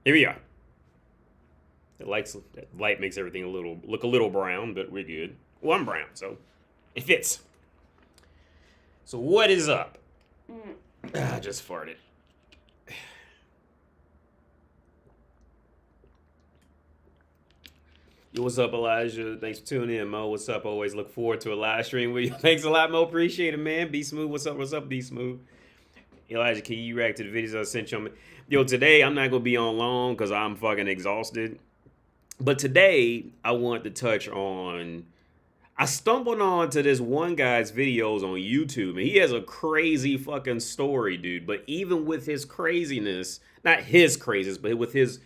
Here we are. The light makes everything look a little brown, but we're good. Well, I'm brown, so it fits. So what is up? I just farted. Yo, what's up, Elijah? Thanks for tuning in, Mo. What's up? Always look forward to a live stream with you. Thanks a lot, Mo. Appreciate it, man. Be smooth. What's up? What's up, Be smooth? Elijah, can you react to the videos I sent you? Yo, today I'm not gonna be on long because I'm fucking exhausted. But today I want to touch on. I stumbled onto this one guy's videos on YouTube, and he has a crazy fucking story, dude. But even with his craziness, not his craziness, but with his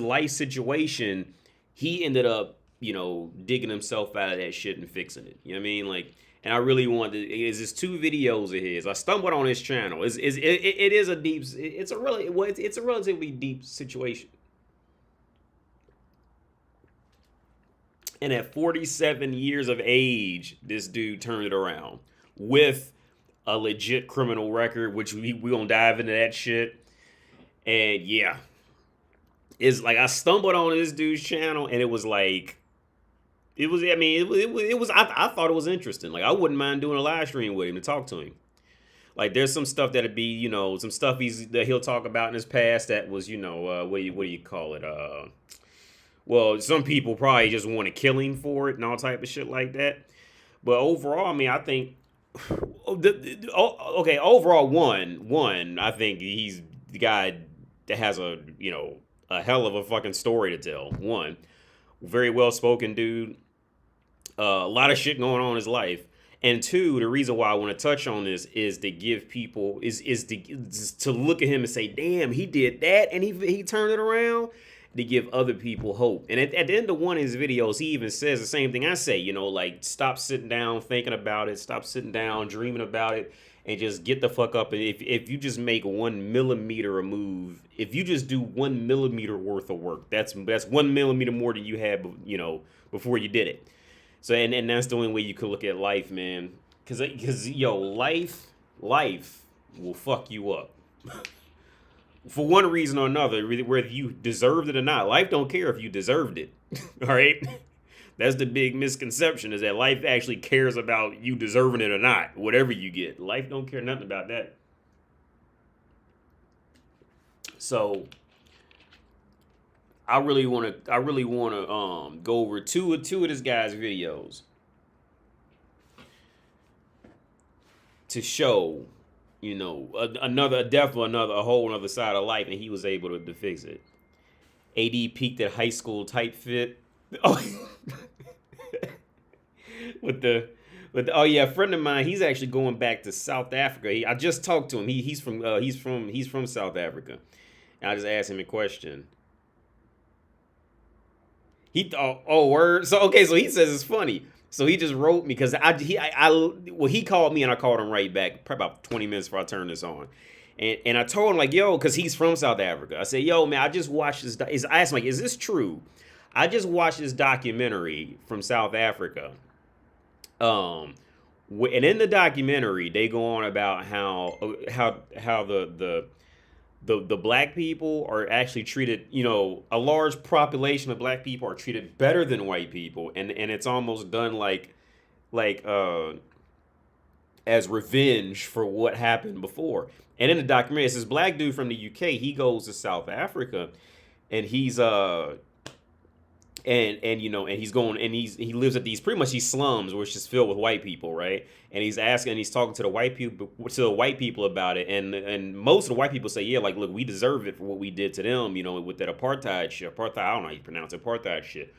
life situation, he ended up, digging himself out of that shit and fixing it. You know what I mean? Like, and I really wanted to, is this 2 videos of his. I stumbled on his channel. It is a deep, it's a relatively deep situation. And at 47 years of age, this dude turned it around with a legit criminal record, which we gonna dive into that shit. And yeah, it's like I stumbled on this dude's channel, and it was like, it was. I mean, it was. I thought it was interesting. Like I wouldn't mind doing a live stream with him to talk to him. Like there's some stuff that'd be, some stuff that he'll talk about in his past that was, what do you call it? Well, some people probably just want to kill him for it and all type of shit like that. But overall, I mean, I think, okay, overall, one, I think he's the guy that has a hell of a fucking story to tell. One, very well spoken dude, a lot of shit going on in his life. And 2, the reason why I want to touch on this is to give people is to look at him and say, damn, he did that and he turned it around. To give other people hope. And at the end of one of his videos, he even says the same thing I say, like stop sitting down thinking about it, stop sitting down dreaming about it, and just get the fuck up. And if you just make 1 millimeter a move, if you just do 1 millimeter worth of work, that's 1 millimeter more than you had, before you did it. So and that's the only way you could look at life, man. Cause life will fuck you up. For one reason or another, whether you deserved it or not. Life don't care if you deserved it. All right? That's the big misconception, is that life actually cares about you deserving it or not. Whatever you get. Life don't care nothing about that. So I really want to go over two of this guy's videos to show a whole another side of life, and he was able to fix it. AD peaked at high school tight fit. Oh, a friend of mine, he's actually going back to South Africa. I just talked to him. He's from South Africa. And I just asked him a question. Word. So so he says it's funny. So he just wrote me because he called me and I called him right back probably about 20 minutes before I turned this on. And I told him, like, yo, because he's from South Africa. I said, yo, man, I just watched this. I asked him, like, is this true? I just watched this documentary from South Africa. And in the documentary, they go on about how the black people are actually treated, a large population of black people are treated better than white people. And it's almost done like as revenge for what happened before. And in the documentary, it's this black dude from the UK. He goes to South Africa and he's, and he's going, and he lives at these slums, which is filled with white people, right? And he's talking to the white people about it, and most of the white people say, yeah, like, look, we deserve it for what we did to them, with that apartheid shit. I don't know how you pronounce it, apartheid shit.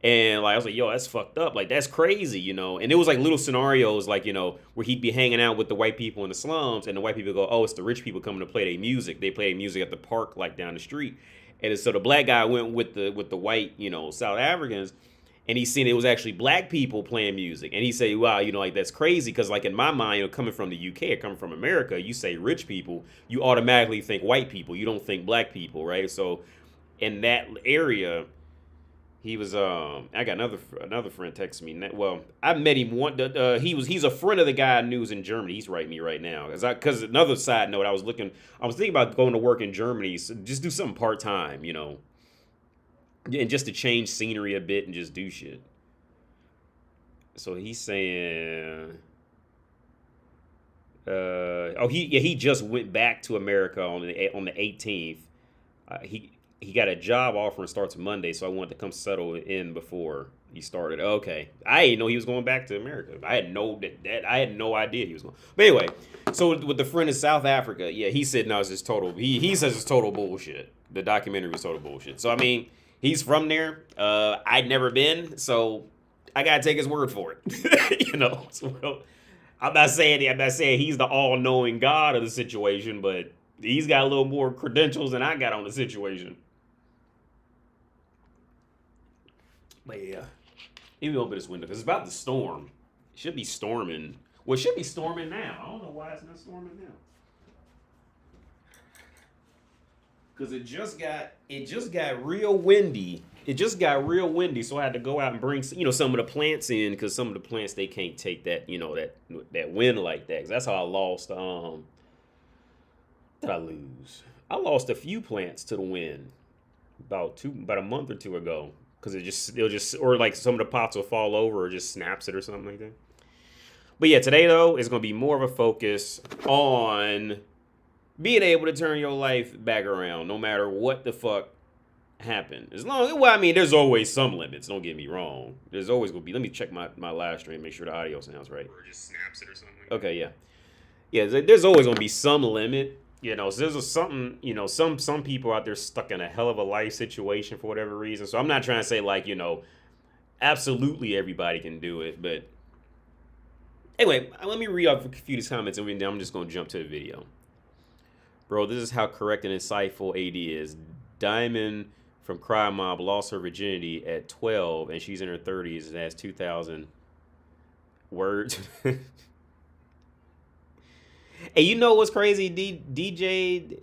And like I was like, yo, that's fucked up, like that's crazy, And it was like little scenarios, like where he'd be hanging out with the white people in the slums, and the white people go, oh, it's the rich people coming to play their music. They play music at the park, like down the street. And so the black guy went with the white, South Africans, and he seen it was actually black people playing music. And he said, wow, like that's crazy, because like in my mind, coming from the UK or coming from America, you say rich people, you automatically think white people. You don't think black people, right? So in that area, He was I got another friend texting me. Well, I met him one. He's a friend of the guy I knew was in Germany. He's writing me right now because another side note, I was thinking about going to work in Germany. So just do something part time, and just to change scenery a bit and just do shit. So he's saying, he just went back to America on the 18th. He got a job offer and starts Monday, so I wanted to come settle in before he started. Okay, I didn't know he was going back to America. I had no idea he was going. But anyway, so with the friend in South Africa, yeah, he said no, it's just total. He says it's total bullshit. The documentary was total bullshit. So I mean, he's from there. I'd never been, so I gotta take his word for it. So, I'm not saying he's the all-knowing God of the situation, but he's got a little more credentials than I got on the situation. But yeah, let me open this window because it's about to storm. It should be storming. Well, it should be storming now. I don't know why it's not storming now. Because it just got real windy. It just got real windy, so I had to go out and bring some of the plants in because some of the plants they can't take that that wind like that. Cause that's how I lost. Did I lose? I lost a few plants to the wind about a month or two ago because it'll just or like some of the pots will fall over or just snaps it or something like that. But yeah, today though is gonna be more of a focus on being able to turn your life back around, no matter what the fuck happened. There's always some limits. Don't get me wrong. There's always gonna be. Let me check my live stream, make sure the audio sounds right. Or just snaps it or something. Okay, yeah. There's always gonna be some limit. So there's something. Some people out there stuck in a hell of a life situation for whatever reason. So I'm not trying to say absolutely everybody can do it, but anyway, let me read off a few of these comments and then I'm just gonna jump to the video. Bro, this is how correct and insightful AD is. Diamond from Crime Mob lost her virginity at 12 and she's in her 30s and has 2,000 words. Hey, you know what's crazy? DJ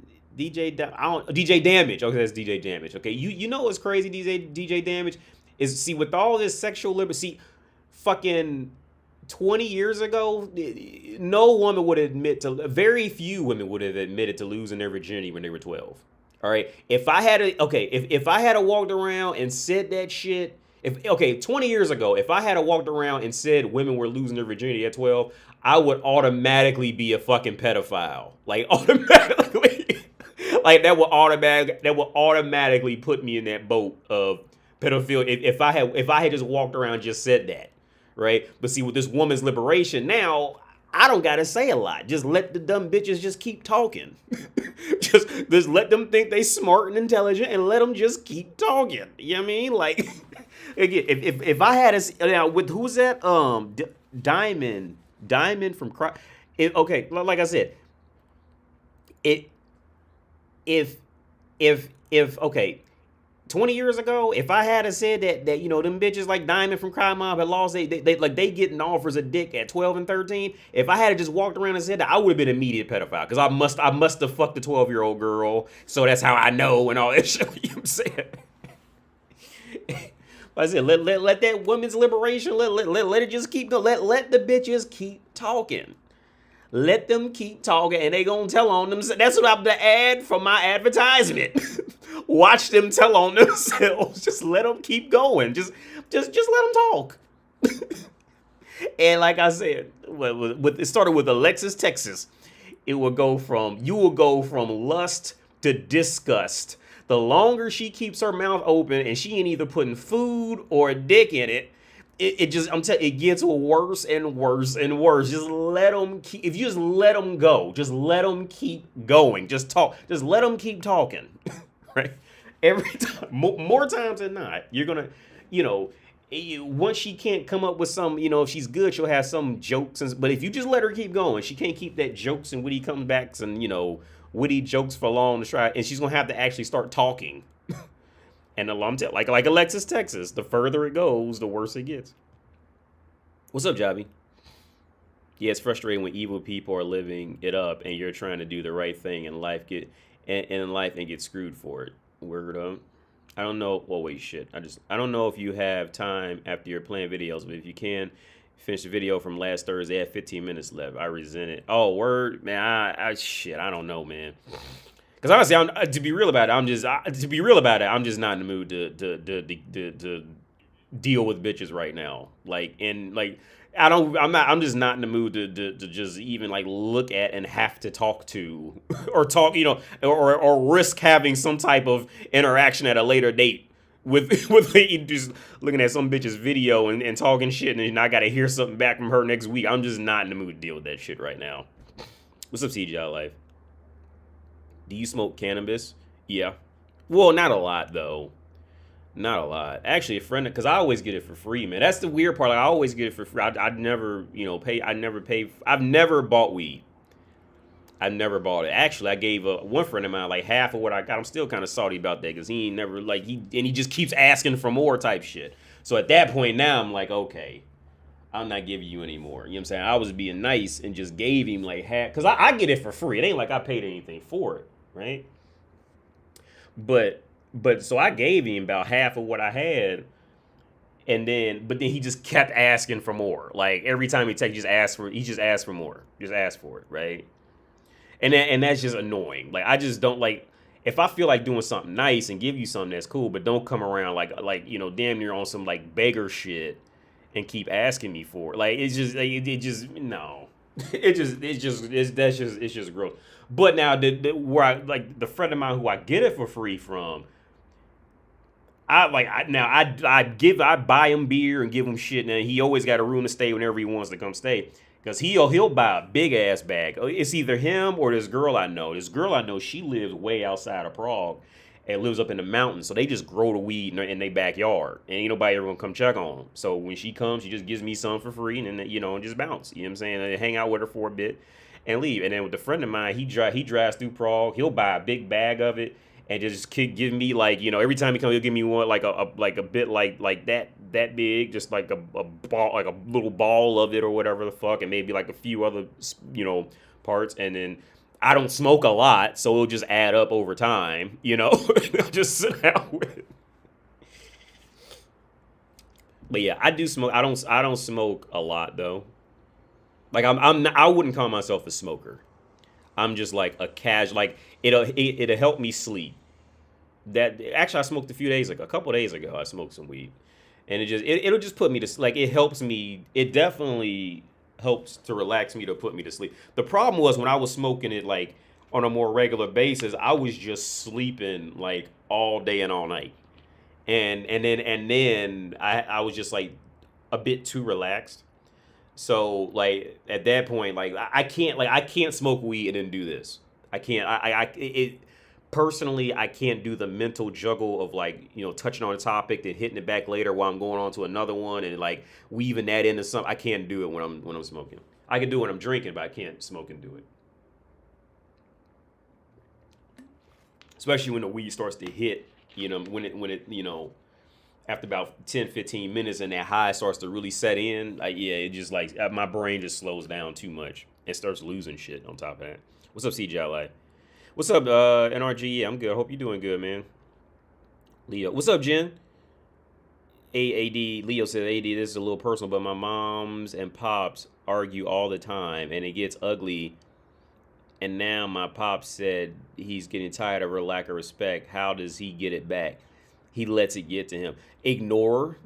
Damage. Okay, that's DJ Damage. Okay, you know what's crazy? DJ Damage is with all this sexual liberty. Fucking 20 years ago, no woman would very few women would have admitted to losing their virginity when they were 12. All right. If I had walked around and said that shit, 20 years ago, if I had walked around and said women were losing their virginity at 12, I would automatically be a fucking pedophile. Like automatically, like that would automatically put me in that boat of pedophilia. If I had just walked around and just said that, right? But see, with this woman's liberation now, I don't gotta say a lot. Just let the dumb bitches just keep talking. just let them think they smart and intelligent, and let them just keep talking. You know what I mean? Like, again, if I had now with who's that? Diamond from Cry. Okay, like I said, if okay. 20 years ago, if I had said that them bitches like Diamond from Crime Mob had lost, they getting offers of dick at 12 and 13. If I had just walked around and said that, I would have been an immediate pedophile because I must have fucked the 12-year-old girl. So that's how I know and all that shit. You know what I'm saying? I said, let that women's liberation, let it just keep going. Let the bitches keep talking. Let them keep talking, and they gonna tell on them. That's what I'm the ad for my advertisement. Watch them tell on themselves. Just let them keep going. Just let them talk. And like I said, it started with Alexis, Texas. You will go from lust to disgust. The longer she keeps her mouth open and she ain't either putting food or a dick in it, it gets worse and worse and worse. Just let them keep. If you just let them go, just let them keep going. Just talk. Just let them keep talking. Right? Every time, more times than not, you're gonna, once she can't come up with some, if she's good, she'll have some jokes. But if you just let her keep going, she can't keep that jokes and witty comebacks and witty jokes for long to try, and she's gonna have to actually start talking. And like Alexis, Texas, the further it goes, the worse it gets. What's up, Jobby? Yeah, it's frustrating when evil people are living it up and you're trying to do the right thing in life and get screwed for it. Word up. I don't know. Well, wait, shit. I don't know if you have time after you're playing videos, but if you can, finish the video from last Thursday at 15 minutes left. I resent it. Oh, word, man. Shit. I don't know, man. Because honestly, to be real about it, I'm just not in the mood to deal with bitches right now. Like, and like, I'm just not in the mood to just even like look at and have to talk to or talk, or risk having some type of interaction at a later date with just looking at some bitch's video and talking shit, and I got to hear something back from her next week. I'm just not in the mood to deal with that shit right now. What's up, CGI Life? Do you smoke cannabis? Yeah. Well, not a lot though. Not a lot. Actually, a friend, because I always get it for free, man. That's the weird part. Like, I always get it for free. I'd never, pay. I never pay. I've never bought weed. I never bought it. Actually, I gave one friend of mine like half of what I got. I'm still kind of salty about that because he ain't never he just keeps asking for more type shit. So at that point now, I'm like, okay, I'm not giving you any more. You know what I'm saying? I was being nice and just gave him like half, because I get it for free. It ain't like I paid anything for it, right? But so I gave him about half of what I had, but then he just kept asking for more. Like every time he just asked for more. Just ask for it, right? And that's just annoying. Like I just don't like, if I feel like doing something nice and give you something that's cool, but don't come around like damn near on some like beggar shit and keep asking me for it. Like it's just no. It's just gross. But now where I like the friend of mine who I get it for free from, I buy him beer and give him shit, and he always got a room to stay whenever he wants to come stay. Cause he'll buy a big ass bag. It's either him or this girl I know. This girl I know, she lives way outside of Prague and lives up in the mountains. So they just grow the weed in their backyard, and ain't nobody ever gonna come check on them. So when she comes, she just gives me some for free, and then and just bounce. You know what I'm saying? And hang out with her for a bit and leave. And then with a friend of mine, he drives through Prague. He'll buy a big bag of it and just give me every time he comes, he'll give me one like a bit like that big, just like a ball, like a little ball of it or whatever the fuck, and maybe like a few other parts. And then I don't smoke a lot, so it'll just add up over time, just sit out with it. But yeah, I do smoke. I don't smoke a lot though. Like I wouldn't call myself a smoker. I'm just like a casual. Like it'll help me sleep. That actually I smoked a couple days ago. I smoked some weed, and it'll just put me to like. It helps me. It definitely helps to relax me, to put me to sleep. The problem was when I was smoking it like on a more regular basis, I was just sleeping like all day and all night, and then I was just like a bit too relaxed. So like at that point, like I can't smoke weed and then do this. I can't. Personally, I can't do the mental juggle of like touching on a topic, then hitting it back later while I'm going on to another one, and like weaving that into something. I can't do it when I'm smoking. I can do it when I'm drinking, but I can't smoke and do it. Especially when the weed starts to hit. When it after about 10, 15 minutes and that high starts to really set in, it just like my brain just slows down too much and starts losing shit on top of that. What's up, CGI? What's up, NRG? Yeah, I'm good. I hope you're doing good, man. Leo. What's up, Jen? AAD. Leo said, AD, this is a little personal, but my moms and pops argue all the time, and it gets ugly. And now my pop said he's getting tired of her lack of respect. How does he get it back? He lets it get to him. Ignore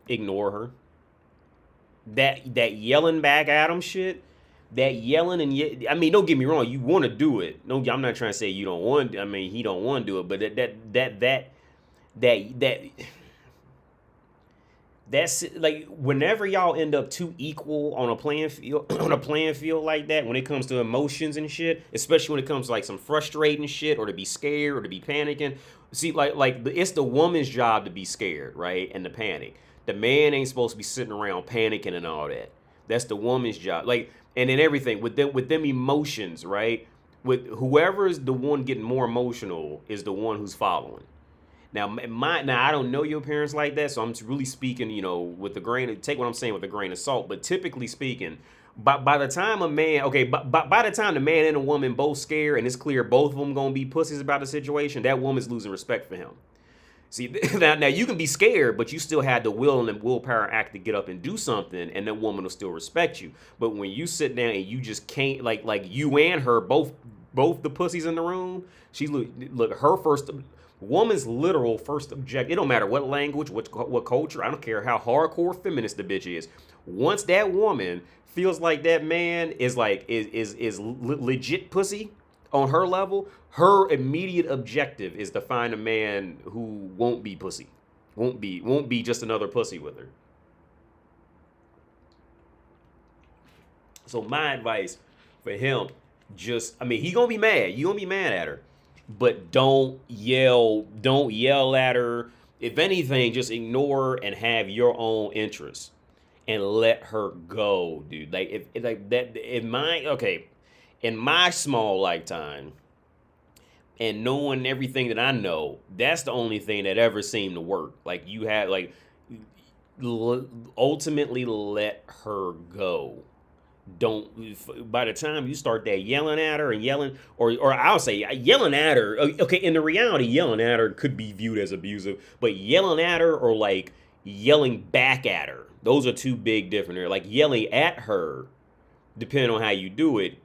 her. That yelling back at him shit. That yelling and I mean, don't get me wrong. You want to do it. No, I'm not trying to say you don't want. I mean, he don't want to do it. But that's like whenever y'all end up too equal on a playing field like that, when it comes to emotions and shit, especially when it comes to like some frustrating shit or to be scared or to be panicking. See, it's the woman's job to be scared, right, and to panic. The man ain't supposed to be sitting around panicking and all that. That's the woman's job. Like, and then everything with them emotions, right? With whoever is the one getting more emotional is the one who's following. Now I don't know your parents like that, so I'm really speaking, with the take what I'm saying with a grain of salt. But typically speaking, by the time a man, okay, by the time the man and the woman both scared and it's clear both of them gonna be pussies about the situation, that woman's losing respect for him. See, now you can be scared, but you still had the will and willpower act to get up and do something, and that woman will still respect you. But when you sit down and you just can't, like you and her both the pussies in the room, she look her first woman's literal first object. It don't matter what language, what culture. I don't care how hardcore feminist the bitch is. Once that woman feels like that man is legit pussy on her level, her immediate objective is to find a man who won't be pussy, won't be just another pussy with her. So my advice for him, I mean, he gonna be mad. You gonna be mad at her, but don't yell at her. If anything, just ignore her and have your own interests and let her go, dude. Like if like that in my small lifetime and knowing everything that I know, that's the only thing that ever seemed to work. Like you had ultimately let her go. Don't, by the time you start that yelling at her and yelling, or I'll say yelling at her, okay, in the reality, yelling at her could be viewed as abusive, but yelling at her or like yelling back at her, those are two big different. Like yelling at her, depending on how you do it,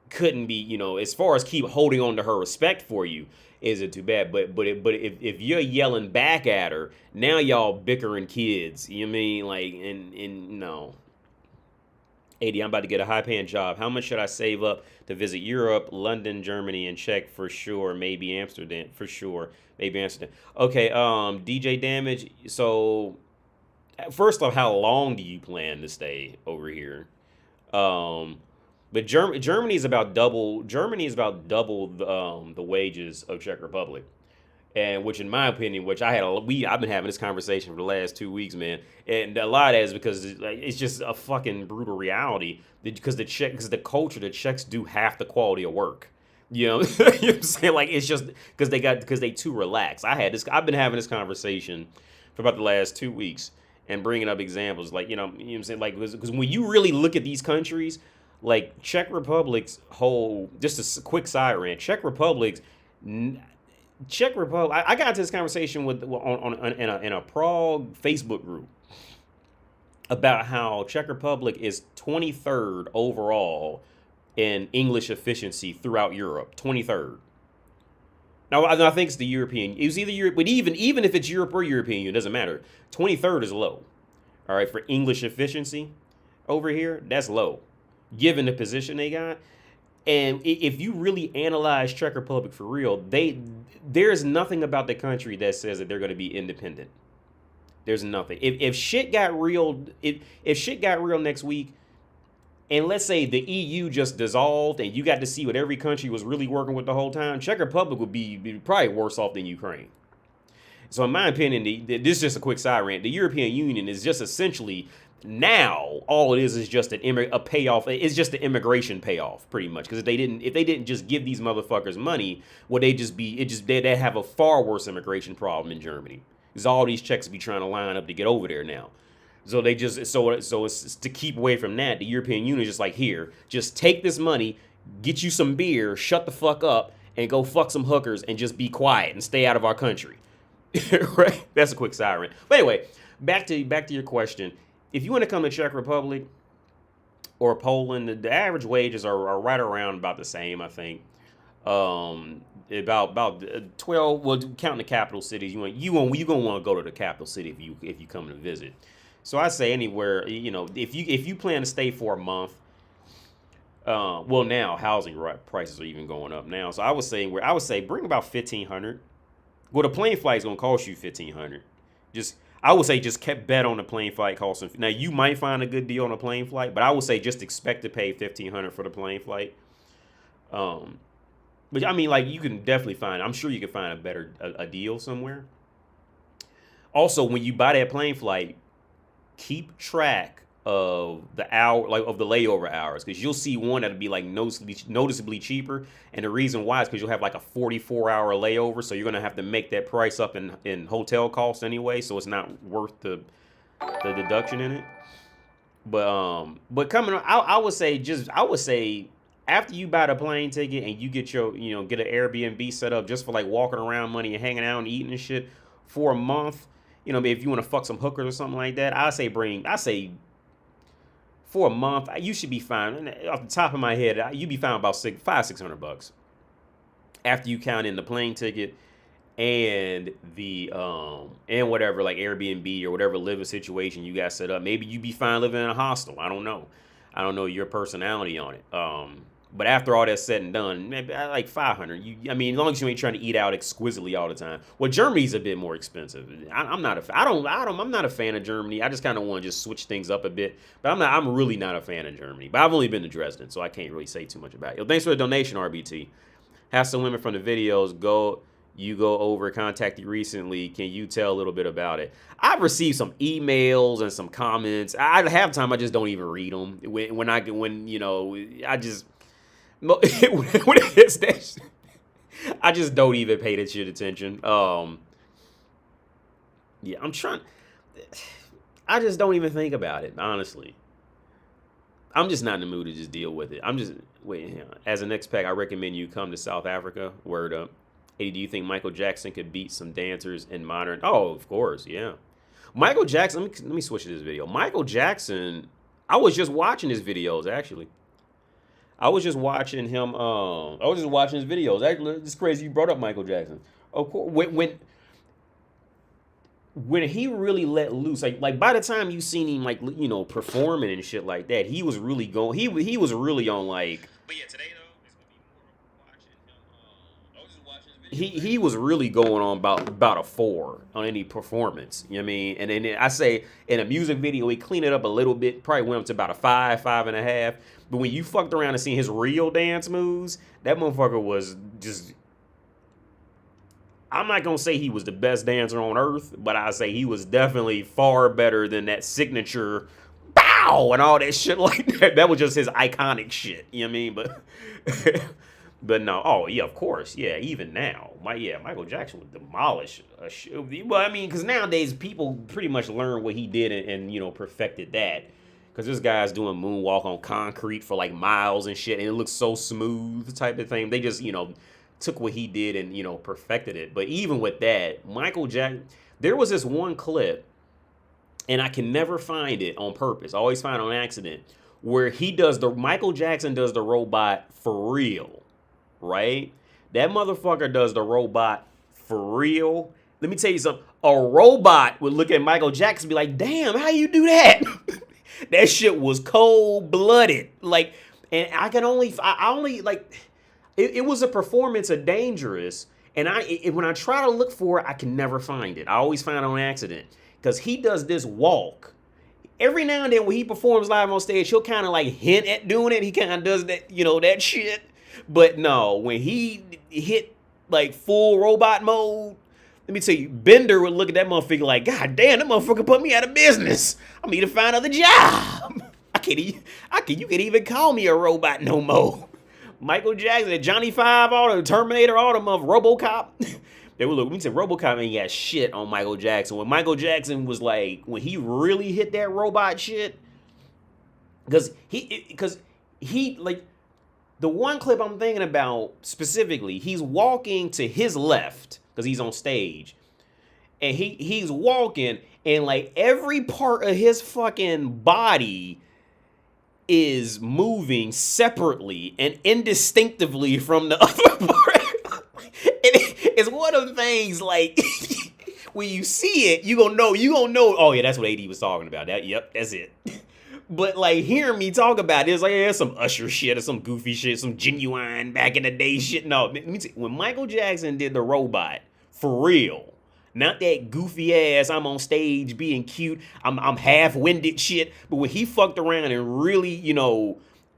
couldn't be, as far as keep holding on to her respect for you, isn't too bad. But if you're yelling back at her, now y'all bickering kids. You know what I mean? Like, and no. 80, I'm about to get a high-paying job. How much should I save up to visit Europe, London, Germany, and Czech for sure? Maybe Amsterdam for sure. Maybe Amsterdam. Okay, DJ Damage. So, first off, how long do you plan to stay over here? But Germany is about double. Germany is about double the wages of Czech Republic. And which, in my opinion, I've been having this conversation for the last 2 weeks, man. And a lot of that is because it's just a fucking brutal reality. Because the culture, the Czechs do half the quality of work. You know, you know what I'm saying? Like, it's just because they too relaxed. I've been having this conversation for about the last 2 weeks and bringing up examples. Like, you know what I'm saying? Like, because when you really look at these countries, like Czech Republic's whole, just a quick side rant, Czech Republic, I got into this conversation in a Prague Facebook group about how Czech Republic is 23rd overall in English efficiency throughout Europe. 23rd. Now I think it's the European. It was either Europe, but even if it's Europe or European Union, it doesn't matter. 23rd is low. All right, for English efficiency over here, that's low, given the position they got. And if you really analyze Czech Republic for real, there's nothing about the country that says that they're going to be independent. There's nothing. If shit got real, if shit got real next week, and let's say the EU just dissolved and you got to see what every country was really working with the whole time, Czech Republic would be probably worse off than Ukraine. So in my opinion, this is just a quick side rant. The European Union is just essentially, now all it is just a payoff. It's just the immigration payoff, pretty much. Because if they didn't just give these motherfuckers money, they'd have a far worse immigration problem in Germany. Because all these Czechs be trying to line up to get over there now. So it's to keep away from that. The European Union is just like, here, just take this money, get you some beer, shut the fuck up, and go fuck some hookers and just be quiet and stay out of our country. Right? That's a quick siren. But anyway, back to your question. If you want to come to Czech Republic or Poland, the average wages are right around about the same, I think. About 12. Well, counting the capital cities, you're gonna want to go to the capital city if you come to visit. So I say anywhere, if you plan to stay for a month. Well, now housing prices are even going up now. So I would say bring about 1,500. Well, the plane flight is gonna cost you 1,500. I would say just bet on the plane flight costing. Now you might find a good deal on a plane flight, but I would say just expect to pay 1,500 for the plane flight. But I mean, like, you can definitely find. I'm sure you can find a deal somewhere. Also, when you buy that plane flight, keep track of the of the layover hours, because you'll see one that'll be like noticeably cheaper, and the reason why is because you'll have like a 44-hour layover, so you're gonna have to make that price up in hotel costs anyway, so it's not worth the deduction in it. But coming on, I would say after you buy the plane ticket and you get your, get an Airbnb set up just for like walking around money and hanging out and eating and shit for a month, if you want to fuck some hookers or something like that, I say for a month, you should be fine. And off the top of my head, you'd be fine about $600 after you count in the plane ticket and the and whatever, like Airbnb or whatever living situation you got set up. Maybe you'd be fine living in a hostel. I don't know your personality on it. But after all that's said and done, maybe like 500. As long as you ain't trying to eat out exquisitely all the time. Well, Germany's a bit more expensive. I'm not a fan of Germany. I just kind of want to just switch things up a bit. But I'm really not a fan of Germany. But I've only been to Dresden, so I can't really say too much about it. Yo, thanks for the donation, RBT. Have some women from the videos go over, contacted recently. Can you tell a little bit about it? I've received some emails and some comments. I half time I just don't even read them. I just when it hits that, I just don't even pay that shit attention. Yeah, I just don't even think about it, honestly. I'm just not in the mood to just deal with it. As an expat, I recommend you come to South Africa. Word up. Hey, do you think Michael Jackson could beat some dancers in modern? Oh, of course, yeah. Michael Jackson, let me switch to this video. Michael Jackson, I was just watching his videos, actually. I was just watching his videos. Actually, it's crazy you brought up Michael Jackson. Of course, when he really let loose, like by the time you seen him performing and shit like that, he was really going. He was really on like. But yeah, today though, it's gonna be more watching him. I was just watching his videos. He was really going on about a 4 on any performance. You know what I mean? And then I say in a music video, he cleaned it up a little bit. Probably went up to about a 5, 5.5. But when you fucked around and seen his real dance moves, that motherfucker was just. I'm not going to say he was the best dancer on earth, but I say he was definitely far better than that signature bow and all that shit like that. That was just his iconic shit. You know what I mean? But no. Oh, yeah, of course. Yeah, even now. Michael Jackson would demolish a shit. Well, because nowadays people pretty much learn what he did and perfected that. Because this guy's doing moonwalk on concrete for like miles and shit, and it looks so smooth type of thing. They just, took what he did and, perfected it. But even with that, Michael Jackson, there was this one clip, and I can never find it on purpose. I always find it on accident, where Michael Jackson does the robot for real, right? That motherfucker does the robot for real. Let me tell you something. A robot would look at Michael Jackson and be like, damn, how you do that? That shit was cold-blooded. Like, and it was a performance of Dangerous, and when I try to look for it, I can never find it. I always find it on accident, because he does this walk. Every now and then when he performs live on stage, he'll kind of like hint at doing it. He kind of does that, that shit. But no, when he hit like full robot mode, let me tell you, Bender would look at that motherfucker like, God damn, that motherfucker put me out of business. I'm need to find another job. You can't even call me a robot no more. Michael Jackson, Johnny 5, all the Terminator, all them of RoboCop. They would look. We said RoboCop ain't got shit on Michael Jackson. When Michael Jackson was like, when he really hit that robot shit, because he like the one clip I'm thinking about specifically, he's walking to his left because he's on stage, and he's walking, and like every part of his fucking body is moving separately and indistinctively from the other part. It's one of the things like when you see it, you gonna know. Oh yeah, that's what AD was talking about. Yep, that's it. But like hearing me talk about it, it's like some Usher shit or some goofy shit, some genuine back in the day shit. No, when Michael Jackson did the robot for real. Not that goofy ass, I'm on stage being cute, I'm half-winded shit. But when he fucked around and really,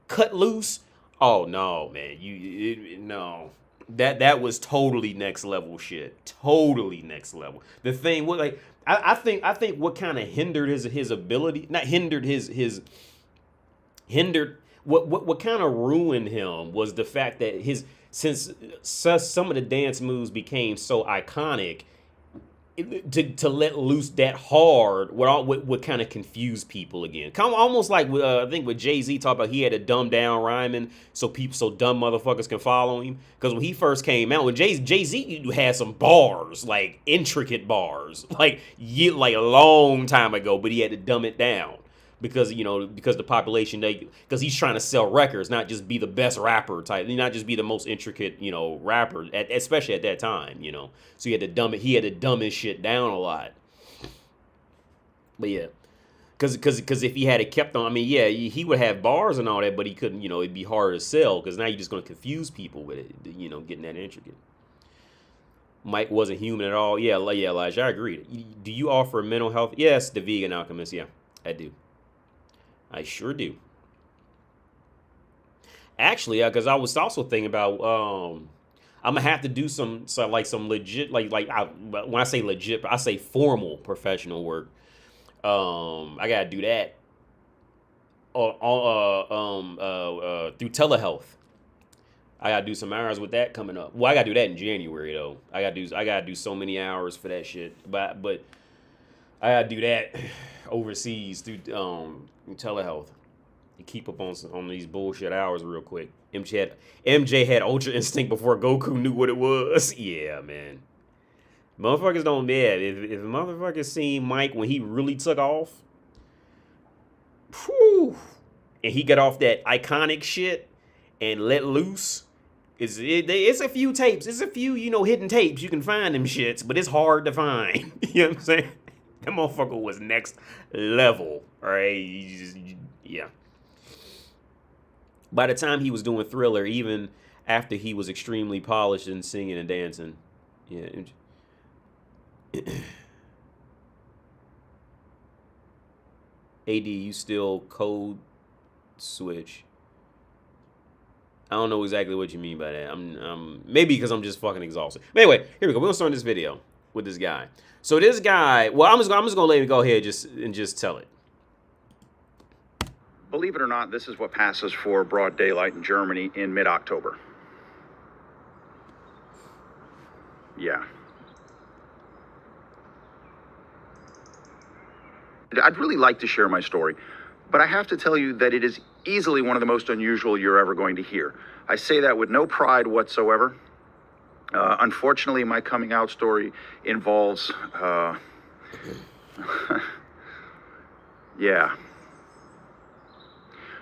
cut loose, oh no, man, no. That was totally next level shit. Totally next level. The thing was like, I think what kind of hindered his ability, not hindered what kind of ruined him was the fact that since some of the dance moves became so iconic, to let loose that hard would kind of confuse people again. Kind of almost like I think what Jay-Z talked about, he had to dumb down rhyming so dumb motherfuckers can follow him. Because when he first came out, when Jay-Z had some bars, like intricate bars, like a long time ago, but he had to dumb it down. Because the population, because he's trying to sell records, not just be the best rapper type, not just be the most intricate, rapper, especially at that time, So he had to dumb his shit down a lot. But yeah, because if he had kept on, I mean, yeah, he would have bars and all that, but he couldn't, it'd be hard to sell because now you're just going to confuse people with it, getting that intricate. Mike wasn't human at all. Yeah, Elijah, I agree. Do you offer mental health? Yes, the Vegan Alchemist. Yeah, I do. I sure do. Actually, because I was also thinking about, I'm gonna have to do some legit, when I say legit, I say formal professional work. I gotta do that through telehealth. I gotta do some hours with that coming up. Well, I gotta do that in January though. I gotta do so many hours for that shit. But I gotta do that overseas through telehealth. You keep up on these bullshit hours real quick. MJ had Ultra Instinct before Goku knew what it was. Yeah, man. Motherfuckers don't bad. If motherfuckers seen Mike when he really took off, whew, and he got off that iconic shit and let loose, it's a few tapes. It's a few, hidden tapes. You can find them shits, but it's hard to find. You know what I'm saying? That motherfucker was next level, all right? Yeah. By the time he was doing Thriller, even after he was extremely polished and singing and dancing, yeah. AD, you still code switch? I don't know exactly what you mean by that. I'm maybe because I'm just fucking exhausted. But anyway, here we go. We're gonna start this video with this guy. So this guy, well, I'm just gonna let him go ahead and just tell it. Believe it or not, this is what passes for broad daylight in Germany in mid-October. Yeah. I'd really like to share my story, but I have to tell you that it is easily one of the most unusual you're ever going to hear. I say that with no pride whatsoever. Unfortunately, my coming out story involves, yeah.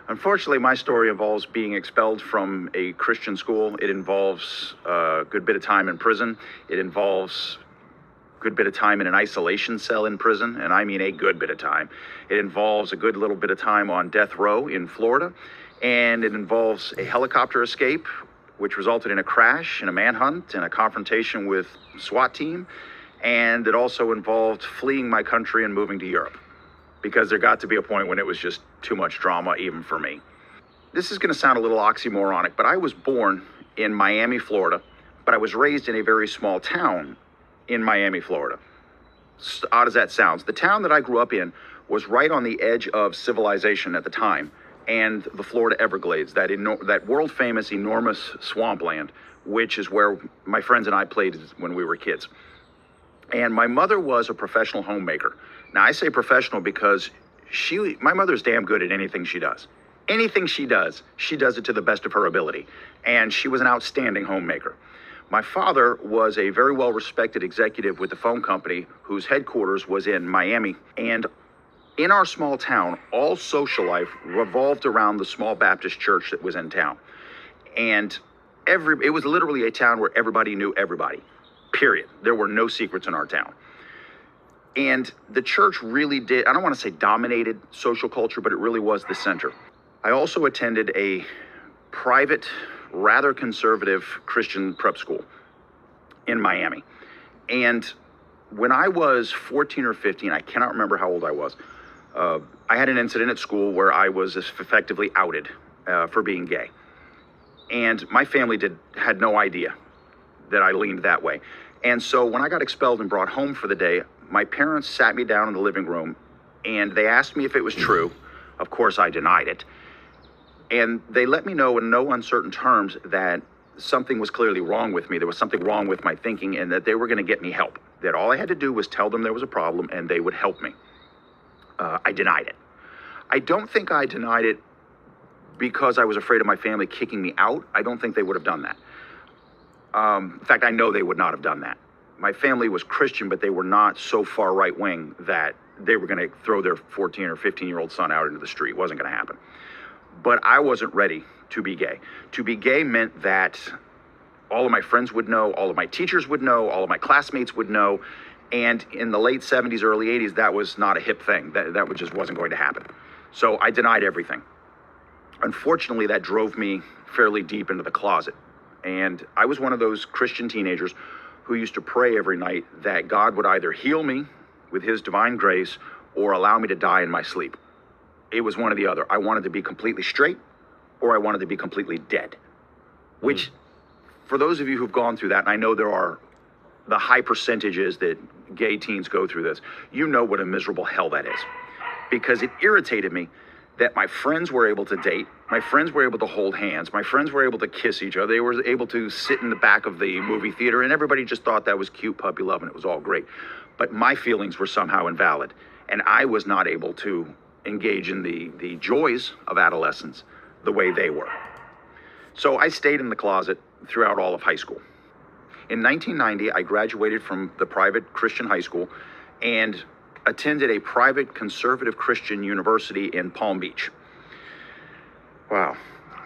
Unfortunately, my story involves being expelled from a Christian school. It involves a good bit of time in prison. It involves a good bit of time in an isolation cell in prison, and I mean a good bit of time. It involves a good little bit of time on death row in Florida, and it involves a helicopter escape, which resulted in a crash and a manhunt and a confrontation with SWAT team, and it also involved fleeing my country and moving to Europe, because there got to be a point when it was just too much drama even for me. This is going to sound a little oxymoronic, but I was born in Miami, Florida, but I was raised in a very small town in Miami, Florida. Odd as that sounds, the town that I grew up in was right on the edge of civilization at the time, and the Florida Everglades, that world-famous enormous swampland, which is where my friends and I played when we were kids. And my mother was a professional homemaker. Now, I say professional because my mother's damn good at anything she does. Anything she does it to the best of her ability. And she was an outstanding homemaker. My father was a very well-respected executive with the phone company whose headquarters was in Miami. And in our small town, all social life revolved around the small Baptist church that was in town. And it was literally a town where everybody knew everybody, period. There were no secrets in our town. And the church really did, I don't want to say dominated social culture, but it really was the center. I also attended a private, rather conservative Christian prep school in Miami. And when I was 14 or 15, I cannot remember how old I was, I had an incident at school where I was effectively outed for being gay. And my family had no idea that I leaned that way. And so when I got expelled and brought home for the day, my parents sat me down in the living room and they asked me if it was true. Of course, I denied it. And they let me know in no uncertain terms that something was clearly wrong with me. There was something wrong with my thinking and that they were going to get me help. that all I had to do was tell them there was a problem and they would help me. I denied it. I don't think I denied it because I was afraid of my family kicking me out. I don't think they would have done that. In fact, I know they would not have done that. My family was Christian, but they were not so far right-wing that they were going to throw their 14 or 15-year-old son out into the street. It wasn't going to happen. But I wasn't ready to be gay. To be gay meant that all of my friends would know, all of my teachers would know, all of my classmates would know. And in the late 70s, early 80s, that was not a hip thing. That just wasn't going to happen. So I denied everything. Unfortunately, that drove me fairly deep into the closet. And I was one of those Christian teenagers who used to pray every night that God would either heal me with his divine grace or allow me to die in my sleep. It was one or the other. I wanted to be completely straight or I wanted to be completely dead. Which, for those of you who've gone through that, and I know there are the high percentages that gay teens go through this, you know what a miserable hell that is. Because it irritated me that my friends were able to date, my friends were able to hold hands, my friends were able to kiss each other, they were able to sit in the back of the movie theater, and everybody just thought that was cute puppy love and it was all great. But my feelings were somehow invalid, and I was not able to engage in the joys of adolescence the way they were. So I stayed in the closet throughout all of high school. In 1990, I graduated from the private Christian high school and attended a private conservative Christian university in Palm Beach. Wow.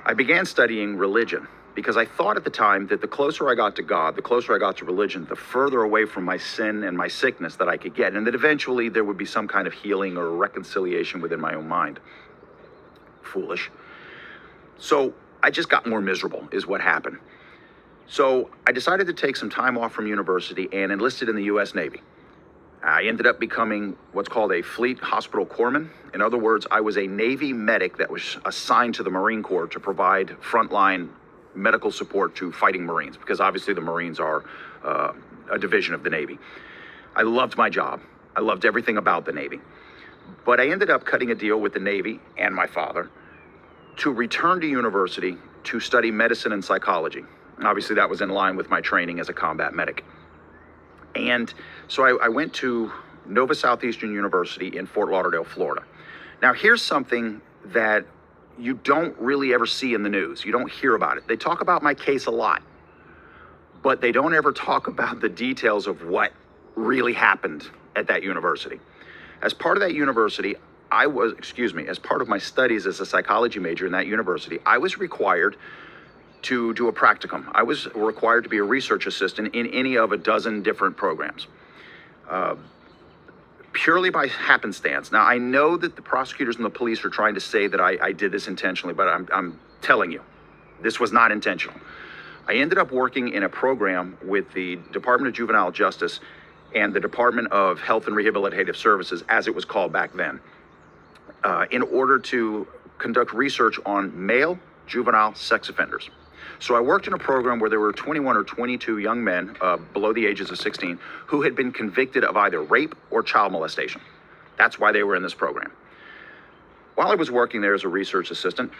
I began studying religion because I thought at the time that the closer I got to God, the closer I got to religion, the further away from my sin and my sickness that I could get, and that eventually there would be some kind of healing or reconciliation within my own mind. Foolish. So I just got more miserable is what happened. So I decided to take some time off from university and enlisted in the U.S. Navy. I ended up becoming what's called a fleet hospital corpsman. In other words, I was a Navy medic that was assigned to the Marine Corps to provide frontline medical support to fighting Marines, because obviously the Marines are a division of the Navy. I loved my job. I loved everything about the Navy. But I ended up cutting a deal with the Navy and my father to return to university to study medicine and psychology. And obviously that was in line with my training as a combat medic. And so I went to Nova Southeastern University in Fort Lauderdale, Florida. Now, here's something that you don't really ever see in the news. You don't hear about it. They talk about my case a lot, but they don't ever talk about the details of what really happened at that university. As part of that university, as part of my studies as a psychology major in that university, I was required to do a practicum. I was required to be a research assistant in any of a dozen different programs, purely by happenstance. Now, I know that the prosecutors and the police are trying to say that I did this intentionally, but I'm telling you, this was not intentional. I ended up working in a program with the Department of Juvenile Justice and the Department of Health and Rehabilitative Services, as it was called back then, in order to conduct research on male juvenile sex offenders. So I worked in a program where there were 21 or 22 young men below the ages of 16 who had been convicted of either rape or child molestation. That's why they were in this program. While I was working there as a research assistant,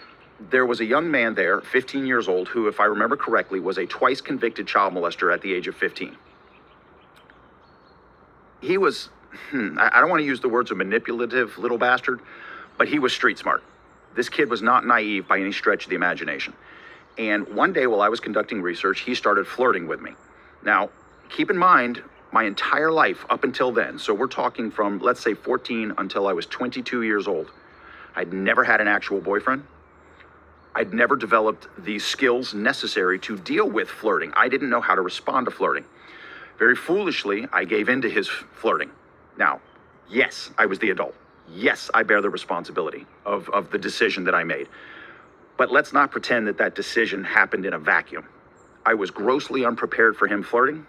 there was a young man there, 15 years old, who, if I remember correctly, was a twice convicted child molester at the age of 15. He was, I don't want to use the words of manipulative little bastard, but he was street smart. This kid was not naive by any stretch of the imagination. And one day while I was conducting research, he started flirting with me. Now, keep in mind, my entire life up until then, so we're talking from, let's say, 14 until I was 22 years old, I'd never had an actual boyfriend. I'd never developed the skills necessary to deal with flirting. I didn't know how to respond to flirting. Very foolishly, I gave in to his flirting. Now, yes, I was the adult. Yes, I bear the responsibility of the decision that I made. But let's not pretend that that decision happened in a vacuum. I was grossly unprepared for him flirting.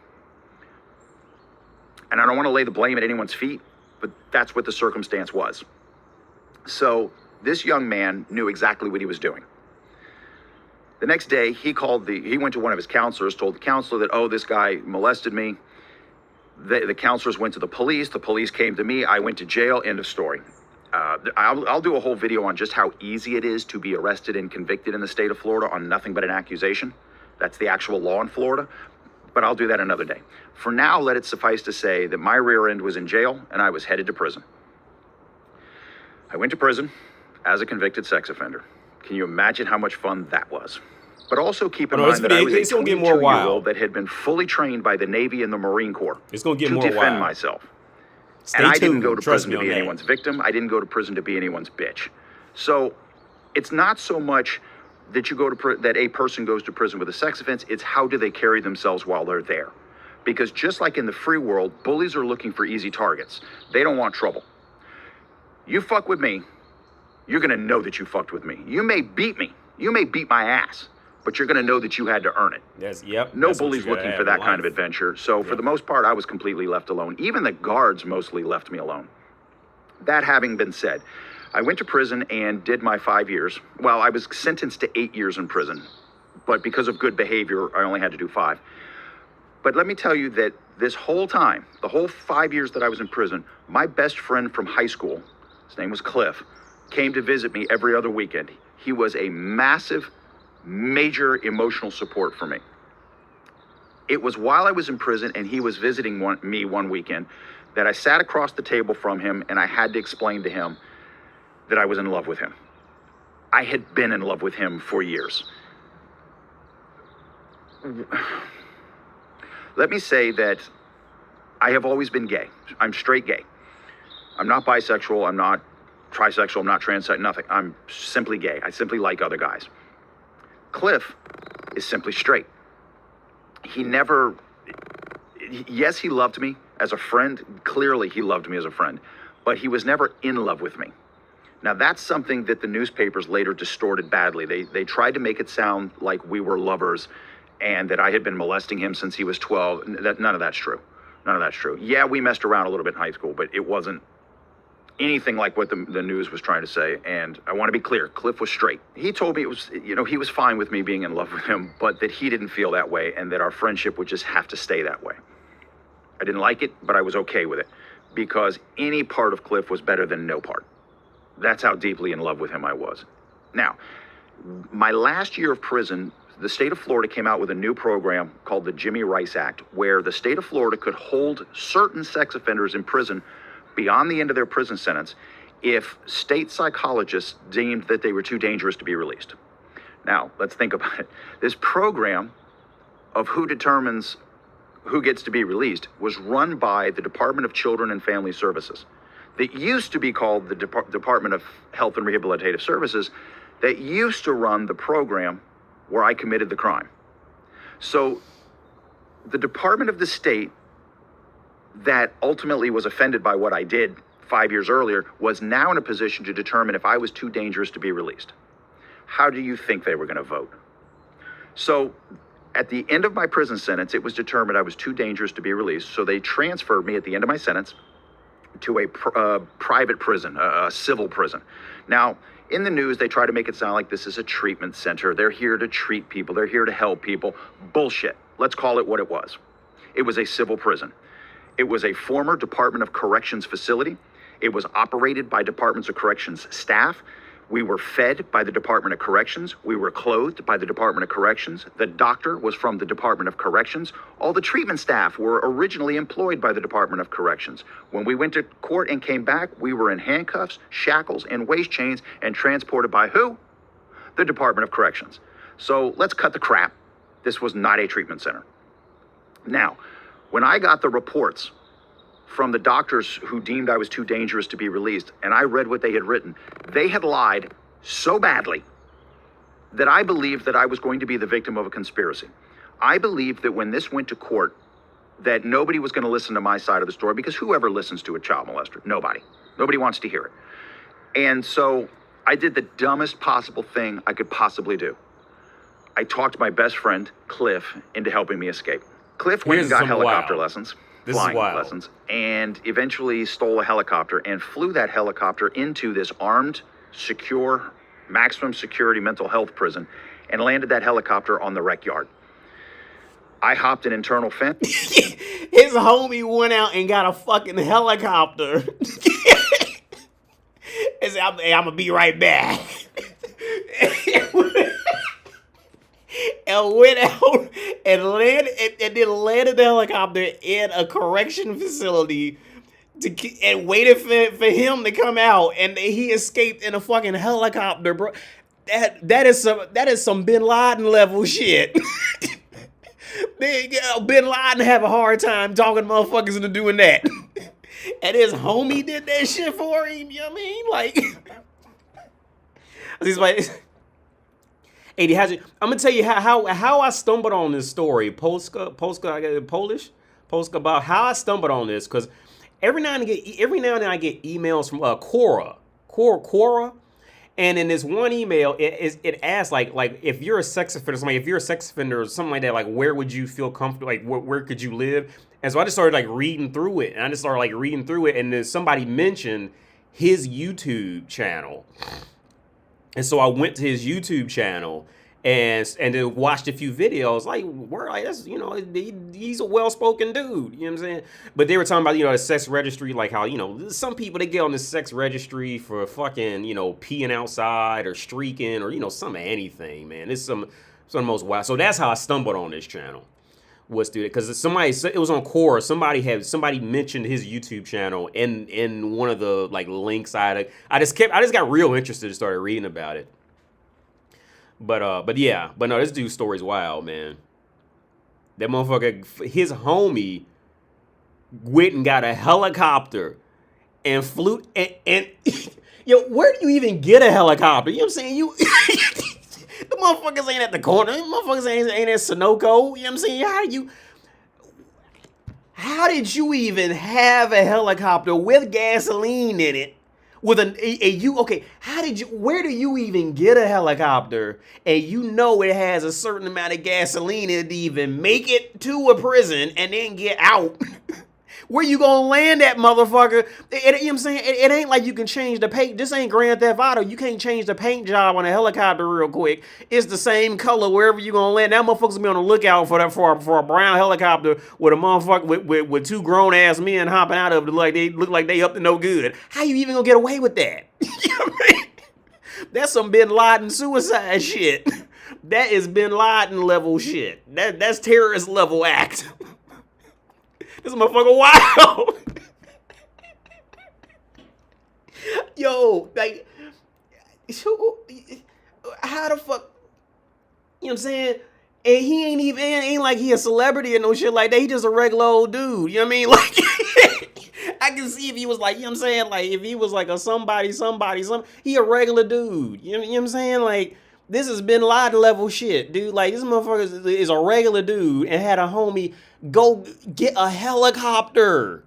And I don't want to lay the blame at anyone's feet, but that's what the circumstance was. So this young man knew exactly what he was doing. The next day, he went to one of his counselors, told the counselor that, oh, this guy molested me. The counselors went to the police came to me, I went to jail, end of story. I'll do a whole video on just how easy it is to be arrested and convicted in the state of Florida on nothing but an accusation. That's the actual law in Florida. but I'll do that another day. For now, let it suffice to say that my rear end was in jail and I was headed to prison. I went to prison as a convicted sex offender. Can you imagine how much fun that was? But also keep in mind that I was a 22-year-old that had been fully trained by the Navy and the Marine Corps to defend myself. And I didn't go to prison to be anyone's victim. I didn't go to prison to be anyone's bitch. So it's not so much that you go to that a person goes to prison with a sex offense. It's how do they carry themselves while they're there? Because just like in the free world, bullies are looking for easy targets. They don't want trouble. You fuck with me, you're gonna know that you fucked with me. You may beat me. You may beat my ass, but you're gonna know that you had to earn it. Yes, no bully's looking for that kind of adventure. So for the most part, I was completely left alone. Even the guards mostly left me alone. That having been said, I went to prison and did my 5 years. Well, I was sentenced to 8 years in prison, but because of good behavior, I only had to do 5. But let me tell you that this whole time, the whole 5 years that I was in prison, my best friend from high school, his name was Cliff, came to visit me every other weekend. He was a massive, major emotional support for me. It was while I was in prison and he was visiting me one weekend that I sat across the table from him and I had to explain to him that I was in love with him. I had been in love with him for years. Let me say that I have always been gay. I'm straight gay. I'm not bisexual, I'm not trisexual, I'm not transsexual, nothing. I'm simply gay. I simply like other guys. Cliff is simply straight. Yes, he loved me as a friend. Clearly, he loved me as a friend, but he was never in love with me. Now, that's something that the newspapers later distorted badly. They tried to make it sound like we were lovers and that I had been molesting him since he was 12. None of that's true. None of that's true. Yeah, we messed around a little bit in high school, but it wasn't anything like what the news was trying to say. And I want to be clear, Cliff was straight. He told me it was, he was fine with me being in love with him, but that he didn't feel that way and that our friendship would just have to stay that way. I didn't like it, but I was okay with it because any part of Cliff was better than no part. That's how deeply in love with him I was. Now, my last year of prison, the state of Florida came out with a new program called the Jimmy Rice Act, where the state of Florida could hold certain sex offenders in prison beyond the end of their prison sentence if state psychologists deemed that they were too dangerous to be released. Now, let's think about it. This program of who determines who gets to be released was run by the Department of Children and Family Services. That used to be called the Department of Health and Rehabilitative Services, that used to run the program where I committed the crime. So the department of the state that ultimately was offended by what I did 5 years earlier was now in a position to determine if I was too dangerous to be released. How do you think they were going to vote? So at the end of my prison sentence, it was determined I was too dangerous to be released. So they transferred me at the end of my sentence to a private prison, a civil prison. Now, in the news, they try to make it sound like this is a treatment center. They're here to treat people. They're here to help people. Bullshit. Let's call it what it was. It was a civil prison. It was a former Department of Corrections facility. It was operated by Departments of Corrections staff. We were fed by the Department of Corrections. We were clothed by the Department of Corrections. The doctor was from the Department of Corrections. All the treatment staff were originally employed by the Department of Corrections. When we went to court and came back, we were in handcuffs, shackles, and waist chains and transported by who? The Department of Corrections. So let's cut the crap. This was not a treatment center. Now, when I got the reports from the doctors who deemed I was too dangerous to be released, and I read what they had written, they had lied so badly that I believed that I was going to be the victim of a conspiracy. I believed that when this went to court, that nobody was going to listen to my side of the story, because whoever listens to a child molester? Nobody. Nobody wants to hear it. And so I did the dumbest possible thing I could possibly do. I talked my best friend, Cliff, into helping me escape. Cliff went and got helicopter lessons. Flying lessons, and eventually stole a helicopter and flew that helicopter into this armed, secure, maximum security mental health prison and landed that helicopter on the rec yard. I hopped an internal fence. His homie went out and got a fucking helicopter. He said, I'm gonna be right back. and went out and landed and then landed the helicopter in a correction facility and waited for him to come out, and he escaped in a fucking helicopter, bro. That is some Bin Laden level shit. Bin Laden have a hard time talking motherfuckers into doing that. And his homie did that shit for him, you know what I mean? Like, he's like, hey, I'm gonna tell you how I stumbled on this story. Polska, I get Polish, Polska, about how I stumbled on this, because every now and then I get emails from Quora. And in this one email, it asks like if you're a sex offender, if you're a sex offender or something like that, like where would you feel comfortable? Like where could you live? And so I just started like reading through it, and then somebody mentioned his YouTube channel, and so I went to his YouTube channel and then watched a few videos. Like, we're like, that's, you know, he's a well-spoken dude, you know what I'm saying? But they were talking about, you know, the sex registry, like how, you know, some people, they get on the sex registry for fucking, you know, peeing outside or streaking or, you know, some anything, man. It's some of the most wild. So that's how I stumbled on this channel. Was through it, because it was on Quora. Somebody mentioned his YouTube channel in one of the like links. I just got real interested and started reading about it. But no, this dude's story's wild, man. That motherfucker, his homie went and got a helicopter and flew and yo, where do you even get a helicopter? You know what I'm saying? The motherfuckers ain't at the corner. The motherfuckers ain't at Sunoco. You know what I'm saying? How did you even have a helicopter with gasoline in it? With where do you even get a helicopter and you know it has a certain amount of gasoline in it to even make it to a prison and then get out? Where you gonna land that motherfucker? You know what I'm saying? It ain't like you can change the paint. This ain't Grand Theft Auto. You can't change the paint job on a helicopter real quick. It's the same color wherever you gonna land. That motherfucker's gonna be on the lookout for a brown helicopter with a motherfucker with two grown ass men hopping out of it like they look like they up to no good. How you even gonna get away with that? You know what I mean? That's some Bin Laden suicide shit. That is Bin Laden level shit. That's terrorist level act. This motherfucker wild. Yo, like, how the fuck, you know what I'm saying? And he ain't like he a celebrity or no shit like that. He just a regular old dude, you know what I mean? Like, I can see if he was like, you know what I'm saying? Like, if he was like a somebody, he a regular dude. You know what I'm saying? Like, this has been Laden level shit, dude. Like, this motherfucker is a regular dude and had a homie go get a helicopter.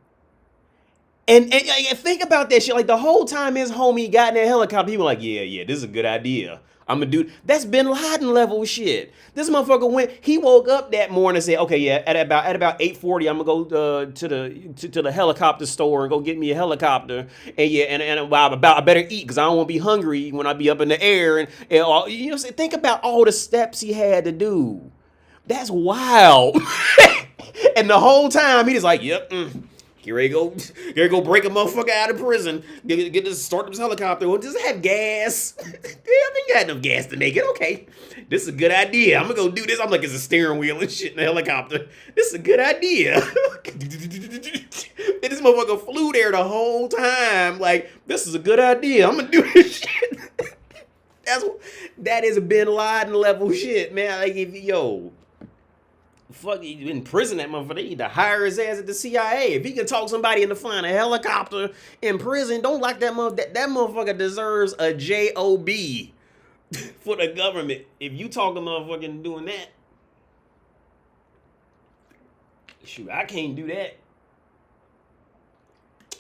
And think about that shit. Like, the whole time his homie got in that helicopter, he was like, yeah, this is a good idea. I'm gonna do. That's Bin Laden level shit. This motherfucker he woke up that morning and said, okay, yeah, at about 8:40, I'm gonna go to the helicopter store and go get me a helicopter. And yeah, and I better eat because I don't want to be hungry when I be up in the air. And all, you know, think about all the steps he had to do. That's wild. And the whole time he just like, yep. Here you go break a motherfucker out of prison. Get this, start this helicopter. Well, just have gas. Yeah, I think you got enough gas to make it. Okay. This is a good idea. I'm gonna go do this. I'm like, it's a steering wheel and shit in the helicopter. This is a good idea. And this motherfucker flew there the whole time. Like, this is a good idea. I'm gonna do this shit. That is a Bin Laden level shit, man. Like, fuck, in prison, that motherfucker, they need to hire his ass at the CIA. If he can talk somebody into flying a helicopter in prison, don't like that motherfucker. That motherfucker deserves a job for the government. If you talking motherfucking doing that, shoot, I can't do that.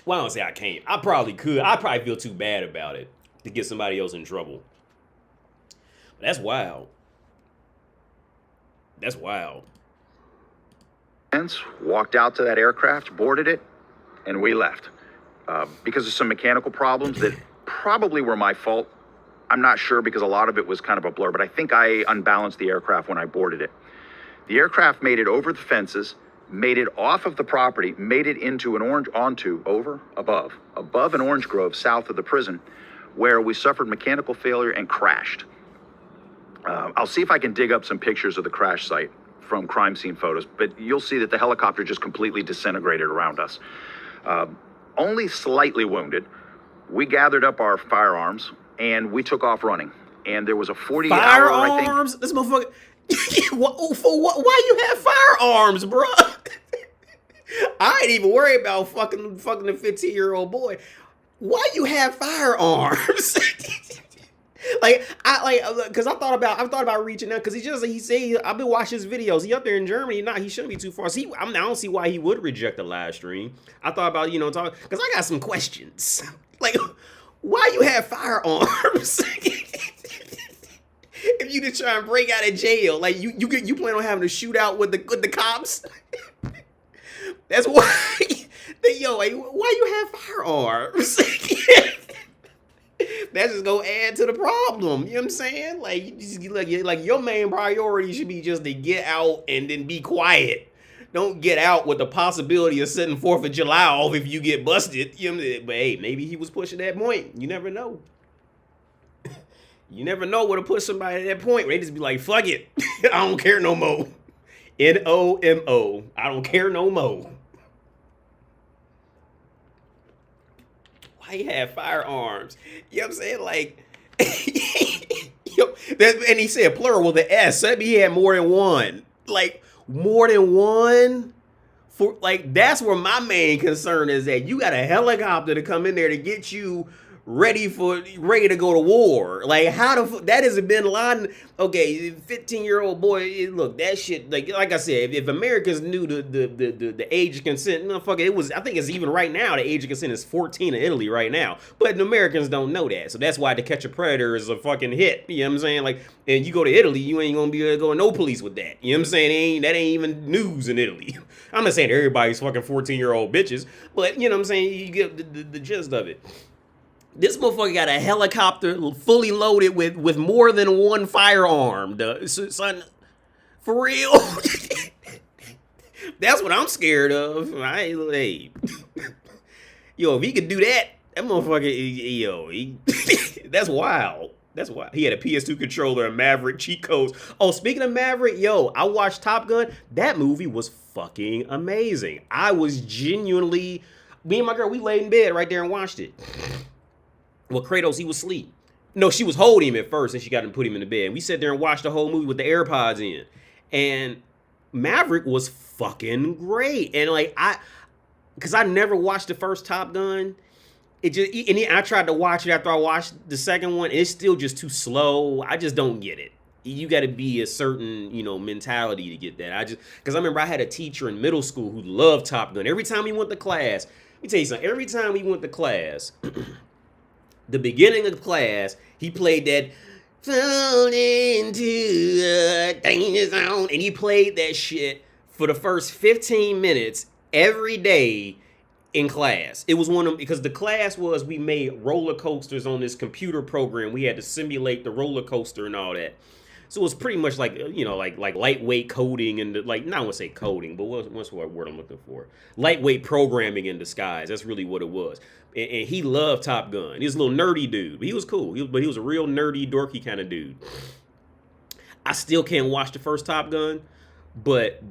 Well, I don't say I can't. I probably could. I probably feel too bad about it to get somebody else in trouble. But that's wild. That's wild. Walked out to that aircraft, boarded it, and we left. Because of some mechanical problems that probably were my fault. I'm not sure because a lot of it was kind of a blur, but I think I unbalanced the aircraft when I boarded it. The aircraft made it over the fences, made it off of the property, made it into above an orange grove south of the prison, where we suffered mechanical failure and crashed. I'll see if I can dig up some pictures of the crash site from crime scene photos, but you'll see that the helicopter just completely disintegrated around us. Only slightly wounded. We gathered up our firearms and we took off running. And there was a 40-hour, I think. Firearms? This motherfucker. For what? Why you have firearms, bro? I ain't even worried about fucking the 15-year-old boy. Why you have firearms? Cause I thought about reaching out, cause he said I've been watching his videos. He up there in Germany, he shouldn't be too far. So I don't see why he would reject the live stream. I thought about talking, cause I got some questions. Like, why you have firearms? If you just try and break out of jail, like you plan on having a shootout with the cops? That's why. Why you have firearms? That's just gonna add to the problem. You know what I'm saying? Like your main priority should be just to get out and then be quiet. Don't get out with the possibility of setting 4th of July off if you get busted. You know what I'm saying? But hey, maybe he was pushing that point. You never know. You never know what to put somebody at that point where they just be like, fuck it. I don't care no more. NOMO. I don't care no more. Why you have firearms? You know what I'm saying? Like, and he said plural with the S. So that means he had more than one. Like, more than one? That's where my main concern is at. You got a helicopter to come in there to get you ready to go to war. Like, that is a bin Laden. Okay, 15-year-old boy. Look, that shit. Like I said, if Americans knew the age of consent, motherfucker, it was. I think it's even right now. The age of consent is 14 in Italy right now. But the Americans don't know that, so that's why To Catch a Predator is a fucking hit. You know what I'm saying? Like, and you go to Italy, you ain't gonna be able to go to no police with that. You know what I'm saying? That ain't even news in Italy. I'm not saying everybody's fucking 14-year-old bitches, but you know what I'm saying? You get the gist of it. This motherfucker got a helicopter fully loaded with more than one firearm. Son, for real? That's what I'm scared of. Hey. Yo, if he could do that motherfucker, that's wild. That's wild. He had a PS2 controller and Maverick cheat codes. Oh, speaking of Maverick, I watched Top Gun. That movie was fucking amazing. I was genuinely, me and my girl, we laid in bed right there and watched it. Well, Kratos, he was asleep. No, she was holding him at first, and she got him, put him in the bed. We sat there and watched the whole movie with the AirPods in. And Maverick was fucking great. And because I never watched the first Top Gun. I tried to watch it after I watched the second one, and it's still just too slow. I just don't get it. You got to be a certain, mentality to get that. Because I remember I had a teacher in middle school who loved Top Gun. Every time we went to class, let me tell you something. Every time we went to class, the beginning of the class, he played that "Fall into a danger zone," and he played that shit for the first 15 minutes every day in class. It was one of them, because the class was, we made roller coasters on this computer program. We had to simulate the roller coaster and all that. So it was pretty much like, like lightweight coding and not I want to say coding, but what's what word I'm looking for? Lightweight programming in disguise. That's really what it was. And he loved Top Gun. He was a little nerdy dude, but he was cool. But he was a real nerdy, dorky kind of dude. I still can't watch the first Top Gun, but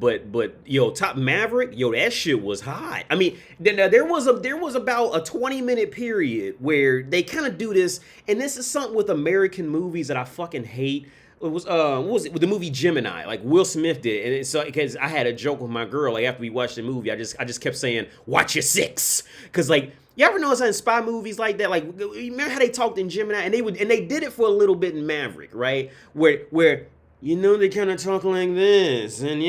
Top Maverick, that shit was hot. I mean, there was about a 20-minute period where they kind of do this, and this is something with American movies that I fucking hate. It was what was it with the movie Gemini? Like Will Smith did, and it's because I had a joke with my girl. Like after we watched the movie, I just kept saying, "Watch your six," because like you ever notice in spy movies like that? Like you remember how they talked in Gemini, and they did it for a little bit in Maverick, right? Where they kind of talk like this, and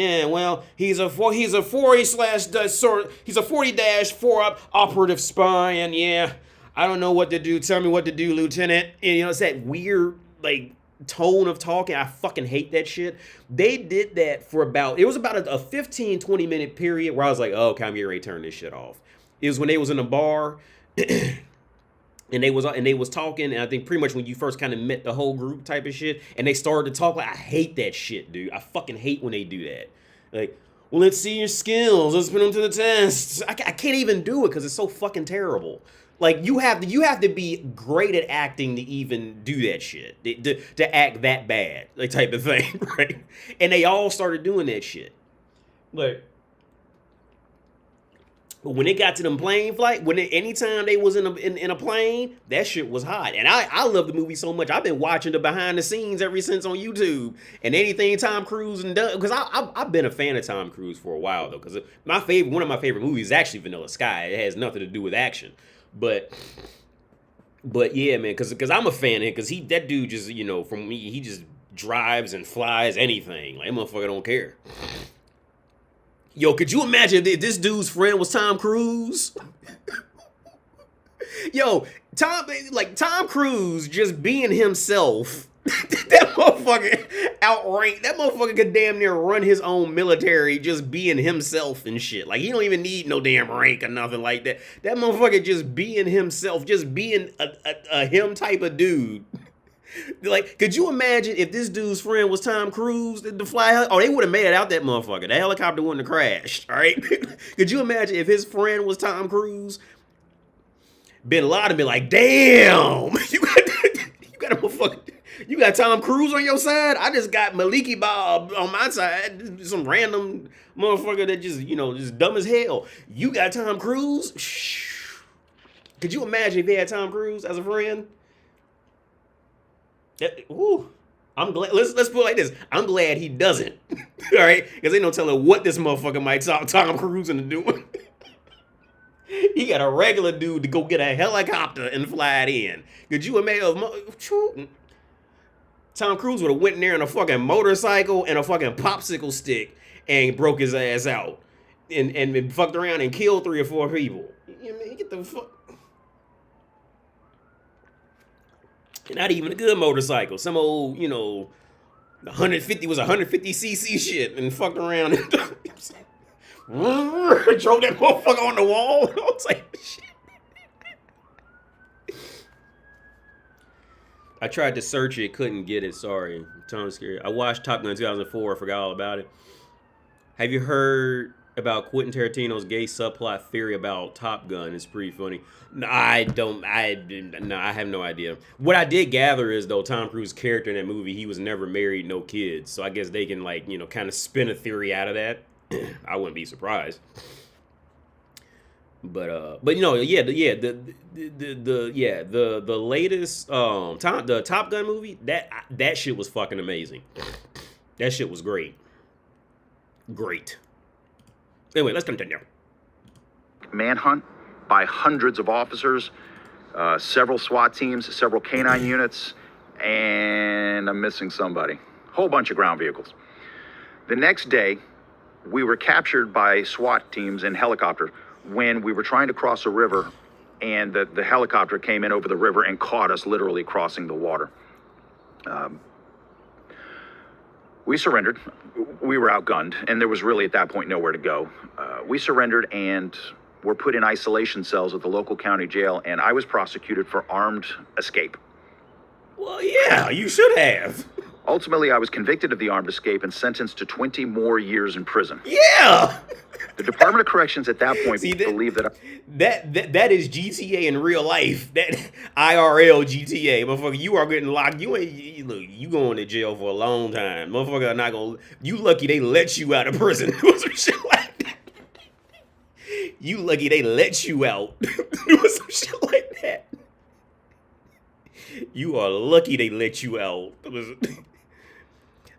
he's a 40-4 operative spy, and I don't know what to do. Tell me what to do, Lieutenant. And it's that weird like tone of talking. I fucking hate that shit. They did that for about a 15-20 minute period where I was like, oh, okay, I'm getting ready to turn this shit off. It was when they was in a bar and they was talking, and I think pretty much when you first kind of met the whole group type of shit, and they started to talk. Like, I hate that shit, dude. I fucking hate when they do that. Like, well, let's see your skills. Let's put them to the test. I can't even do it because it's so fucking terrible. Like you have to be great at acting to even do that shit, to act that bad, like type of thing, right? And they all started doing that shit. Like, but when it got to them plane flight, anytime they was in a plane, that shit was hot. And I love the movie so much. I've been watching the behind the scenes ever since on YouTube and anything Tom Cruise and done, because I've been a fan of Tom Cruise for a while though. Because one of my favorite movies is actually Vanilla Sky. It has nothing to do with action, but yeah, man, because I'm a fan of him. Because that dude just, from me, he just drives and flies anything. Like, that motherfucker don't care. Yo, could you imagine if this dude's friend was Tom Cruise? Yo, Tom Cruise just being himself. That motherfucker could damn near run his own military just being himself and shit. Like, he don't even need no damn rank or nothing like that. That motherfucker just being himself, just being a him type of dude. Like, could you imagine if this dude's friend was Tom Cruise to fly? Oh, they would have made it out that motherfucker. The helicopter wouldn't have crashed, all right? Could you imagine if his friend was Tom Cruise? Bin Laden be like, damn, you got a motherfucker. You got Tom Cruise on your side? I just got Maliki Bob on my side. Some random motherfucker that just dumb as hell. You got Tom Cruise? Shh. Could you imagine if he had Tom Cruise as a friend? Ooh, I'm glad. Let's put it like this. I'm glad he doesn't. All right, because ain't no telling what this motherfucker might talk Tom Cruise into doing. He got a regular dude to go get a helicopter and fly it in. Could you imagine? Tom Cruise would have went in there in a fucking motorcycle and a fucking popsicle stick and broke his ass out and fucked around and killed 3 or 4 people. Get the fuck. Not even a good motorcycle. Some old, 150cc shit and fucked around and drove that motherfucker on the wall. I was like, shit. I tried to search it, couldn't get it. Sorry. I'm scared. I watched Top Gun 2004. I forgot all about it. Have you heard about Quentin Tarantino's gay subplot theory about Top Gun? It's pretty funny. No, I have no idea. What I did gather is, though, Tom Cruise's character in that movie, he was never married, no kids. So I guess they can, kind of spin a theory out of that. I wouldn't be surprised. But the latest the Top Gun movie, that shit was fucking amazing. That shit was great. Anyway, let's continue. Manhunt by hundreds of officers, several SWAT teams, several canine units, and I'm missing somebody. Whole bunch of ground vehicles. The next day, we were captured by SWAT teams in helicopter when we were trying to cross a river, and the helicopter came in over the river and caught us literally crossing the water. We surrendered. We were outgunned, and there was really at that point nowhere to go. We surrendered and were put in isolation cells at the local county jail, and I was prosecuted for armed escape. Well, yeah, you should have. Ultimately, I was convicted of the armed escape and sentenced to 20 more years in prison. Yeah! The Department of Corrections at that point believed that that is GTA in real life. That IRL GTA, motherfucker. You are getting locked. You going to jail for a long time, motherfucker. Not gonna. You lucky they let you out of prison. Some shit like that. You lucky they let you out. Some shit like that. You are lucky they let you out.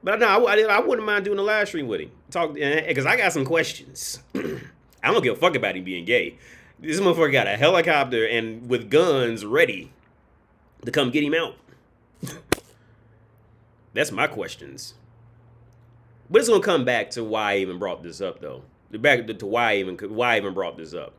But no, I wouldn't mind doing a live stream with him. Talk, because I got some questions. I don't give a fuck about him being gay. This motherfucker got a helicopter and with guns ready to come get him out. That's my questions. But it's gonna come back to why I even brought this up, though. Back to why I even brought this up.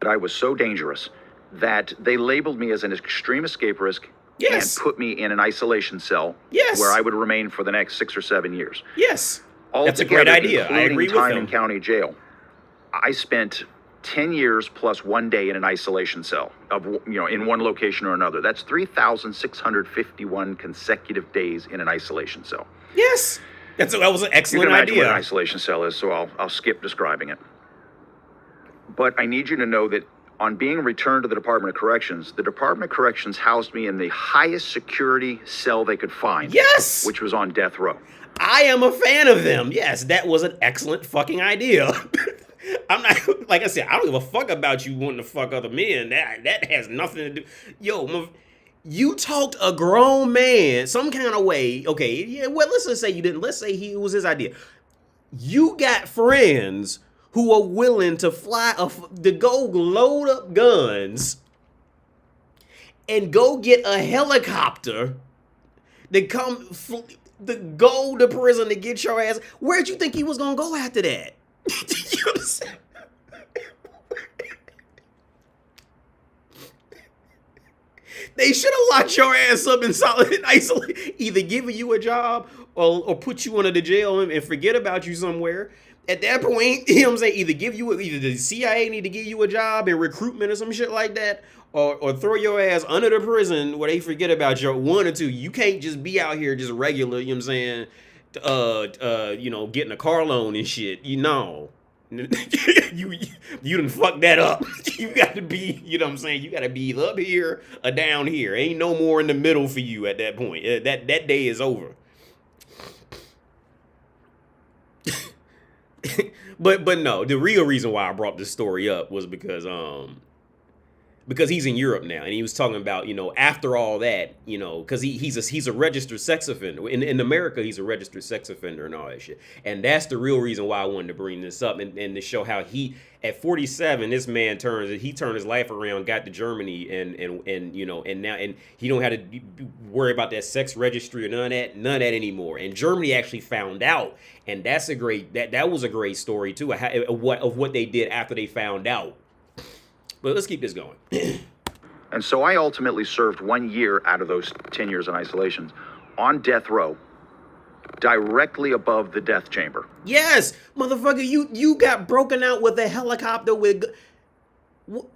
that I was so dangerous that they labeled me as an extreme escape risk. Yes. And put me in an isolation cell. Yes. Where I would remain for the next 6 or 7 years. Yes. Altogether, that's a great idea. I agree with time them. in county jail. I spent 10 years plus 1 day in an isolation cell in one location or another. That's 3,651 consecutive days in an isolation cell. Yes. That was an excellent you can imagine idea. what an isolation cell is, so I'll skip describing it. But I need you to know that On being returned to the Department of Corrections, the Department of Corrections housed me in the highest security cell they could find. Yes! Which was on death row. I am a fan of them. Yes, that was an excellent fucking idea. I'm not, like I said, I don't give a fuck about you wanting to fuck other men. That has nothing to do. Yo, you talked a grown man some kind of way. Okay, yeah, well, let's just say you didn't. Let's say it was his idea. You got friends who are willing to to go load up guns and go get a helicopter to go to prison to get your ass. Where'd you think he was gonna go after that? You know what I'm saying? They should have locked your ass up in solid isolation, either giving you a job or put you under the jail and forget about you somewhere. At that point, you know what I'm saying, either the CIA need to give you a job in recruitment or some shit like that, or throw your ass under the prison where they forget about your one or two. You can't just be out here just regular, you know what I'm saying, you know, getting a car loan and shit. You know. you done fucked that up. You got to be, you know what I'm saying, you got to be either up here or down here. Ain't no more in the middle for you at that point. That day is over. But no, the real reason why I brought this story up was because he's in Europe now, and he was talking about, you know, after all that, you know, because he's a registered sex offender. In America, he's a registered sex offender and all that shit. And that's the real reason why I wanted to bring this up and to show how he, at 47, this man turned his life around, got to Germany, and you know, and now he don't have to worry about that sex registry or none of that anymore. And Germany actually found out, and that's a great that was a great story too of what they did after they found out. But let's keep this going. And so I ultimately served 1 year out of those 10 years in isolation on death row, directly above the death chamber. Yes, motherfucker, you got broken out with a helicopter with.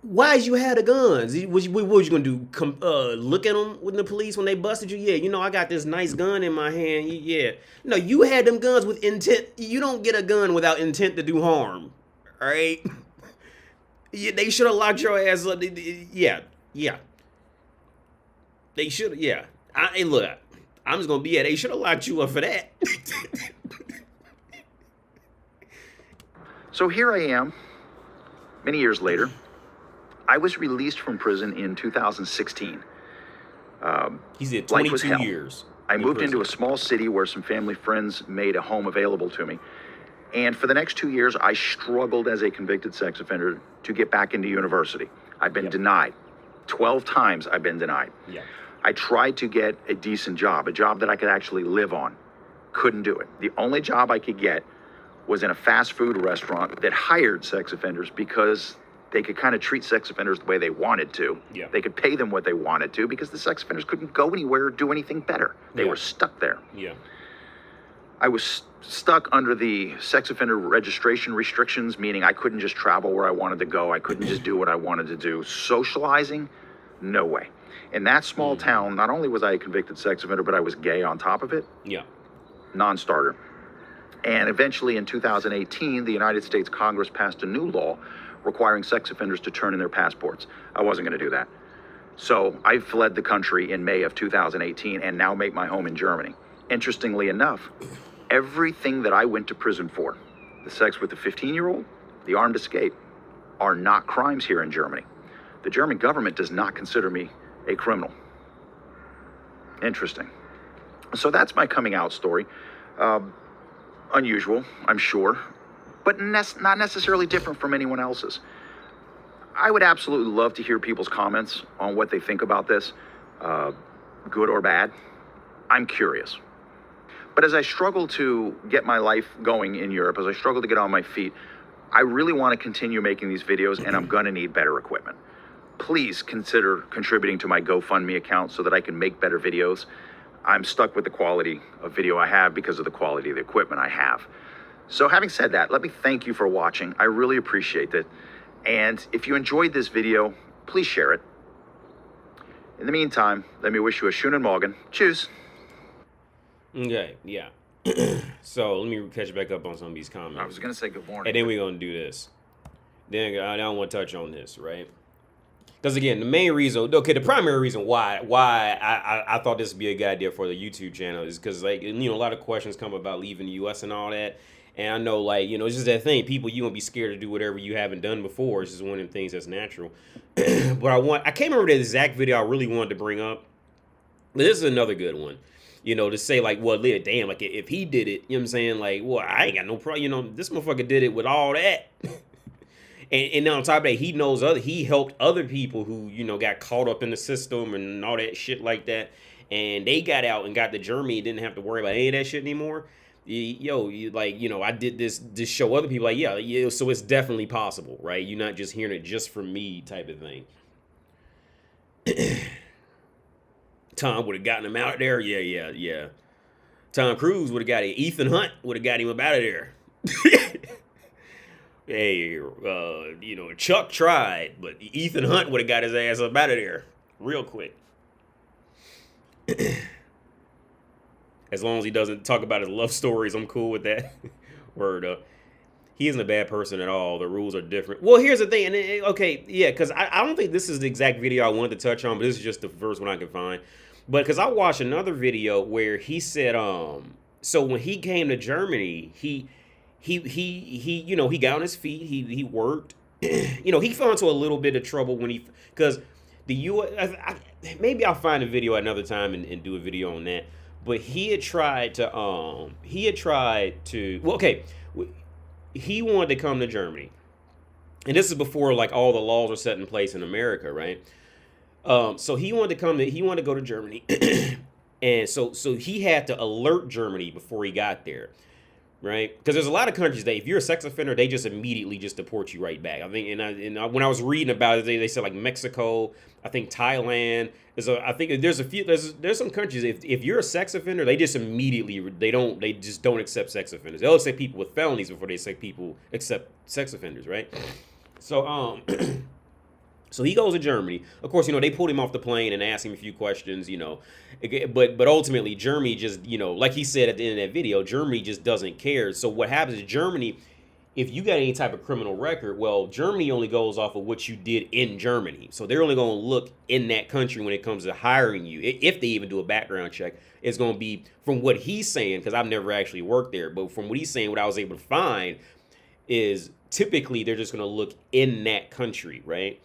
Why'd you have the guns? What was you gonna do? Look at them with the police when they busted you? Yeah, you know, I got this nice gun in my hand. Yeah, no, you had them guns with intent. You don't get a gun without intent to do harm. All right. Yeah, they should have locked your ass up. Yeah. They should. Yeah. Look, I'm just gonna be at. They should have locked you up for that. So here I am, many years later. I was released from prison in 2016. He's at 22 years. I moved into a small city where some family friends made a home available to me. And for the next 2 years, I struggled as a convicted sex offender to get back into university. I've been denied. 12 times I've been denied. Yeah. I tried to get a decent job, a job that I could actually live on. Couldn't do it. The only job I could get was in a fast food restaurant that hired sex offenders because they could kind of treat sex offenders the way they wanted to. Yeah. They could pay them what they wanted to because the sex offenders couldn't go anywhere or do anything better. They were stuck there. Yeah. I was stuck under the sex offender registration restrictions, meaning I couldn't just travel where I wanted to go. I couldn't just do what I wanted to do. Socializing, no way. In that small town, not only was I a convicted sex offender, but I was gay on top of it. Yeah. Non-starter. And eventually in 2018, the United States Congress passed a new law requiring sex offenders to turn in their passports. I wasn't going to do that. So I fled the country in May of 2018 and now make my home in Germany. Interestingly enough, everything that I went to prison for, the sex with the 15-year-old, the armed escape, are not crimes here in Germany. The German government does not consider me a criminal. Interesting. So that's my coming out story. Unusual, I'm sure, but not necessarily different from anyone else's. I would absolutely love to hear people's comments on what they think about this, good or bad. I'm curious. But as I struggle to get my life going in Europe, as I struggle to get on my feet, I really want to continue making these videos, and I'm going to need better equipment. Please consider contributing to my GoFundMe account so that I can make better videos. I'm stuck with the quality of video I have because of the quality of the equipment I have. So having said that, let me thank you for watching. I really appreciate it. And if you enjoyed this video, please share it. In the meantime, let me wish you a schönen Morgen. Tschüss. Okay, yeah. So let me catch back up on some of these comments. I was going to say good morning. And then we're going to do this. Then I don't want to touch on this, right? Because again, the main reason, okay, the primary reason why I thought this would be a good idea for the YouTube channel is because, like, you know, a lot of questions come about leaving the U.S. and all that. And I know, like, you know, it's just that thing. People, you gonna be scared to do whatever you haven't done before. It's just one of the things that's natural. But I can't remember the exact video I really wanted to bring up. But this is another good one. You know, to say, like, well, damn, like, if he did it, you know what I'm saying? Like, well, I ain't got no problem. You know, this motherfucker did it with all that. And on top of that, he helped other people who, you know, got caught up in the system and all that shit like that. And they got out and got to Germany and didn't have to worry about any of that shit anymore. Like, you know, I did this show other people, like, yeah, so it's definitely possible, right? You're not just hearing it just from me type of thing. Tom would have gotten him out of there. Yeah. Tom Cruise would have got it. Ethan Hunt would have got him up out of there. Hey, you know, Chuck tried, but Ethan Hunt would have got his ass up out of there real quick. As long as he doesn't talk about his love stories, I'm cool with that. Word up. He isn't a bad person at all. The rules are different. Well, here's the thing. And okay, yeah, because I don't think this is the exact video I wanted to touch on, but this is just the first one I can find. But because I watched another video where he said, so when he came to Germany, he you know, he got on his feet, he worked. You know, he fell into a little bit of trouble when because the U.S., maybe I'll find a video another time and do a video on that. But he had tried to, well, okay, he wanted to come to Germany. And this is before, like, all the laws were set in place in America, right? So he wanted to go to Germany. And so he had to alert Germany before he got there. Right, because there's a lot of countries that if you're a sex offender, they just immediately just deport you right back. I think, and when I was reading about it, they said like Mexico, I think Thailand. I think there's a few. There's some countries if you're a sex offender, they just immediately they just don't accept sex offenders. They'll accept people with felonies before they say people accept sex offenders, right? So So he goes to Germany. Of course, you know, they pulled him off the plane and asked him a few questions, you know. But ultimately, Germany just, you know, like he said at the end of that video, Germany just doesn't care. So what happens is Germany, if you got any type of criminal record, well, Germany only goes off of what you did in Germany. So they're only going to look in that country when it comes to hiring you. If they even do a background check, it's going to be from what he's saying, because I've never actually worked there. But from what he's saying, what I was able to find is typically they're just going to look in that country, right?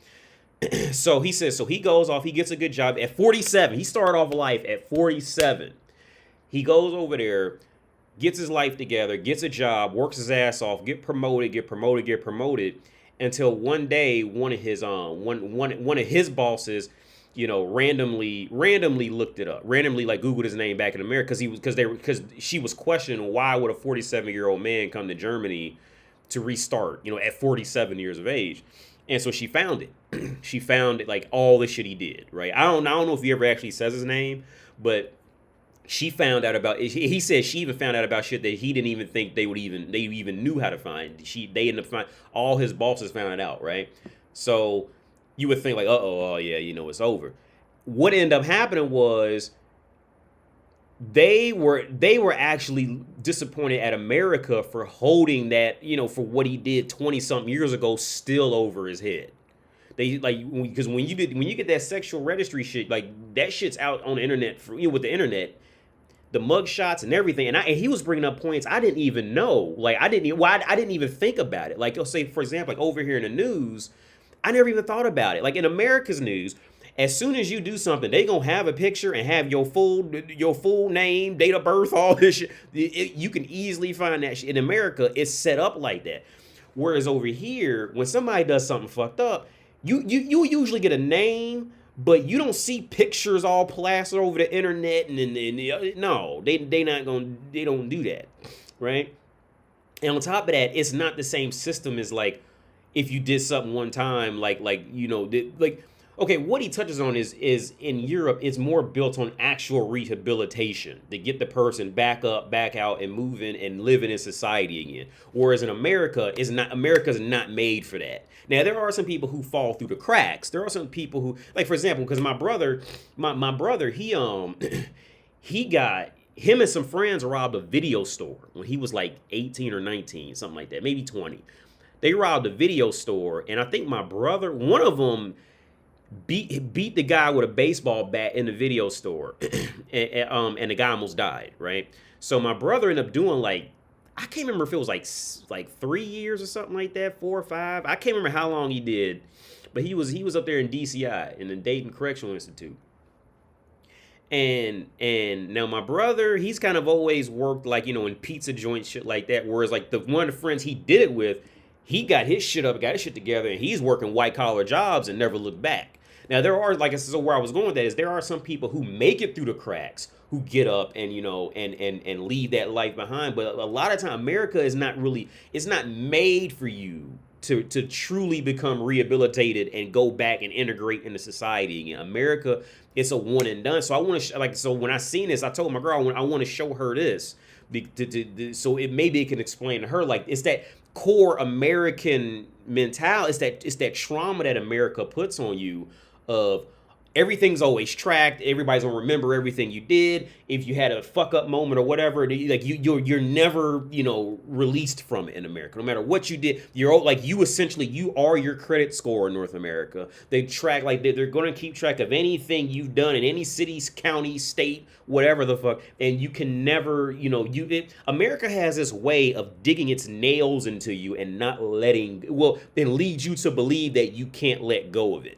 So he says, so he goes off, he gets a good job at 47. He started off life at 47. He goes over there, gets his life together, gets a job, works his ass off, get promoted, until one day one of his bosses, you know, randomly looked it up, randomly like Googled his name back in America because she was questioning why would a 47-year-old man come to Germany to restart, you know, at 47 years of age. And so she found it. She found it, like all the shit he did, right? I don't know if he ever actually says his name, but she found out about. He said she even found out about shit that he didn't even think they even knew how to find. They ended up finding, all his bosses found it out, right? So you would think like, oh yeah, you know, it's over. What ended up happening was they were actually disappointed at America for holding that, you know, for what he did 20-something years ago still over his head. They like, because when you get that sexual registry shit, like that shit's out on the internet for, you know, with the internet, the mug shots and everything. And he was bringing up points I didn't even know. Like I didn't even think about it. Like, you'll say, for example, like over here in the news, I never even thought about it. Like in America's news, as soon as you do something, they gonna have a picture and have your full name, date of birth, all this shit. You can easily find that shit. In America, it's set up like that. Whereas over here, when somebody does something fucked up, you usually get a name, but you don't see pictures all plastered over the internet. No, they don't do that, right? And on top of that, it's not the same system as like if you did something one time, like you know, like. Okay, what he touches on is in Europe, it's more built on actual rehabilitation to get the person back up, back out, and moving and living in society again. Whereas in America, America's not made for that. Now, there are some people who fall through the cracks. There are some people who, like, for example, because my brother, him and some friends robbed a video store when he was like 18 or 19, something like that, maybe 20. They robbed a video store, and I think my brother, one of them, beat the guy with a baseball bat in the video store, and the guy almost died, right? So my brother ended up doing like, I can't remember if it was like 3 years or something like that, 4 or 5. I can't remember how long he did, but he was up there in DCI, in the Dayton Correctional Institute. And now my brother, he's kind of always worked like, you know, in pizza joints, shit like that. Whereas like the one of the friends he did it with, he got his shit up, got his shit together, and he's working white collar jobs and never looked back. Now there are, like I said, so where I was going with that is there are some people who make it through the cracks, who get up and, you know, and leave that life behind. But a lot of time America is not really, it's not made for you to truly become rehabilitated and go back and integrate into society again. America, it's a one and done. So I want to like, so when I seen this, I told my girl I want to show her this, so it maybe it can explain to her, like, it's that core American mentality. It's that trauma that America puts on you of everything's always tracked. Everybody's gonna remember everything you did. If you had a fuck up moment or whatever, like you're never, you know, released from it in America. No matter what you did, you're like, you essentially, you are your credit score in North America. They track, like they're gonna keep track of anything you've done in any city, county, state, whatever the fuck, and you can never, you know, America has this way of digging its nails into you and not letting, well, then leads you to believe that you can't let go of it.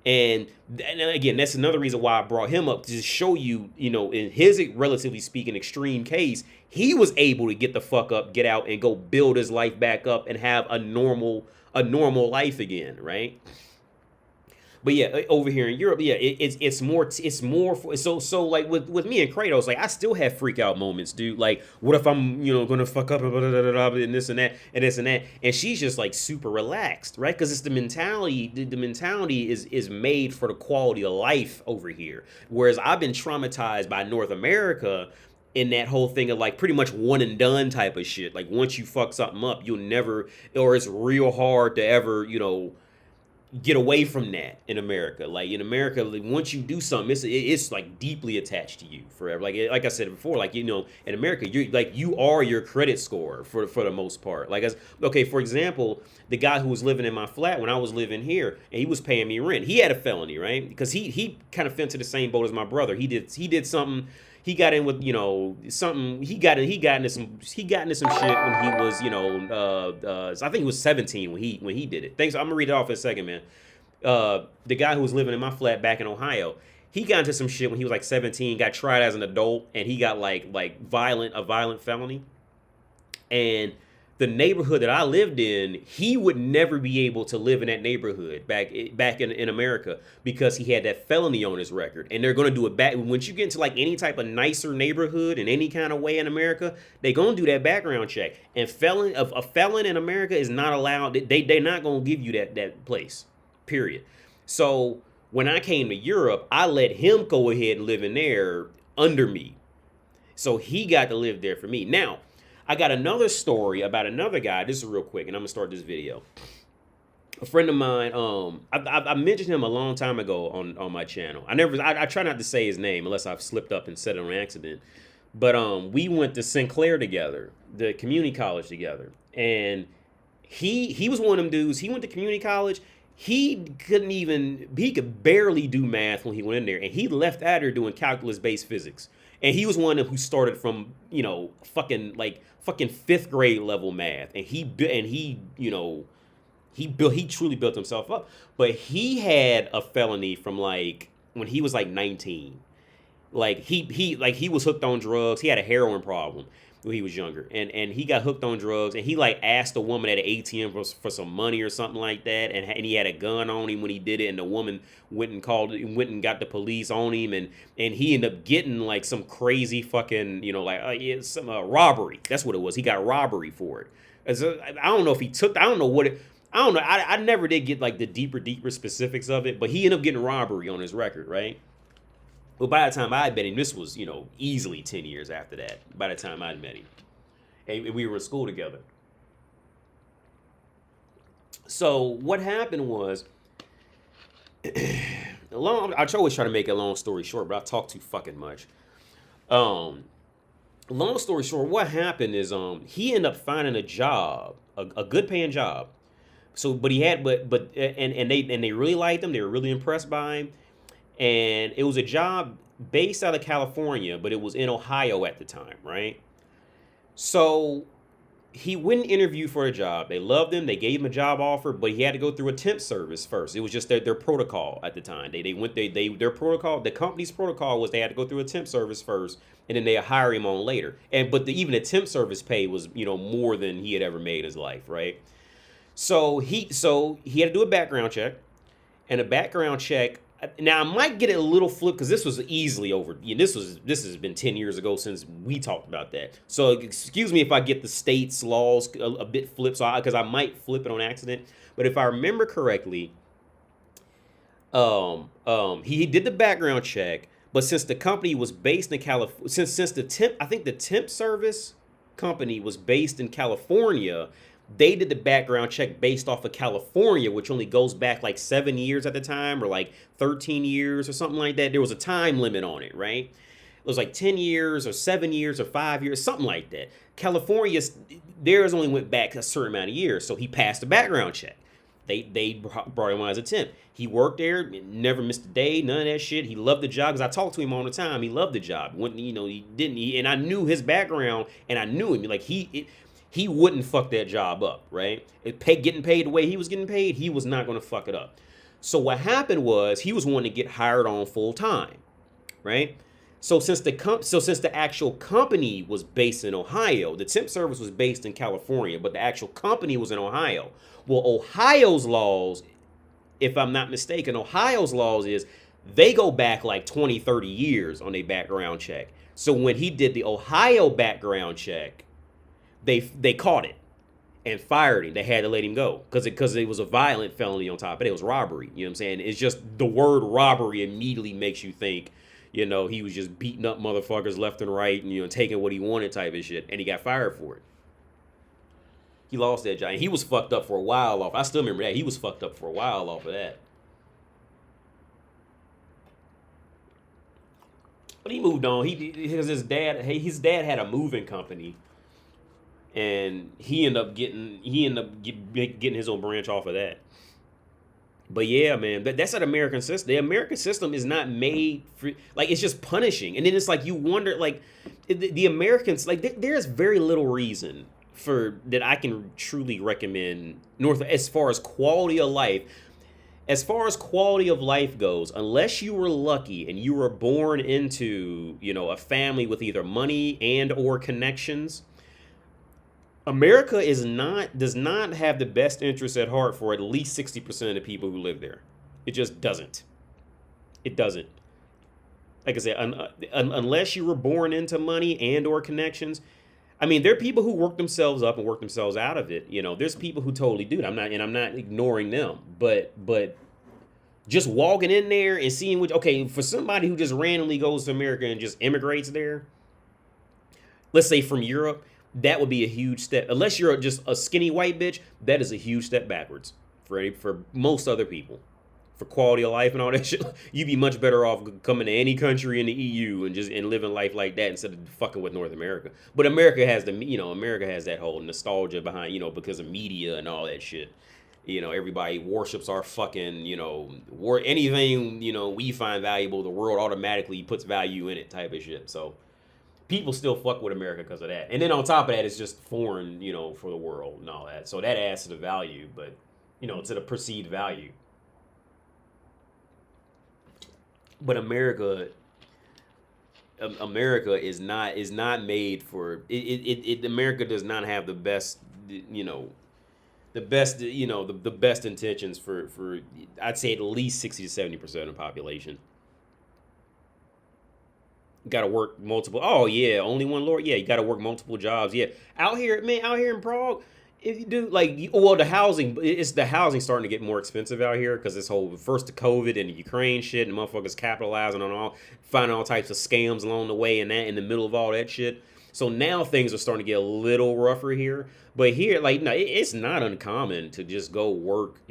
And again, that's another reason why I brought him up, to show you, you know, in his, relatively speaking, extreme case, he was able to get the fuck up, get out, and go build his life back up and have a normal life again, right? But yeah, over here in Europe, yeah, it's more so like with me and Kratos, like I still have freak out moments, dude. Like, what if I'm, you know, gonna fuck up and this and that and this and that, and she's just like super relaxed, right? Because it's the mentality. The mentality is made for the quality of life over here, whereas I've been traumatized by North America in that whole thing of like pretty much one and done type of shit. Like once you fuck something up, you'll never, or it's real hard to ever, you know, get away from that in America. Like in America, like, once you do something, it's like deeply attached to you forever. Like I said before, like, you know, in America, you are your credit score for the most part. Like, okay, for example, the guy who was living in my flat when I was living here, and he was paying me rent. He had a felony, right? Because he kind of fell into the same boat as my brother. He did something. He got in with, you know, something. He got into some shit when he was, you know, I think he was 17 when he did it. Thanks. I'm gonna read it off in a second, man. The guy who was living in my flat back in Ohio, he got into some shit when he was like 17. Got tried as an adult, and he got like a violent felony. And the neighborhood that I lived in, he would never be able to live in that neighborhood back in America because he had that felony on his record. And they're going to do it back. Once you get into like any type of nicer neighborhood in any kind of way in America, they're going to do that background check. And a felon in America is not allowed. They're not going to give you that place, period. So when I came to Europe, I let him go ahead and live in there under me. So he got to live there for me. Now, I got another story about another guy. This is real quick, and I'm gonna start this video. A friend of mine, I mentioned him a long time ago on my channel. I try not to say his name unless I've slipped up and said it on accident. But we went to Sinclair together, the community college together, and he was one of them dudes. He went to community college. He could barely do math when he went in there, and he left out there doing calculus-based physics. And he was one of them who started from, you know, fucking 5th grade level math, and he truly built himself up. But he had a felony from like when he was like 19. Like he was hooked on drugs. He had a heroin problem when he was younger, and he got hooked on drugs, and he like asked a woman at an ATM for some money or something like that, and he had a gun on him when he did it, and the woman went and got the police on him, and he ended up getting like some crazy fucking, you know, like some robbery. That's what it was. He got robbery for it. I don't know if he took. I don't know what it. I don't know. I never did get like the deeper specifics of it, but he ended up getting robbery on his record, right? But by the time I met him, this was, you know, easily 10 years after that. By the time I met him, and we were in school together. So what happened was, I always try to make a long story short, but I talk too fucking much. Long story short, what happened is he ended up finding a job, a good paying job, So, but he had, and they really liked him. They were really impressed by him, and it was a job based out of California, but it was in Ohio at the time, right? So he went and interviewed for a job. They loved him. They gave him a job offer, but he had to go through a temp service first. It was just their protocol at the time. Their protocol, the company's protocol was they had to go through a temp service first, and then they hire him on later. And even the temp service pay was more than he had ever made in his life, right? So he had to do a background check, and a background check. Now I might get it a little flipped because this was easily over. This has been 10 years ago since we talked about that. So excuse me if I get the state's laws a bit flipped, because I might flip it on accident. But if I remember correctly, he did the background check, but since the company was based in California, since the temp service company was based in California, they did the background check based off of California, which only goes back like 7 years at the time, or like 13 years or something like that. There was a time limit on it, right? It was like 10 years or 7 years or 5 years, something like that. California's, theirs only went back a certain amount of years, so he passed the background check. They brought him on as a temp. He worked there, never missed a day, none of that shit. He loved the job, because I talked to him all the time. He loved the job. And I knew his background, and I knew him. Like, he wouldn't fuck that job up, right? Getting paid the way he was getting paid, he was not going to fuck it up. So what happened was he was wanting to get hired on full time, right? So since the actual company was based in Ohio, the temp service was based in California, but the actual company was in Ohio. Well, Ohio's laws, if I'm not mistaken, Ohio's laws is they go back like 20, 30 years on their background check. So when he did the Ohio background check, they caught it and fired him. They had to let him go because it was a violent felony on top of it. It was robbery. You know what I'm saying? It's just the word robbery immediately makes you think, he was just beating up motherfuckers left and right and, taking what he wanted type of shit. And he got fired for it. He lost that job. And he was fucked up for a while off. I still remember that. He was fucked up for a while off of that. But he moved on. Because his dad had a moving company. And he ended up getting his own branch off of that. But yeah, man, that's the American system. The American system is not made for, like, it's just punishing. And then it's like you wonder, like, the Americans, like, there's very little reason for that I can truly recommend as far as quality of life. As far as quality of life goes, unless you were lucky and you were born into, a family with either money and or connections, America does not have the best interest at heart for at least 60% of the people who live there. It just doesn't. It doesn't. Like I said, unless you were born into money and or connections. I mean, there are people who work themselves up and work themselves out of it. There's people who totally do it. I'm not ignoring them. But just walking in there and seeing for somebody who just randomly goes to America and just immigrates there, let's say from Europe, that would be a huge step. Unless you're just a skinny white bitch, that is a huge step backwards for most other people. For quality of life and all that shit, you'd be much better off coming to any country in the EU and living life like that instead of fucking with North America. But America has America has that whole nostalgia behind, because of media and all that shit. Everybody worships our fucking, anything, we find valuable, the world automatically puts value in it type of shit. So people still fuck with America because of that. And then on top of that, it's just foreign, for the world and all that. So that adds to the value, but, to the perceived value. But America is not made for it. America does not have the best, the best intentions for I'd say at least 60 to 70% of the population. Got to work multiple. Oh yeah, only one Lord. Yeah, you got to work multiple jobs. Yeah, out here in Prague, if you do the housing starting to get more expensive out here because this whole first the COVID and the Ukraine shit and motherfuckers capitalizing on finding all types of scams along the way and that in the middle of all that shit. So now things are starting to get a little rougher here. But here, it's not uncommon to just go work,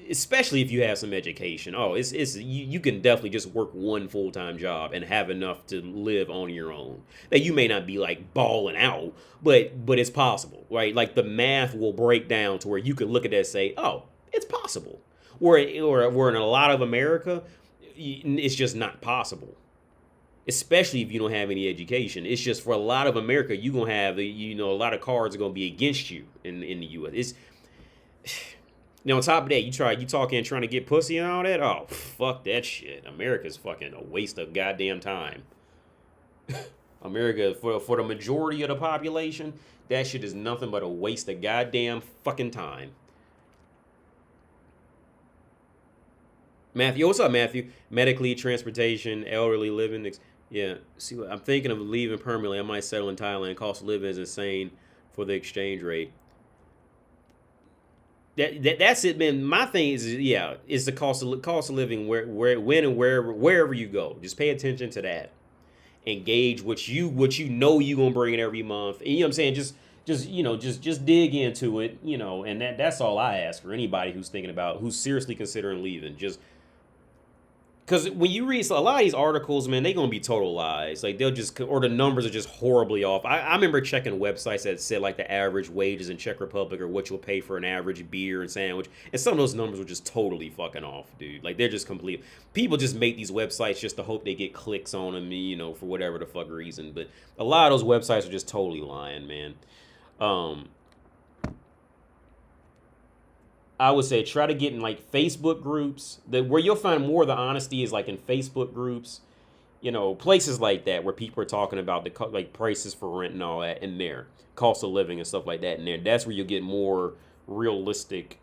especially if you have some education. Oh, you can definitely just work one full-time job and have enough to live on your own. That you may not be like balling out, but it's possible, right? Like the math will break down to where you can look at that and say, oh, it's possible. Where in a lot of America, it's just not possible. Especially if you don't have any education. It's just for a lot of America, you're gonna have a lot of cards are gonna be against you in the US. It's on top of that, you talking trying to get pussy and all that. Oh, fuck that shit. America's fucking a waste of goddamn time. America, for the majority of the population, that shit is nothing but a waste of goddamn fucking time. Matthew, what's up, Matthew? Medically, transportation, elderly living. Yeah, see, I'm thinking of leaving permanently. I might settle in Thailand. Cost of living is insane for the exchange rate. That's it, man. My thing is the cost of living when and wherever you go. Just pay attention to that. Engage what you know you gonna bring in every month. And you know what I'm saying? Just dig into it, and that's all I ask for anybody who's seriously considering leaving. Just because when you read a lot of these articles, man, they're gonna be total lies. Like or the numbers are just horribly off. I remember checking websites that said like the average wages in Czech Republic or what you'll pay for an average beer and sandwich, and some of those numbers were just totally fucking off, dude. Like they're just complete. People just make these websites just to hope they get clicks on them, for whatever the fuck reason. But a lot of those websites are just totally lying, man. I would say try to get in like Facebook groups where you'll find more of the honesty is like in Facebook groups, places like that where people are talking about the like prices for rent and all that in there, cost of living and stuff like that in there. That's where you'll get more realistic,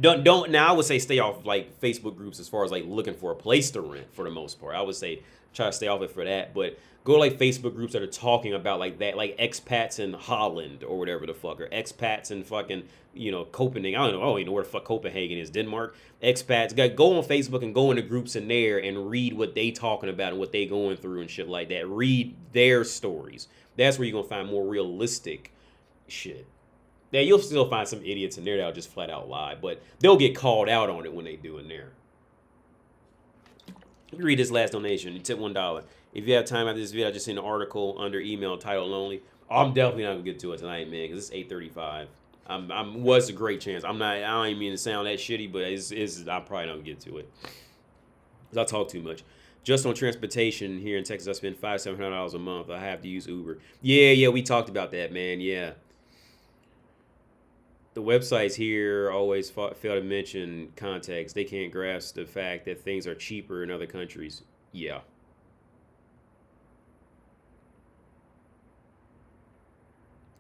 Don't now I would say stay off like Facebook groups as far as like looking for a place to rent for the most part. I would say try to stay off it for that, but go to like Facebook groups that are talking about like that, like expats in Holland or whatever the fuck, or expats in fucking Copenhagen. I don't know where the fuck Copenhagen is, Denmark. Expats, go on Facebook and go into groups in there and read what they talking about and what they going through and shit like that. Read their stories. That's where you're gonna find more realistic shit. Yeah, you'll still find some idiots in there that'll just flat out lie, but they'll get called out on it when they do in there. Let me read this last donation. You tip $1. If you have time after this video, I just seen an article under email title only. I'm definitely not gonna get to it tonight, man, because it's 8:35. Was a great chance. I don't even mean to sound that shitty, but I'm probably not gonna get to it because I talk too much. Just on transportation here in Texas, I spend $500-700 a month. I have to use Uber. Yeah, we talked about that, man. Yeah. The websites here always fail to mention context. They can't grasp the fact that things are cheaper in other countries. Yeah.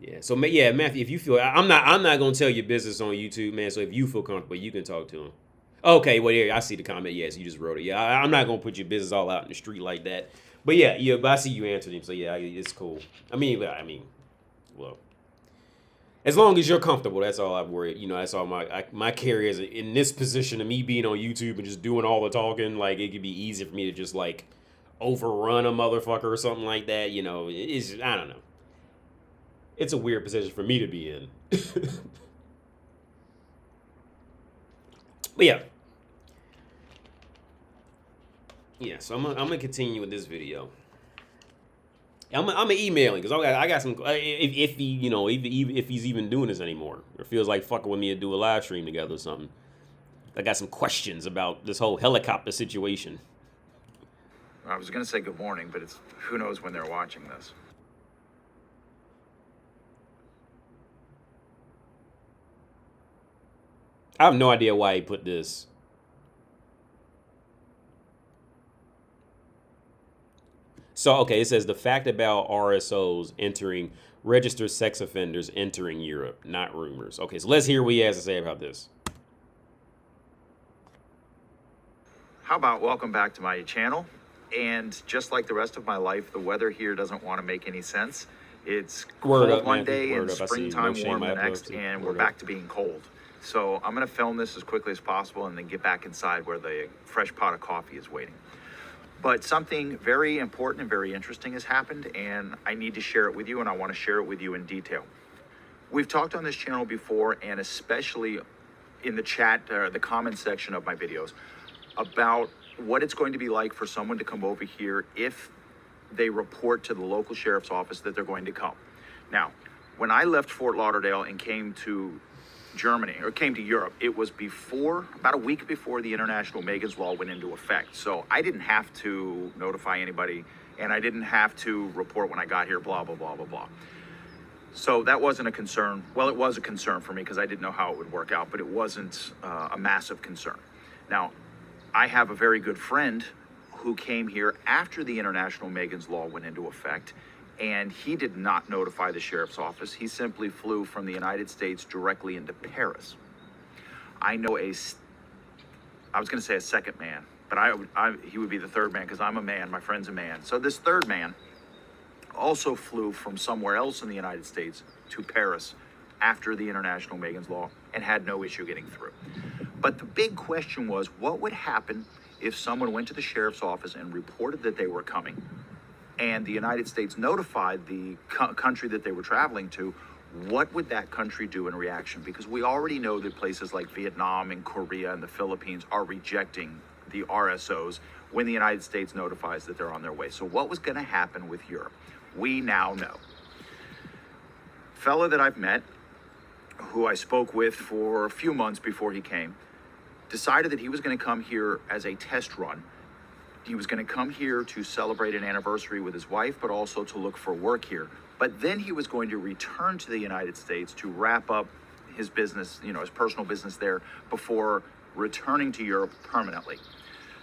Yeah. So yeah, Matthew, if you feel I'm not gonna tell your business on YouTube, man. So if you feel comfortable, you can talk to him. Okay. Well, yeah, I see the comment. Yes, you just wrote it. Yeah, I'm not gonna put your business all out in the street like that. But yeah. But I see you answered him. So yeah, it's cool. I mean, well. As long as you're comfortable, that's all I've worried. That's all my carry is in this position of me being on YouTube and just doing all the talking. Like it could be easy for me to just like overrun a motherfucker or something like that. It's I don't know. It's a weird position for me to be in. But yeah. So I'm gonna continue with this video. I'm emailing because I got some. If he's even doing this anymore, or feels like fucking with me to do a live stream together or something. I got some questions about this whole helicopter situation. I was gonna say good morning, but who knows when they're watching this. I have no idea why he put this. So, okay, it says the fact about RSOs entering, registered sex offenders entering Europe, not rumors. Okay, so let's hear what he has to say about this. How about welcome back to my channel? And just like the rest of my life, the weather here doesn't want to make any sense. It's cold one day and springtime warm the next, and we're back to being cold. So I'm going to film this as quickly as possible and then get back inside where the fresh pot of coffee is waiting. But something very important and very interesting has happened, and I need to share it with you, and I want to share it with you in detail. We've talked on this channel before, and especially in the chat, the comment section of my videos, about what it's going to be like for someone to come over here if they report to the local sheriff's office that they're going to come. Now, when I left Fort Lauderdale and came to Germany, or came to Europe, it was about a week before the International Megan's Law went into effect. So I didn't have to notify anybody, and I didn't have to report when I got here, blah, blah, blah, blah, blah. So that wasn't a concern. Well, it was a concern for me because I didn't know how it would work out, but it wasn't a massive concern. Now, I have a very good friend who came here after the International Megan's Law went into effect, and he did not notify the sheriff's office. He simply flew from the United States directly into Paris. I know I was going to say a second man, but he would be the third man because I'm a man, my friend's a man. So this third man also flew from somewhere else in the United States to Paris after the International Megan's Law and had no issue getting through. But the big question was, what would happen if someone went to the sheriff's office and reported that they were coming, and the United States notified the country that they were traveling to? What would that country do in reaction? Because we already know that places like Vietnam and Korea and the Philippines are rejecting the RSOs when the United States notifies that they're on their way. So what was going to happen with Europe? We now know. Fella that I've met, who I spoke with for a few months before he came, decided that he was going to come here as a test run. He was going to come here to celebrate an anniversary with his wife, but also to look for work here. But then he was going to return to the United States to wrap up his business, his personal business there, before returning to Europe permanently.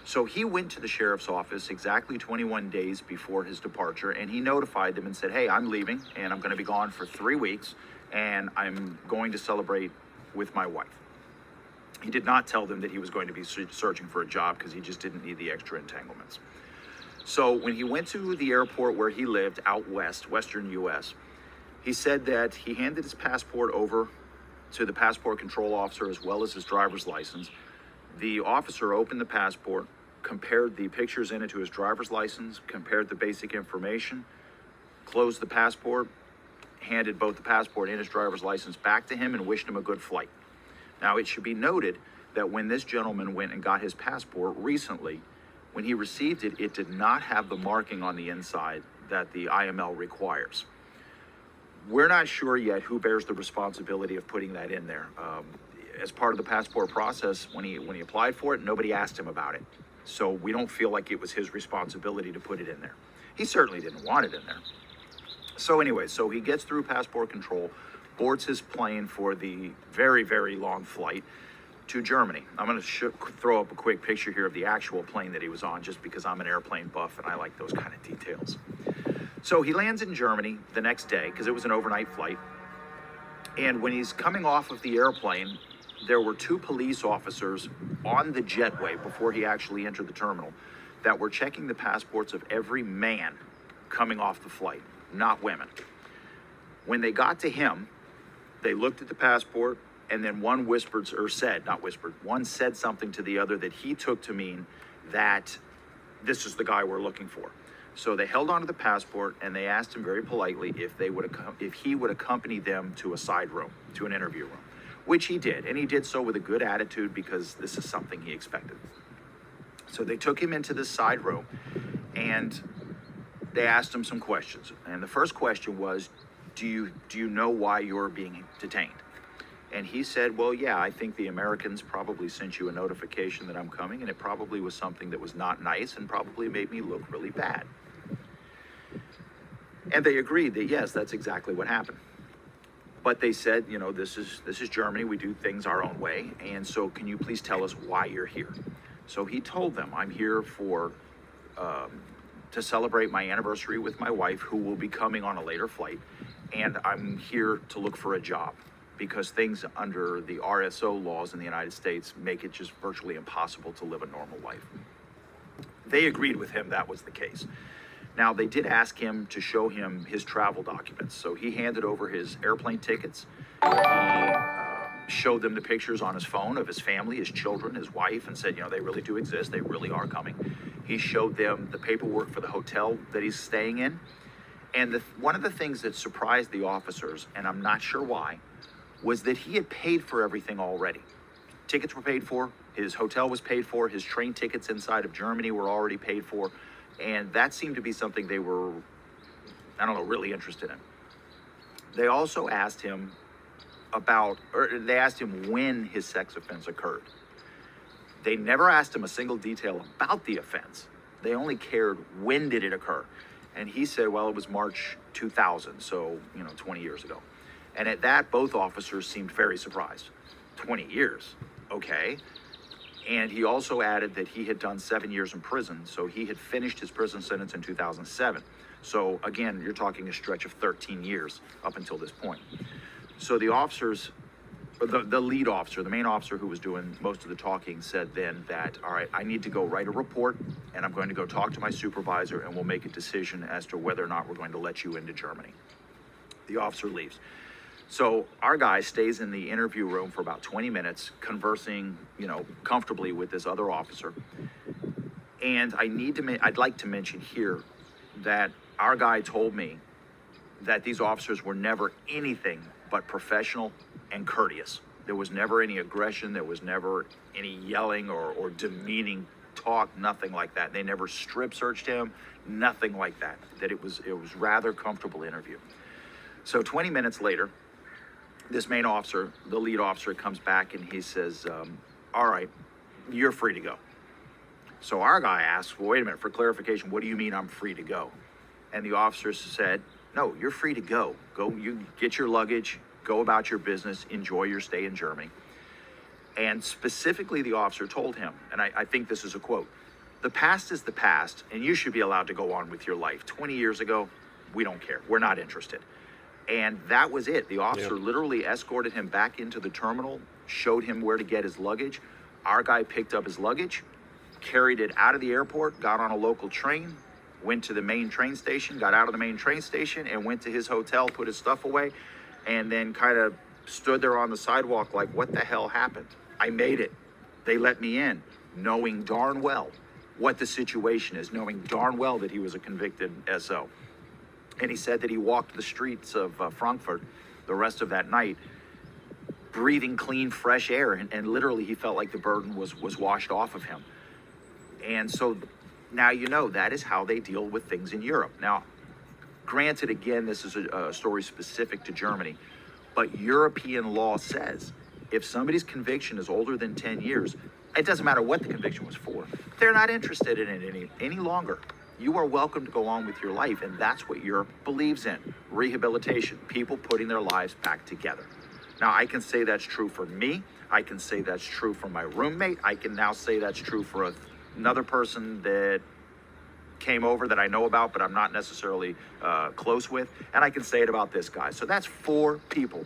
So he went to the sheriff's office exactly 21 days before his departure, and he notified them and said, hey, I'm leaving, and I'm going to be gone for 3 weeks, and I'm going to celebrate with my wife. He did not tell them that he was going to be searching for a job because he just didn't need the extra entanglements. So when he went to the airport where he lived out west, western US, he said that he handed his passport over to the passport control officer as well as his driver's license. The officer opened the passport, compared the pictures in it to his driver's license, compared the basic information, closed the passport, handed both the passport and his driver's license back to him, and wished him a good flight. Now, it should be noted that when this gentleman went and got his passport recently, when he received it, it did not have the marking on the inside that the IML requires. We're not sure yet who bears the responsibility of putting that in there. As part of the passport process, when he applied for it, nobody asked him about it. So we don't feel like it was his responsibility to put it in there. He certainly didn't want it in there. So anyway, so he gets through passport control, boards his plane for the very, very long flight to Germany. I'm going to throw up a quick picture here of the actual plane that he was on, just because I'm an airplane buff and I like those kind of details. So he lands in Germany the next day, because it was an overnight flight. And when he's coming off of the airplane, there were 2 police officers on the jetway before he actually entered the terminal that were checking the passports of every man coming off the flight, not women. When they got to him, they looked at the passport, and then one said something to the other that he took to mean that this is the guy we're looking for. So they held onto the passport, and they asked him very politely if he would accompany them to a side room, to an interview room, which he did. And he did so with a good attitude, because this is something he expected. So they took him into this side room, and they asked him some questions. And the first question was, do you know why you're being detained? And he said, well, yeah, I think the Americans probably sent you a notification that I'm coming, and it probably was something that was not nice and probably made me look really bad. And they agreed that, yes, that's exactly what happened. But they said, this is Germany. We do things our own way. And so can you please tell us why you're here? So he told them, I'm here to celebrate my anniversary with my wife, who will be coming on a later flight. And I'm here to look for a job, because things under the RSO laws in the United States make it just virtually impossible to live a normal life. They agreed with him that was the case. Now, they did ask him to show him his travel documents. So he handed over his airplane tickets. He showed them the pictures on his phone of his family, his children, his wife, and said, they really do exist. They really are coming. He showed them the paperwork for the hotel that he's staying in. And one of the things that surprised the officers, and I'm not sure why, was that he had paid for everything already. tickets were paid for, his hotel was paid for, his train tickets inside of Germany were already paid for, and that seemed to be something they were, I don't know, really interested in. They also asked him they asked him when his sex offense occurred. They never asked him a single detail about the offense. They only cared, when did it occur? And he said, well, it was March 2000, so, 20 years ago. And at that, both officers seemed very surprised. 20 years, okay. And he also added that he had done 7 years in prison, so he had finished his prison sentence in 2007. So again, you're talking a stretch of 13 years up until this point. So the officers, the lead officer, the main officer who was doing most of the talking, said then that, all right, I need to go write a report, and I'm going to go talk to my supervisor, and we'll make a decision as to whether or not we're going to let you into Germany. The officer leaves. So our guy stays in the interview room for about 20 minutes, conversing, comfortably with this other officer. And I'd like to mention here that our guy told me that these officers were never anything but professional and courteous. There was never any aggression. There was never any yelling or demeaning talk, nothing like that. They never strip searched him, nothing like that. That it was rather comfortable interview. So 20 minutes later, this main officer, the lead officer, comes back and he says, all right, you're free to go. So our guy asks, well, wait a minute, for clarification, what do you mean I'm free to go? And the officer said, no, you're free to go. Go, you get your luggage, go about your business, enjoy your stay in Germany. And specifically, the officer told him, and I think this is a quote, the past is the past, and you should be allowed to go on with your life. 20 years ago, we don't care. We're not interested. And that was it. The officer literally escorted him back into the terminal, showed him where to get his luggage. Our guy picked up his luggage, carried it out of the airport, got on a local train, went to the main train station, got out of the main train station, and went to his hotel, put his stuff away, and then kind of stood there on the sidewalk like, what the hell happened? I made it. They let me in, knowing darn well what the situation is, knowing darn well that he was a convicted SO. And he said that he walked the streets of Frankfurt the rest of that night, breathing clean, fresh air, and literally he felt like the burden was washed off of him. And so now that is how they deal with things in Europe. Now, granted, again, this is a story specific to Germany, but European law says if somebody's conviction is older than 10 years, it doesn't matter what the conviction was for, they're not interested in it any longer. You are welcome to go on with your life, and that's what Europe believes in. Rehabilitation, people putting their lives back together. Now, I can say that's true for me. I can say that's true for my roommate. I can now say that's true for another person that came over that I know about, but I'm not necessarily close with. And I can say it about this guy. So that's 4 people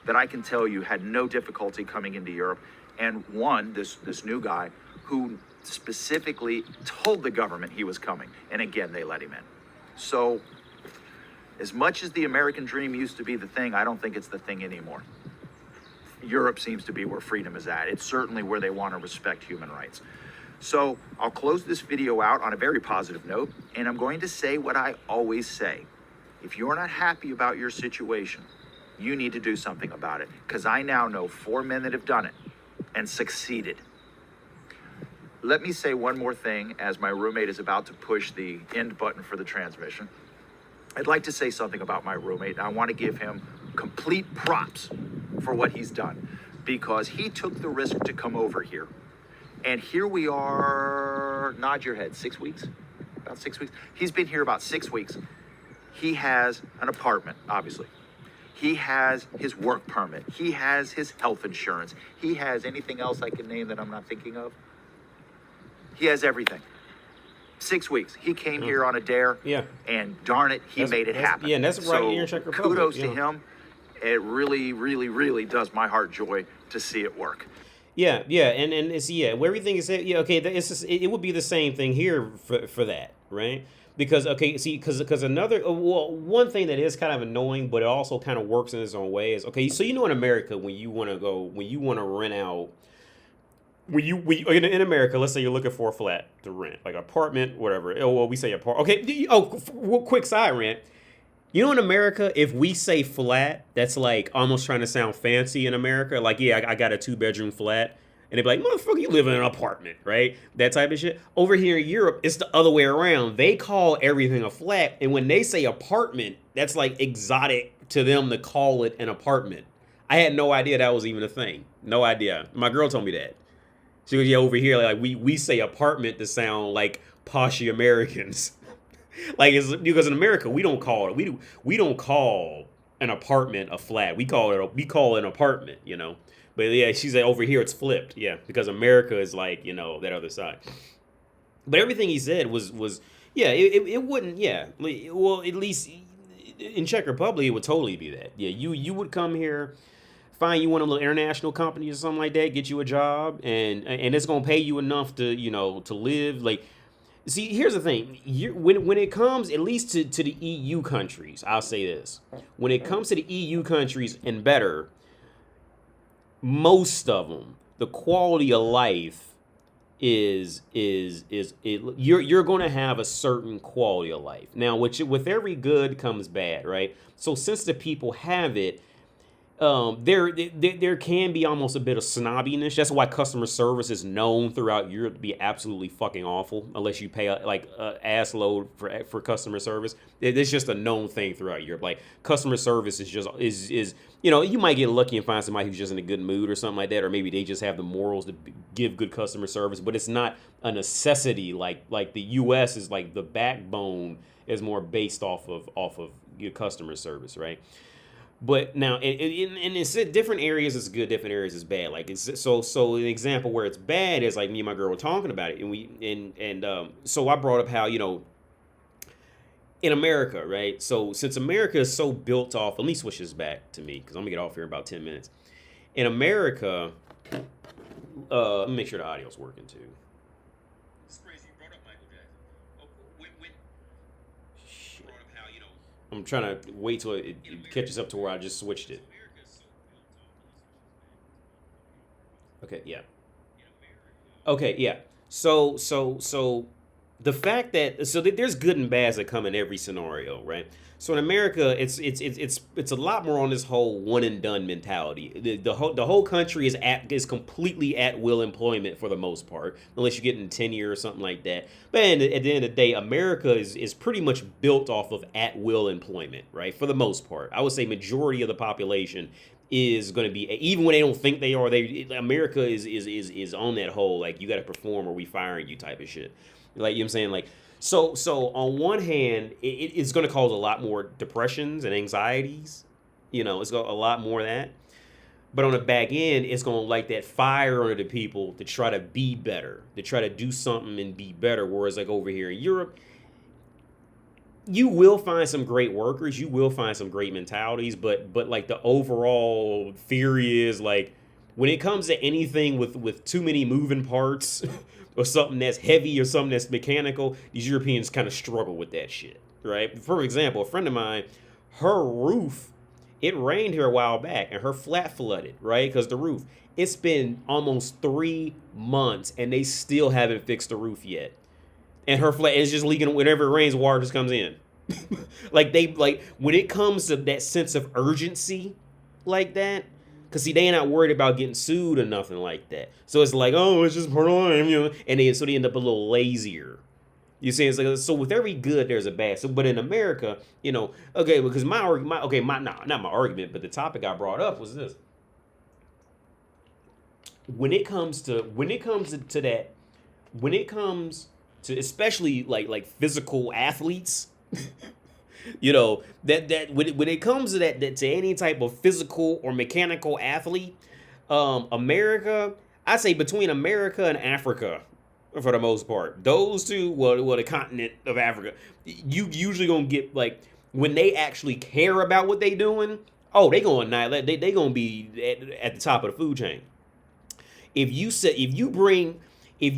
that I can tell you had no difficulty coming into Europe. And one, this new guy, who specifically told the government he was coming. And again, they let him in. So as much as the American dream used to be the thing, I don't think it's the thing anymore. Europe seems to be where freedom is at. It's certainly where they want to respect human rights. So I'll close this video out on a very positive note, and I'm going to say what I always say. If you're not happy about your situation, you need to do something about it, because I now know 4 men that have done it and succeeded. Let me say one more thing as my roommate is about to push the end button for the transmission. I'd like to say something about my roommate. I want to give him complete props for what he's done, because he took the risk to come over here. And here we are, nod your head, 6 weeks? About 6 weeks? He's been here about 6 weeks. He has an apartment, obviously. He has his work permit. He has his health insurance. He has anything else I can name that I'm not thinking of? He has everything. 6 weeks. He came here on a dare, and darn it, he made it happen. Yeah, and that's right here in Czech Republic. Kudos to him. It really, really, really does my heart joy to see it work. Yeah, and it's where everything is okay. It's just, it would be the same thing here for that, right? Because because another one thing that is kind of annoying, but it also kind of works in its own way is so in America when you want to rent out. In America, let's say you're looking for a flat to rent, like an apartment, whatever. We say apartment. Okay. Quick side rant. You know, in America, if we say flat, that's like almost trying to sound fancy in America. Like, yeah, I got a 2 bedroom flat. And they'd be like, motherfucker, you live in an apartment, right? That type of shit. Over here in Europe, it's the other way around. They call everything a flat. And when they say apartment, that's like exotic to them to call it an apartment. I had no idea that was even a thing. No idea. My girl told me that. She goes, yeah, over here, like we say apartment to sound like poshy Americans. Like it's because in America we don't call it we don't call an apartment a flat. We call it an apartment, you know. But yeah, she said over here it's flipped, yeah, because America is like, you know, that other side. But everything he said was yeah, it wouldn't, yeah, well, at least in Czech Republic it would totally be that. Yeah, you would come here, find you one of the little international companies or something like that, get you a job, and it's gonna pay you enough to, you know, to live. Like, see, here's the thing. When it comes, at least to the EU countries, I'll say this. When it comes to the EU countries and better, most of them, the quality of life you're going to have a certain quality of life. Now, with every good comes bad, right? So since the people have it, there can be almost a bit of snobbiness. That's why customer service is known throughout Europe to be absolutely fucking awful, unless you pay like ass load for customer service. It's just a known thing throughout Europe. Like customer service is you know, you might get lucky and find somebody who's just in a good mood or something like that, or maybe they just have the morals to give good customer service, but it's not a necessity. Like the U.S. is like the backbone is more based off of your customer service, right? But now, and it's different areas is good, different areas is bad. Like it's so an example where it's bad is like me and my girl were talking about it, and so I brought up how, you know, in America, right? So since America is so built off, let me switch this back to me because I'm gonna get off here in about 10 minutes. In America, let me make sure the audio's working too. It's crazy you brought up Michael Jackson. When brought up how, you know, I'm trying to wait till it catches up to where I just switched it. Okay, yeah. Okay, yeah. So the fact that there's good and bads that come in every scenario, right? So in America, it's a lot more on this whole one and done mentality. The whole country is completely at will employment for the most part, unless you're getting tenure or something like that. But at the end of the day, America is pretty much built off of at will employment, right? For the most part, I would say majority of the population is going to be, even when they don't think they are. America is on that whole like you got to perform or we firing you type of shit. Like, you know what I'm saying? Like, so on one hand, it's going to cause a lot more depressions and anxieties. You know, it's got a lot more of that. But on the back end, it's going to light that fire under the people to try to be better, to try to do something and be better. Whereas like over here in Europe, you will find some great workers. You will find some great mentalities. But like the overall theory is like when it comes to anything with too many moving parts or something that's heavy or something that's mechanical, these Europeans kind of struggle with that shit, right? For example, a friend of mine, her roof, it rained here a while back and her flat flooded, right? Because the roof, it's been almost 3 months and they still haven't fixed the roof yet. And her flat is just leaking. Whenever it rains, water just comes in. Like when it comes to that sense of urgency like that, because see, they not worried about getting sued or nothing like that. So it's like, oh, it's just part of life, you know. And so they end up a little lazier. You see, it's like, so with every good, there's a bad. So, but in America, you know, okay, because not my argument, but the topic I brought up was this. When it comes to especially like physical athletes, you know, that when it comes to that to any type of physical or mechanical athlete, America, I say between America and Africa, for the most part, those two, well, the continent of Africa, you usually gonna get like when they actually care about what they doing. Oh, they gonna annihilate. They gonna be at the top of the food chain. If you bring the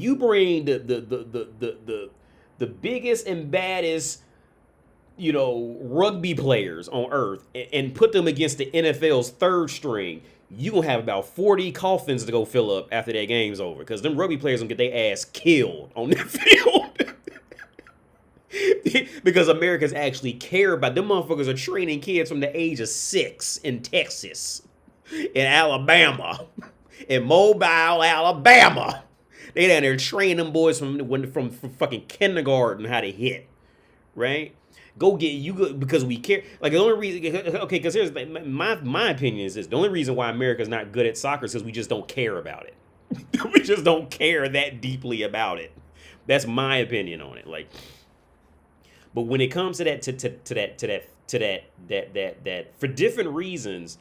biggest and baddest, you know, rugby players on earth and put them against the NFL's third string, you gonna have about 40 coffins to go fill up after that game's over, because them rugby players gonna get their ass killed on the field. Because Americans actually care about them. Motherfuckers are training kids from the age of 6 in Texas, in Alabama, in Mobile, Alabama. They down there training them boys from fucking kindergarten how to hit, right? Go get you go, because we care. Like the only reason, okay, because here's my opinion is this: the only reason why America's not good at soccer is because we just don't care about it. We just don't care that deeply about it. That's my opinion on it. Like, but when it comes to that for different reasons,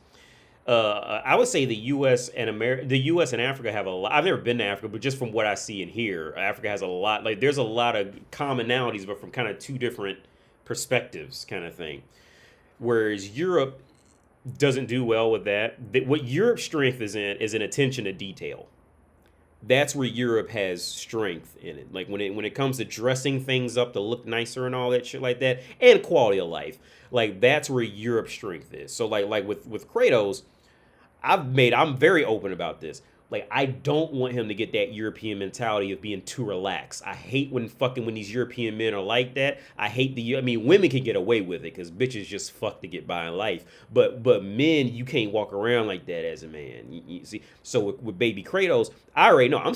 I would say the U.S. and Africa have a lot. I've never been to Africa, but just from what I see and hear, Africa has a lot. Like, there's a lot of commonalities, but from kind of two different perspectives, kind of thing. Whereas Europe doesn't do well with that. What Europe's strength is in attention to detail. That's where Europe has strength in it. Like when it comes to dressing things up to look nicer and all that shit like that, and quality of life. Like that's where Europe's strength is. So like with Kratos, I'm very open about this. Like I don't want him to get that European mentality of being too relaxed. I hate when these European men are like that. I hate women can get away with it because bitches just fuck to get by in life. But men, you can't walk around like that as a man. You see, so with baby Kratos, I already know I'm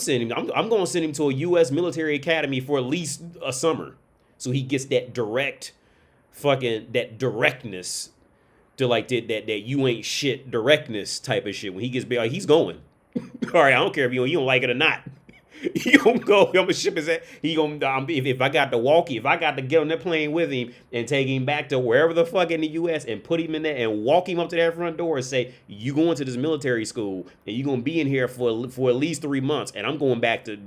going to send him to a U.S. military academy for at least a summer, so he gets that directness to like that you ain't shit directness type of shit. When he gets big, like, he's going. All right, I don't care if you don't like it or not. He gonna go. I'm gonna ship his ass. He gonna if I got to get on that plane with him and take him back to wherever the fuck in the U.S. and put him in there and walk him up to that front door and say, you going to this military school and you gonna be in here for at least 3 months, and I'm going back to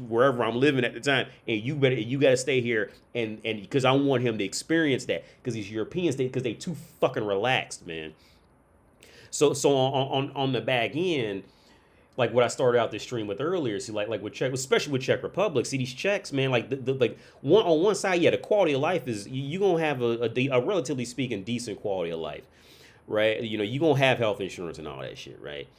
wherever I'm living at the time, and you gotta stay here and because I want him to experience that because these Europeans because they too fucking relaxed, man. So on the back end. Like what I started out this stream with earlier, see, like with Czech, especially with Czech Republic, see these Czechs, man, like on one side, yeah, the quality of life is you gonna have a relatively speaking decent quality of life, right? You know, you gonna have health insurance and all that shit, right?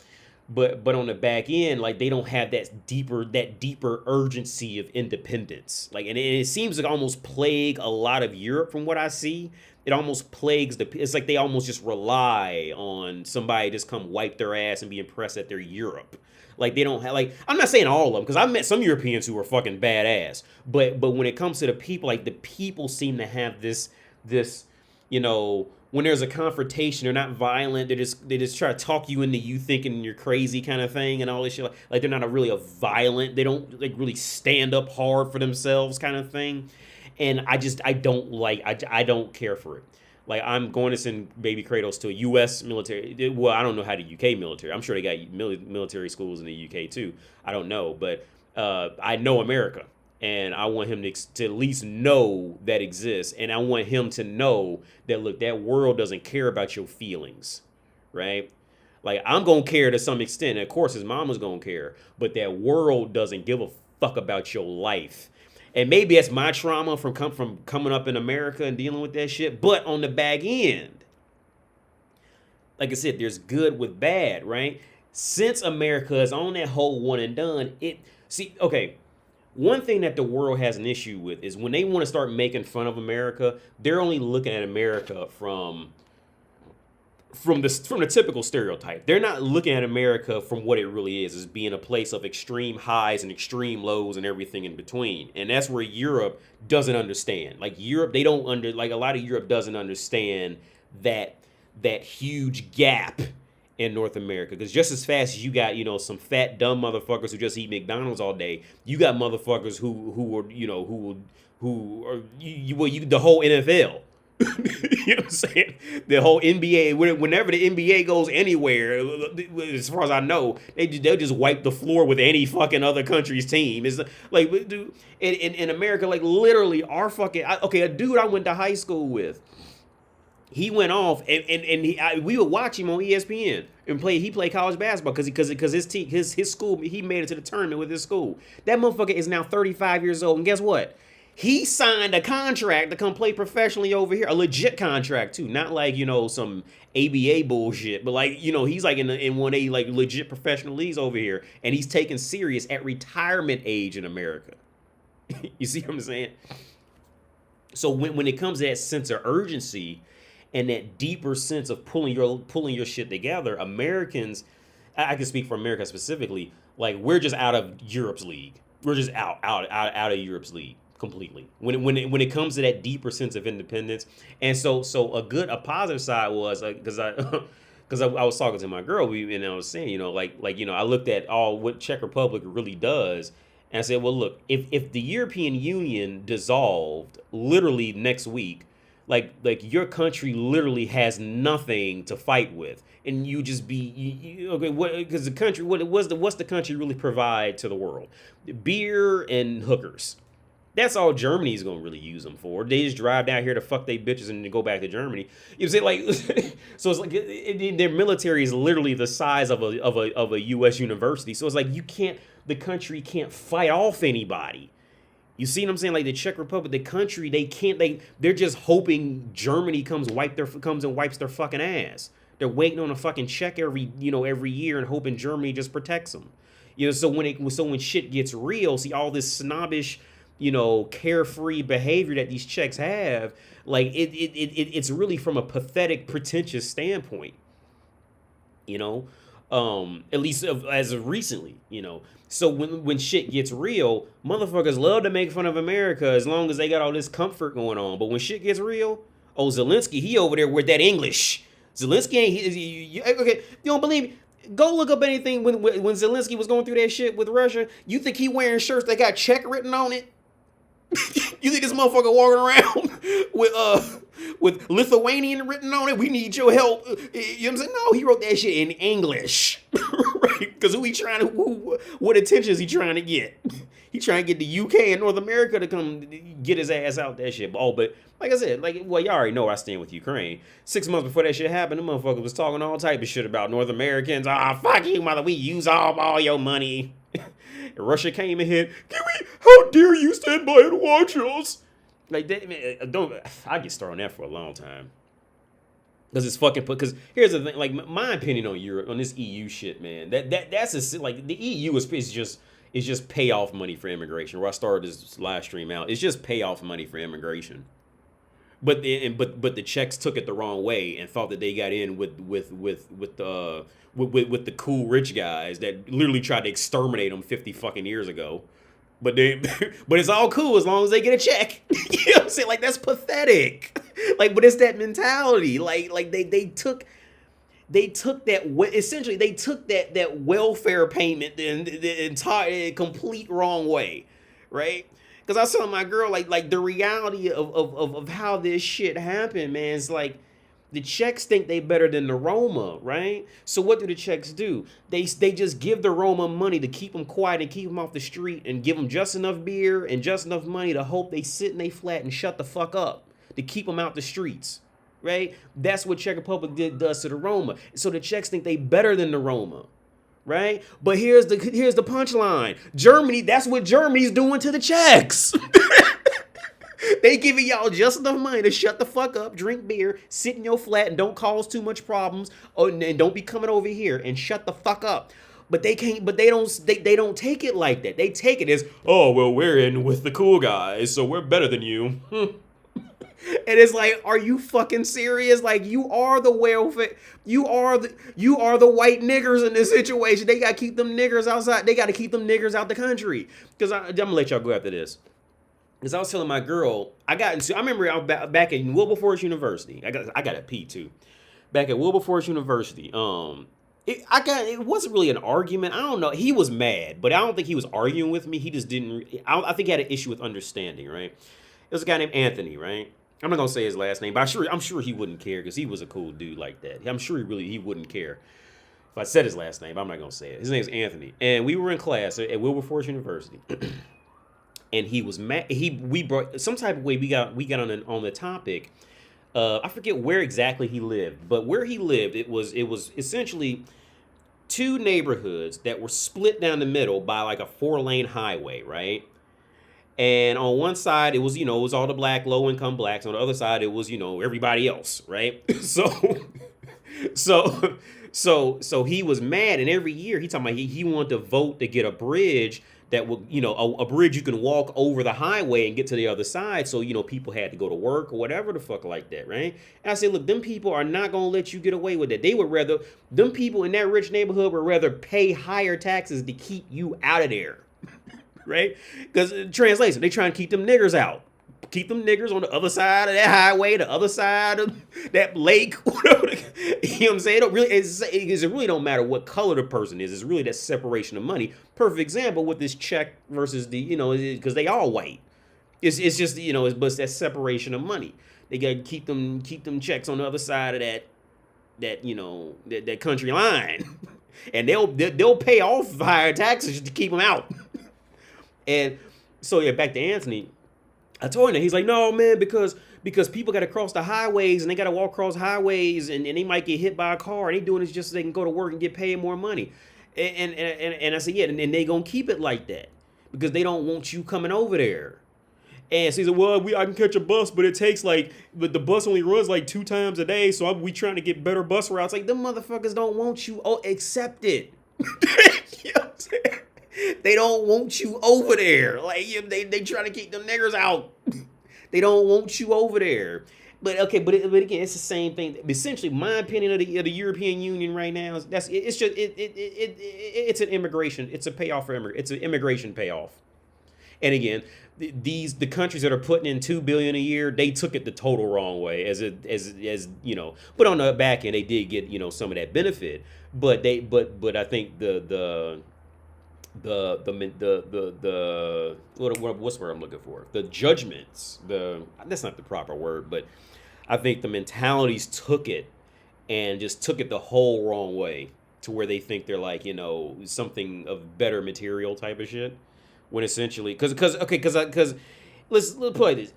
But on the back end, like they don't have that deeper urgency of independence, like, and it seems like almost plague a lot of Europe from what I see. It almost plagues it's like they almost just rely on somebody to just come wipe their ass and be impressed that they're Europe. Like they don't have, like, I'm not saying all of them because I've met some Europeans who are fucking badass, but when it comes to the people, like the people seem to have this you know, when there's a confrontation, they're not violent. They just try to talk you into you thinking you're crazy kind of thing and all this shit. Like they're not really a violent. They don't like really stand up hard for themselves kind of thing. And I don't care for it. Like I'm going to send baby Kratos to a U.S. military. Well, I don't know how the UK military. I'm sure they got military schools in the UK too. I don't know, but I know America, and I want him to at least know that exists, and I want him to know that look, that world doesn't care about your feelings, right? Like I'm gonna care to some extent. And of course, his mama's gonna care, but that world doesn't give a fuck about your life. And maybe that's my trauma from coming up in America and dealing with that shit. But on the back end, like I said, there's good with bad, right? Since America is on that whole one and done, one thing that the world has an issue with is when they want to start making fun of America, they're only looking at America from the typical stereotype. They're not looking at America from what it really is, as being a place of extreme highs and extreme lows and everything in between. And that's where Europe doesn't understand. Like Europe, a lot of Europe doesn't understand that huge gap in North America. Because just as fast as you got, you know, some fat dumb motherfuckers who just eat McDonald's all day, you got motherfuckers who are the whole NFL. You know what I'm saying? The whole NBA, whenever the NBA goes anywhere, as far as I know, they'll just wipe the floor with any fucking other country's team. It's like, dude, in America, like literally our fucking, a dude I went to high school with, he went off and we would watch him on ESPN and he played college basketball because his school, he made it to the tournament with his school. That motherfucker is now 35 years old, and guess what? He signed a contract to come play professionally over here, a legit contract too, not like, you know, some ABA bullshit, but like, you know, he's like in one of the like legit professional leagues over here, and he's taken serious at retirement age in America. You see what I'm saying? So when it comes to that sense of urgency and that deeper sense of pulling your shit together, Americans, I can speak for America specifically, like we're just out of Europe's league. We're just out of Europe's league completely. When it comes to that deeper sense of independence, and so a positive side was because I was talking to my girl, and I was saying, I looked at all what Czech Republic really does, and I said, well, look, if the European Union dissolved literally next week, like your country literally has nothing to fight with, and you just be okay. What because the country what's the country really provide to the world? Beer and hookers. That's all Germany's gonna really use them for. They just drive down here to fuck they bitches and then go back to Germany. You know what I'm saying? Like, so it's like their military is literally the size of a U.S. university. So it's like the country can't fight off anybody. You see what I'm saying? Like the Czech Republic, the country, they're just hoping Germany comes and wipes their fucking ass. They're waiting on a fucking check every year and hoping Germany just protects them. So when shit gets real, see all this snobbish, carefree behavior that these Czechs have, like it's really from a pathetic, pretentious standpoint. At least as of recently, So when shit gets real, motherfuckers love to make fun of America as long as they got all this comfort going on. But when shit gets real, Zelensky, he over there with that English. Zelensky ain't okay. You don't believe me? Go look up anything when Zelensky was going through that shit with Russia. You think he wearing shirts that got Czech written on it? You think this motherfucker walking around with Lithuanian written on it? We need your help. You know what I'm saying? No, he wrote that shit in English, right? Because what attention is he trying to get? He trying to get the UK and North America to come get his ass out that shit. But like I said, y'all already know where I stand with Ukraine. 6 months before that shit happened, the motherfucker was talking all type of shit about North Americans. Fuck you, mother. We use all your money. Russia came and hit. How dare you stand by and watch us? Like that, man, I get started on that for a long time. Because here's the thing, like my opinion on Europe, on this EU shit, man. That's like the EU is just payoff money for immigration. Where I started this live stream out, it's just payoff money for immigration. But the Czechs took it the wrong way and thought that they got in with the cool rich guys that literally tried to exterminate them 50 fucking years ago. But it's all cool as long as they get a check. You know what I'm saying? Like that's pathetic. Like, but it's that mentality. Like they took that welfare payment the entire complete wrong way, right? Because I was telling my girl like the reality of how this shit happened, man. It's like the Czechs think they better than the Roma, right? So what do the Czechs do? They just give the Roma money to keep them quiet and keep them off the street and give them just enough beer and just enough money to hope they sit in they flat and shut the fuck up to keep them out the streets, right? That's what Czech Republic does to the Roma. So the Czechs think they better than the Roma, right? But here's the punchline. Germany, that's what Germany's doing to the Czechs. They giving y'all just enough money to shut the fuck up, drink beer, sit in your flat, and don't cause too much problems, and don't be coming over here and shut the fuck up. But they can't. But they don't take it like that. They take it as, oh well, we're in with the cool guys, so we're better than you. And it's like, are you fucking serious? Like you are the welfare, you are the white niggers in this situation. They gotta keep them niggers outside. They gotta keep them niggers out the country. Because I'm gonna let y'all go after this. Because I was telling my girl, I remember I was back at Wilberforce University. I got a P too. Back at Wilberforce University. It wasn't really an argument. I don't know. He was mad, but I don't think he was arguing with me. He just didn't. I think he had an issue with understanding. Right. It was a guy named Anthony. Right. I'm not gonna say his last name, but I'm sure he wouldn't care because he was a cool dude like that. I'm sure he wouldn't care if I said his last name. I'm not gonna say it. His name's Anthony, and we were in class at Wilberforce University. And he was mad. We brought some type of way. We got on the topic. I forget where exactly he lived, but where he lived, it was essentially two neighborhoods that were split down the middle by like a 4-lane highway, right? And on one side, it was all the low income blacks. On the other side, it was everybody else, right? So he was mad, and every year he talking about he wanted to vote to get a bridge that will, a bridge you can walk over the highway and get to the other side. So, people had to go to work or whatever the fuck like that, right? And I said, look, them people are not going to let you get away with that. They would rather, them people in that rich neighborhood would rather pay higher taxes to keep you out of there, right? Because translation, they trying to keep them niggers out. Keep them niggers on the other side of that highway, the other side of that lake. Whatever. You know what I'm saying? It really don't matter what color the person is. It's really that separation of money. Perfect example with this check versus because they all white. It's just but that separation of money. They got to keep them checks on the other side of that country line, and they'll pay off higher taxes to keep them out. And so yeah, back to Anthony. I told him that. He's like, no, man, because people got to cross the highways and they got to walk across highways and they might get hit by a car and they doing this just so they can go to work and get paid more money. And I said, yeah, and they going to keep it like that because they don't want you coming over there. And so he said, well, I can catch a bus, but but the bus only runs like 2 times a day. So we trying to get better bus routes. Like, them motherfuckers don't want you. Oh, accept it. You know what I'm saying? They don't want you over there. Like, they trying to keep them niggers out. They don't want you over there. But okay, but again, it's the same thing. Essentially, my opinion of the European Union right now is it's an immigration. It's a payoff for it's an immigration payoff. And again, the countries that are putting in $2 billion a year, they took it the total wrong way. As but on the back end, they did get some of that benefit. But I think what's the word I'm looking for? The judgments, that's not the proper word, but I think the mentalities took it and just took it the whole wrong way to where they think they're like, something of better material type of shit. When essentially, because let's put it like this.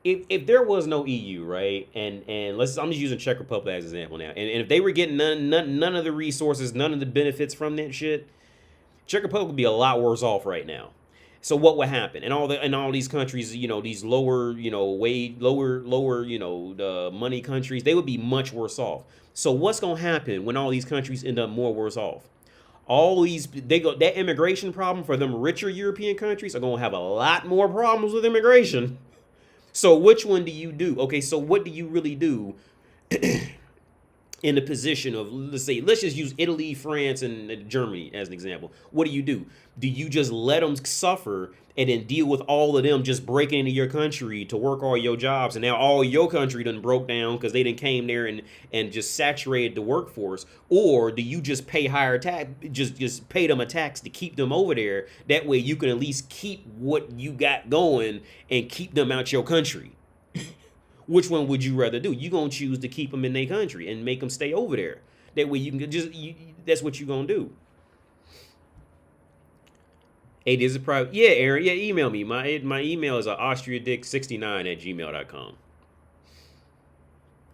If there was no EU, right, and I'm just using Czech Republic as an example now, and if they were getting none of the resources, none of the benefits from that shit, Czech Republic would be a lot worse off right now. So what would happen? And all these countries, these lower, the money countries, they would be much worse off. So what's gonna happen when all these countries end up more worse off? That immigration problem for them richer European countries are gonna have a lot more problems with immigration. So which one do you do? Okay, so what do you really do in the position of, let's just use Italy, France, and Germany as an example. What do? Do you just let them suffer and then deal with all of them just breaking into your country to work all your jobs, and now all your country done broke down because they done came there and just saturated the workforce? Or do you just pay higher tax, just pay them a tax to keep them over there? That way you can at least keep what you got going and keep them out your country. Which one would you rather do? You gonna choose to keep them in their country and make them stay over there. That way you can that's what you gonna do. Hey, this is private. Yeah, Aaron. Yeah, email me. My email is AustriaDick69@gmail.com.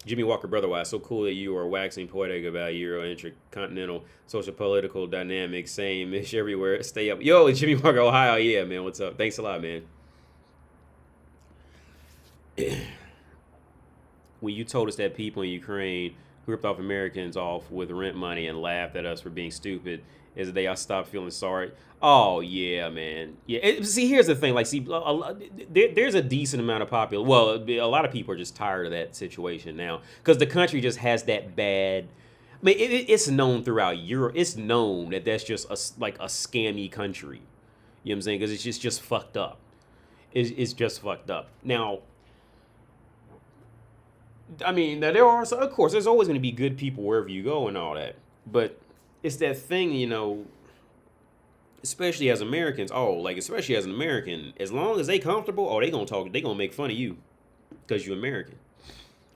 Jimmy Walker, brotherwise, so cool that you are waxing poetic about Euro intercontinental social political dynamics. Same ish everywhere. Stay up. Yo, Jimmy Walker, Ohio. Yeah, man. What's up? Thanks a lot, man. When you told us that people in Ukraine who ripped off Americans off with rent money and laughed at us for being stupid, is the day I stopped feeling sorry. Oh, yeah, man. Yeah. See, here's the thing. Like, there's a decent amount of a lot of people are just tired of that situation now because the country just has that bad. I mean, it's known throughout Europe. It's known that that's just a scammy country. You know what I'm saying? Because it's just fucked up. It's just fucked up. Now, I mean, there are, of course, there's always going to be good people wherever you go and all that. But it's that thing, especially as Americans, especially as an American, as long as they comfortable, they going to make fun of you because you're American.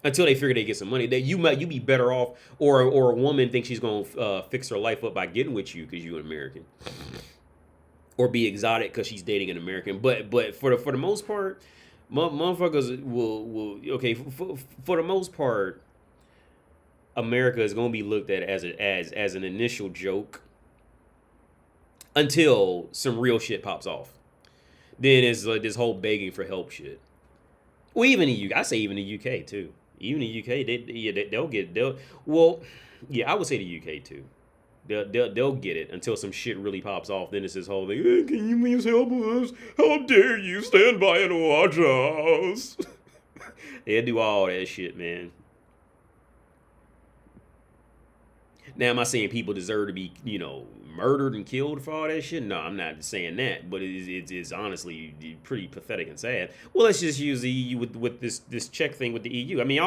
Until they figure they get some money. That you be better off, or a woman thinks she's going to fix her life up by getting with you because you're an American. Or be exotic because she's dating an American. But for the most part, motherfuckers will for the most part, America is gonna be looked at as an initial joke until some real shit pops off. Then it's like this whole begging for help shit. Well, even I say even the UK too. Even the UK, I would say the UK too. They'll get it until some shit really pops off. Then it's this whole thing. Hey, can you please help us? How dare you stand by and watch us? They'll do all that shit, man. Now, am I saying people deserve to be, murdered and killed for all that shit? No, I'm not saying that. But it's honestly pretty pathetic and sad. Well, let's just use the EU with this Czech thing with the EU. I mean,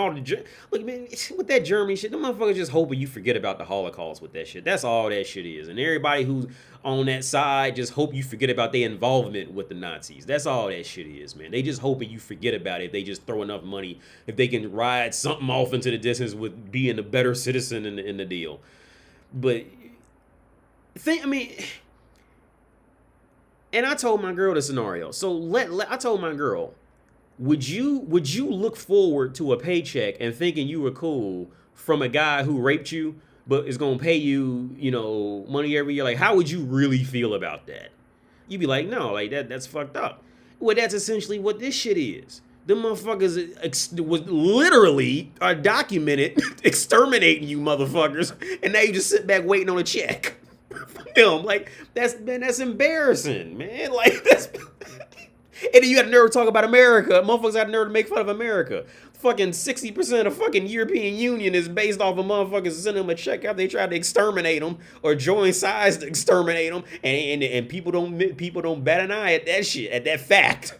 look, man, with that Germany shit, the motherfuckers just hoping you forget about the Holocaust with that shit. That's all that shit is. And everybody who's on that side just hope you forget about their involvement with the Nazis. That's all that shit is, man. They just hoping you forget about it if they just throw enough money, if they can ride something off into the distance with being a better citizen in the deal. But and I told my girl the scenario. So I told my girl, would you look forward to a paycheck and thinking you were cool from a guy who raped you, but is gonna pay you, money every year? Like, how would you really feel about that? You'd be like, no, like that's fucked up. Well, that's essentially what this shit is. The motherfuckers was literally are documented exterminating you motherfuckers, and now you just sit back waiting on a check from them. Like, that's embarrassing, man. Like, that's and then you got the nerve to talk about America. Motherfuckers got the nerve to make fun of America. Fucking 60% of fucking European Union is based off of motherfuckers sending them a check after they tried to exterminate them or join sides to exterminate them, and people don't bat an eye at that shit, at that fact.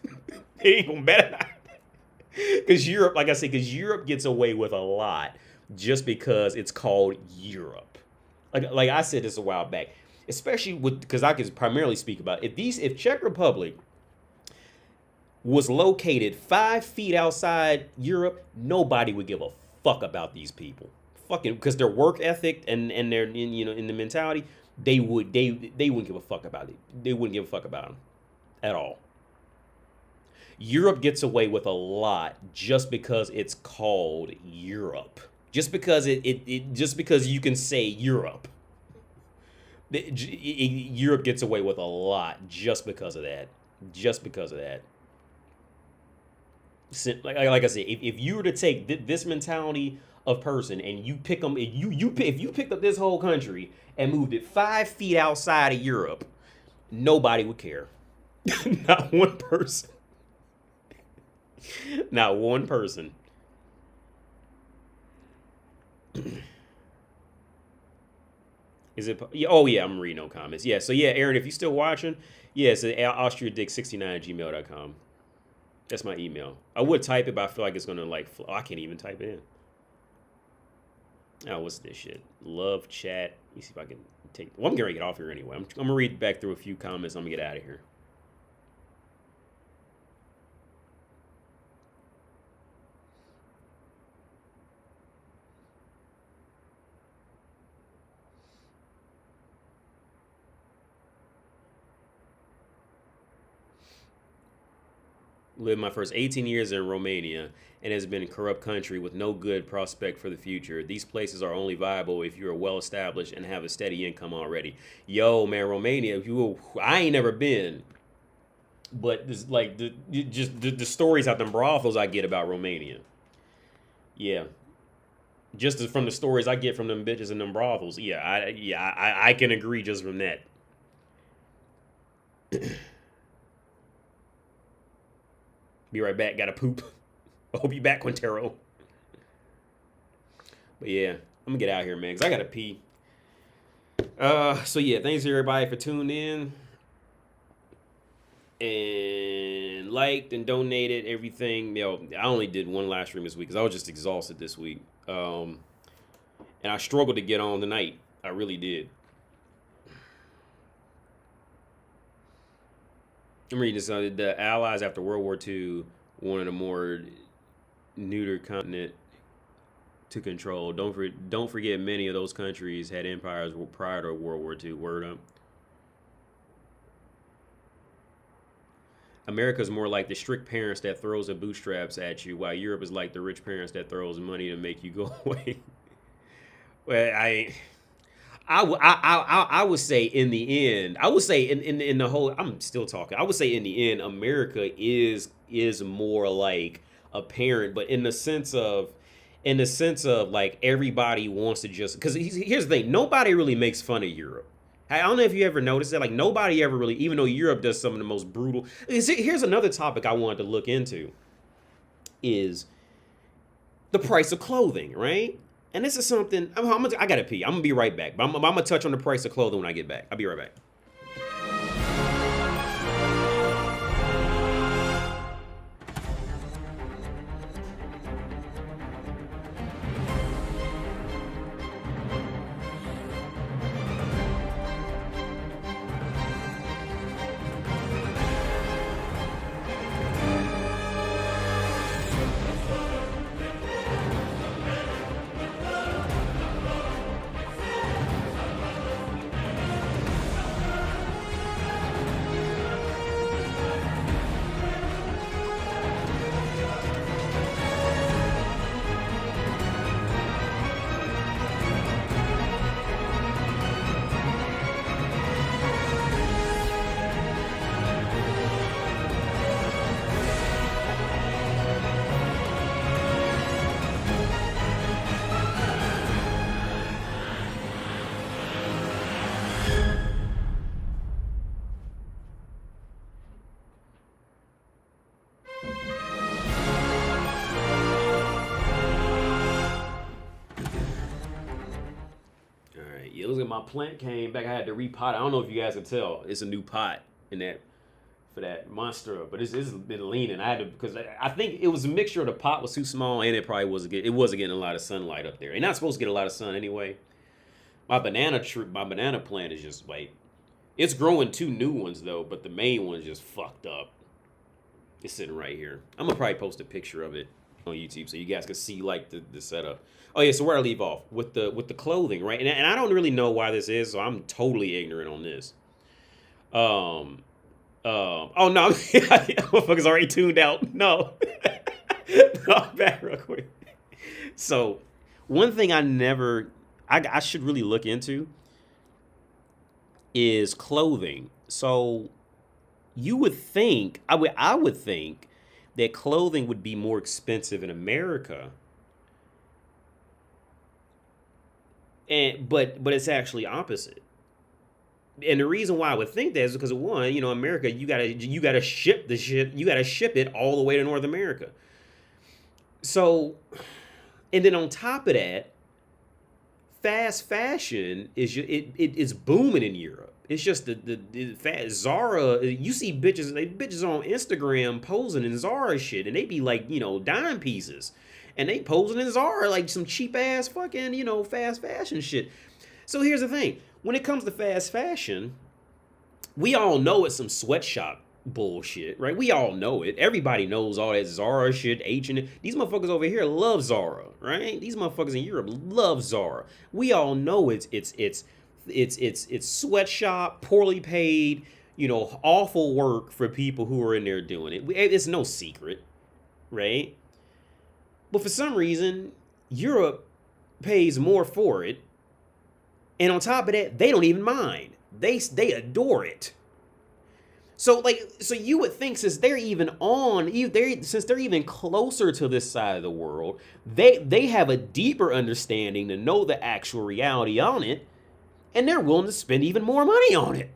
They ain't gonna bat an eye. Because Europe, like I said, Europe gets away with a lot just because it's called Europe. Like I said this a while back, especially because I can primarily speak about if Czech Republic was located 5 feet outside Europe, nobody would give a fuck about these people. Fucking because their work ethic and their in the mentality, they wouldn't give a fuck about it. They wouldn't give a fuck about them at all. Europe gets away with a lot just because it's called Europe. Just because just because you can say Europe. Europe gets away with a lot just because of that. Just because of that. Like I said, if you were to take this mentality of person and you pick them, if you picked up this whole country and moved it 5 feet outside of Europe, nobody would care. Not one person. Not one person. Is it? Oh, yeah, I'm reading no comments. Yeah, so yeah, Aaron, if you're still watching, yeah, it's AustriaDick69@gmail.com. That's my email. I would type it, but I feel like it's going to, I can't even type it in. Oh, what's this shit? Love chat. Let me see if I can take... Well, I'm going to get off here anyway. I'm going to read back through a few comments. I'm going to get out of here. Lived my first 18 years in Romania and has been a corrupt country with no good prospect for the future. These places are only viable if you're well established and have a steady income already. Yo, man, Romania, I ain't never been. But this, the stories out them brothels I get about Romania. Yeah. Just from the stories I get from them bitches and them brothels. Yeah, I can agree just from that. Be right back. Gotta poop. I hope you back, Quintero. But yeah, I'm gonna get out here, man, because I gotta pee. So yeah, thanks to everybody for tuning in. And liked and donated everything. I only did one live stream this week because I was just exhausted this week. And I struggled to get on tonight. I really did. I'm reading this. The Allies after World War II wanted a more neuter continent to control. Don't forget, many of those countries had empires prior to World War II. Word up. America's more like the strict parents that throws the bootstraps at you, while Europe is like the rich parents that throws money to make you go away. Well, I would say in the end, I would say in the whole, I'm still talking. I would say in the end, America is more like a parent, but in the sense of in the sense of like everybody wants to just because here's the thing, nobody really makes fun of Europe. I don't know if you ever noticed that, like nobody ever really, even though Europe does some of the most brutal. Here's another topic I wanted to look into is the price of clothing, right? And this is something I gotta pee. I'm gonna be right back, but I'm gonna touch on the price of clothing when I get back. I'll be right back. Yeah, look at my plant came back. I had to repot. I don't know if you guys can tell. It's a new pot in that for that monster, but it's been leaning. I had to because I think it was a mixture of the pot was too small and it probably wasn't getting a lot of sunlight up there. It's not supposed to get a lot of sun anyway. My banana plant is just like it's growing 2 new ones though, but the main one's just fucked up. It's sitting right here. I'm gonna probably post a picture of it on YouTube so you guys can see like the setup. Oh yeah, so where I leave off with the clothing, right? And I don't really know why this is, so I'm totally ignorant on this. Oh no, motherfuckers already tuned out. No, no, back real quick. So one thing I should really look into is clothing. So you would think I would think that clothing would be more expensive in America. But it's actually opposite. And the reason why I would think that is because of one, America, you gotta ship the shit, you gotta ship it all the way to North America. So, and then on top of that, fast fashion is booming in Europe. It's just the fast Zara. You see bitches on Instagram posing in Zara shit, and they be like dime pieces, and they posing in Zara like some cheap ass fucking fast fashion shit. So here's the thing: when it comes to fast fashion, we all know it's some sweatshop bullshit, right? We all know it. Everybody knows all that Zara shit, H&M. These motherfuckers over here love Zara, right? These motherfuckers in Europe love Zara. We all know it's sweatshop, poorly paid, awful work for people who are in there doing it. It's no secret, right? But for some reason, Europe pays more for it. And on top of that, they don't even mind. They adore it. So you would think since they're even closer to this side of the world, they have a deeper understanding to know the actual reality on it, and they're willing to spend even more money on it.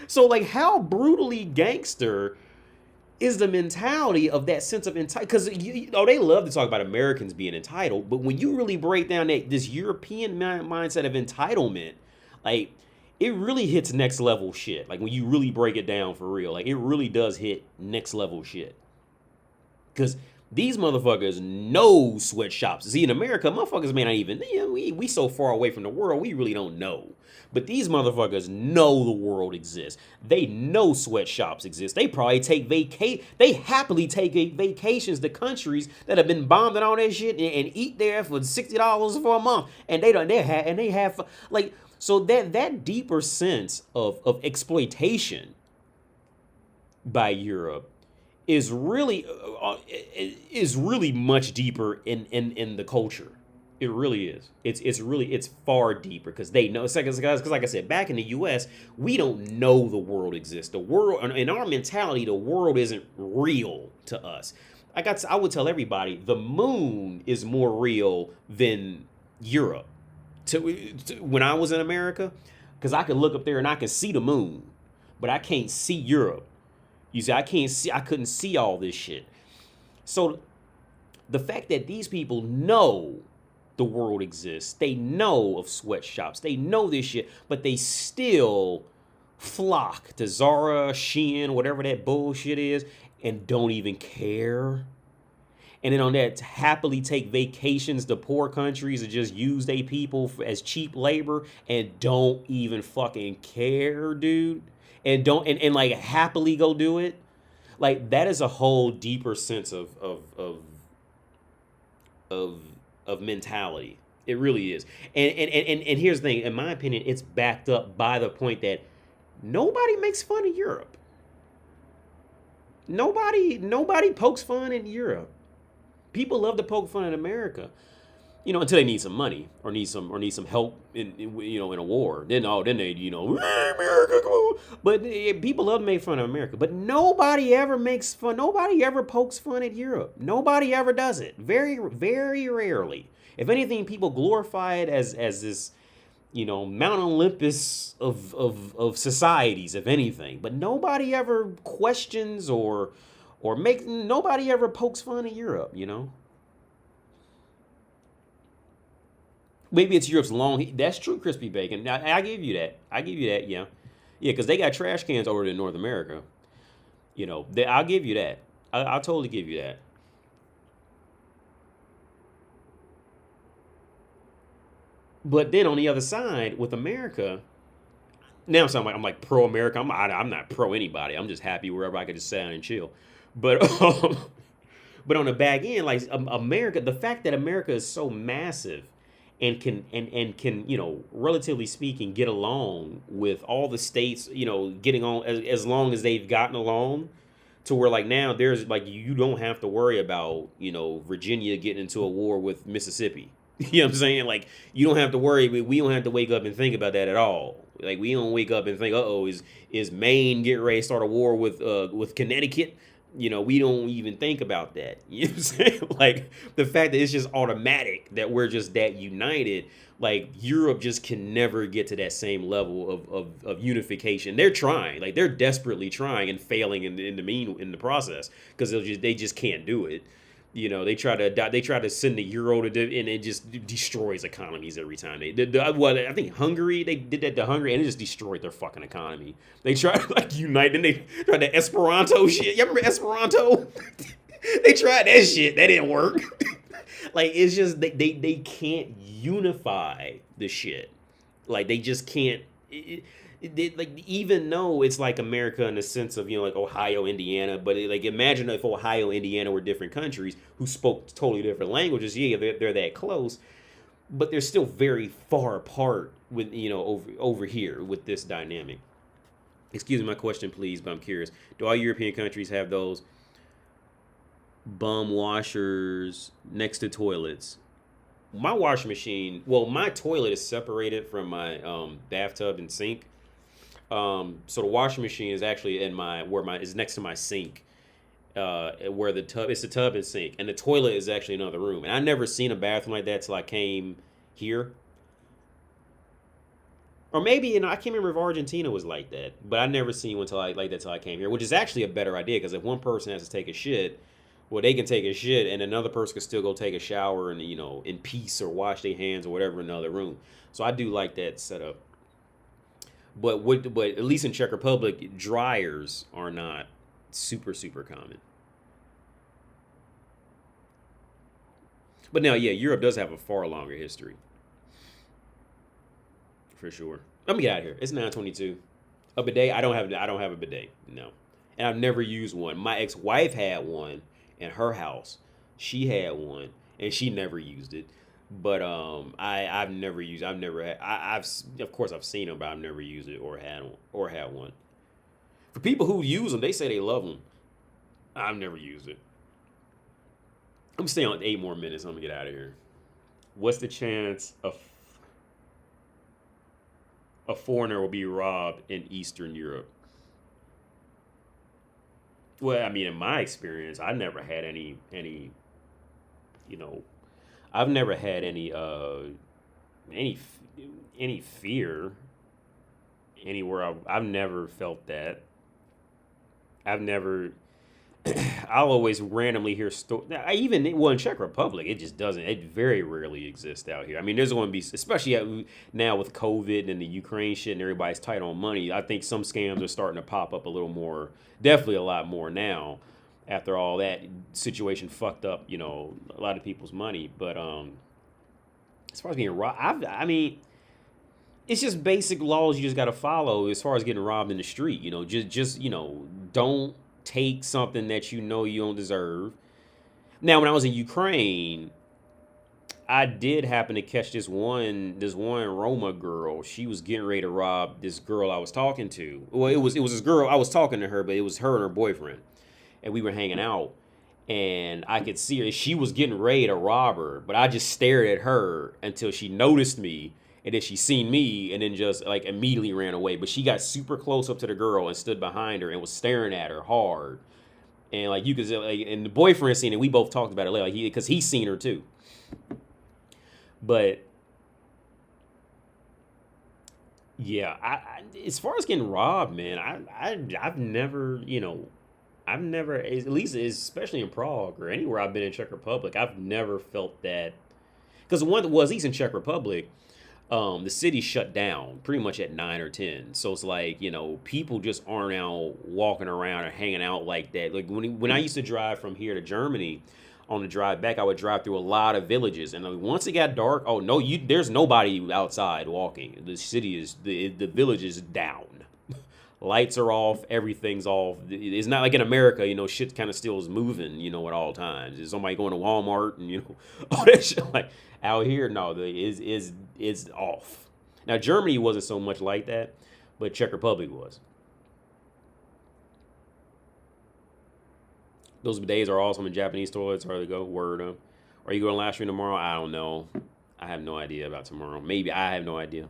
So how brutally gangster is the mentality of that sense of entitlement? Because they love to talk about Americans being entitled, but when you really break down this European mindset of entitlement, it really hits next level shit. When you really break it down for real, it really does hit next level shit. Because these motherfuckers know sweatshops. See, in America, motherfuckers may not even, we so far away from the world, we really don't know. But these motherfuckers know the world exists. They know sweatshops exist. They probably they happily take vacations to countries that have been bombed and all that shit and eat there for $60 for a month. And they have so that deeper sense of exploitation by Europe is really much deeper in the culture. It really is. It's far deeper because they know. Because like I said, back in the U.S., we don't know the world exists. The world, in our mentality, the world isn't real to us. I would tell everybody the moon is more real than Europe. When I was in America, because I could look up there and I can see the moon, but I can't see Europe. You see, I couldn't see all this shit. So the fact that these people know the world exists, they know of sweatshops, they know this shit, but they still flock to Zara, Shein, whatever that bullshit is, and don't even care. And then on that, happily take vacations to poor countries and just use they people as cheap labor and don't even fucking care, dude. And don't and like happily go do it. Like that is a whole deeper sense of of mentality. It really is. And here's the thing, in my opinion, it's backed up by the point that nobody makes fun of Europe. Nobody pokes fun in Europe. People love to poke fun in America, until they need some money or need some help in a war. Then they hey, America, come on. But people love to make fun of America. But nobody ever makes fun. Nobody ever pokes fun at Europe. Nobody ever does it. Very, very rarely. If anything, people glorify it as this Mount Olympus of societies, if anything. But nobody ever questions or nobody ever pokes fun at Europe, Maybe it's Europe's long. That's true, crispy bacon. I give you that. Yeah, because they got trash cans over in North America. I'll give you that. I'll totally give you that. But then on the other side with America, now I'm like pro America. I'm not pro anybody. I'm just happy wherever I can just sit down and chill. But but on the back end, like America, the fact that America is so massive and can relatively speaking get along with all the states, getting on as long as they've gotten along, to where like now there's like you don't have to worry about Virginia getting into a war with Mississippi. You know what I'm saying? Like you don't have to worry. We don't have to wake up and think about that at all. Like we don't wake up and think, is Maine getting ready to start a war with Connecticut? We don't even think about that. You know what I'm saying? Like the fact that it's just automatic that we're just that united. Like Europe just can never get to that same level of unification. They're trying, like they're desperately trying and failing in the process because they just can't do it. They try to send the euro and it just destroys economies every time. I think Hungary, they did that to Hungary and it just destroyed their fucking economy. They tried to like unite and they tried the Esperanto shit. You remember Esperanto? They tried that shit. That didn't work. Like it's just they can't unify the shit. Like they just can't. Like even though it's like America in the sense of like Ohio, Indiana, but like imagine if Ohio, Indiana were different countries who spoke totally different languages. Yeah, they're that close, but they're still very far apart with over here with this dynamic. Excuse me, my question, please, but I'm curious. Do all European countries have those bum washers next to toilets? My washing machine, well, my toilet is separated from my bathtub and sink. So the washing machine is actually is next to my sink, where it's the tub and sink, and the toilet is actually in another room. And I never seen a bathroom like that till I came here. Or maybe I can't remember if Argentina was like that, but I never seen one like that till I came here, which is actually a better idea because if one person has to take a shit, well, they can take a shit, and another person can still go take a shower and in peace or wash their hands or whatever in another room. So I do like that setup. But at least in Czech Republic, dryers are not super common. But now, yeah, Europe does have a far longer history, for sure. Let me get out of here. It's 9:22. A bidet? I don't have a bidet. No, and I've never used one. My ex-wife had one in her house. She had one, and she never used it. But I've never used. I've of course I've seen them, but I've never used it or had one. For people who use them, they say they love them. I've never used it. I'm staying on 8 more minutes. I'm gonna get out of here. What's the chance a foreigner will be robbed in Eastern Europe? Well, I mean, in my experience, I never had any you know, I've never had any any fear anywhere. I've never felt that. I've never. I'll always randomly hear stories. I even well in Czech Republic, it just doesn't. It very rarely exists out here. I mean, there's going to be, especially now with COVID and the Ukraine shit, and everybody's tight on money. I think some scams are starting to pop up a little more. Definitely a lot more now. After all that situation fucked up, a lot of people's money. But as far as being robbed, I mean, it's just basic laws you just got to follow as far as getting robbed in the street. Just don't take something that you don't deserve. Now, when I was in Ukraine, I did happen to catch this one Roma girl. She was getting ready to rob this girl I was talking to. Well, it was this girl I was talking to her, but it was her and her boyfriend, and we were hanging out. And I could see her. She was getting ready to rob her, but I just stared at her until she noticed me, and then she seen me, and then just like immediately ran away. But she got super close up to the girl and stood behind her and was staring at her hard. And like you could say, like, and the boyfriend seen it. We both talked about it later, like because he's seen her too. But yeah, as far as getting robbed, man, I've never, I've never, at least especially in Prague or anywhere I've been in Czech Republic, I've never felt that. Because the one that was, he's in Czech Republic, the city shut down pretty much at 9 or 10. So it's like, people just aren't out walking around or hanging out like that. Like when I used to drive from here to Germany, on the drive back, I would drive through a lot of villages, and once it got dark, oh no, there's nobody outside walking. The city is the village is down. Lights are off, everything's off. It's not like in America, shit kind of still is moving, at all times. Is somebody going to Walmart and all that shit? Like out here, no, is off. Now Germany wasn't so much like that, but Czech Republic was. Those bidets are awesome in Japanese toilets. Where they go, word up. Are you going to live stream tomorrow? I don't know. I have no idea about tomorrow. Maybe. I have no idea.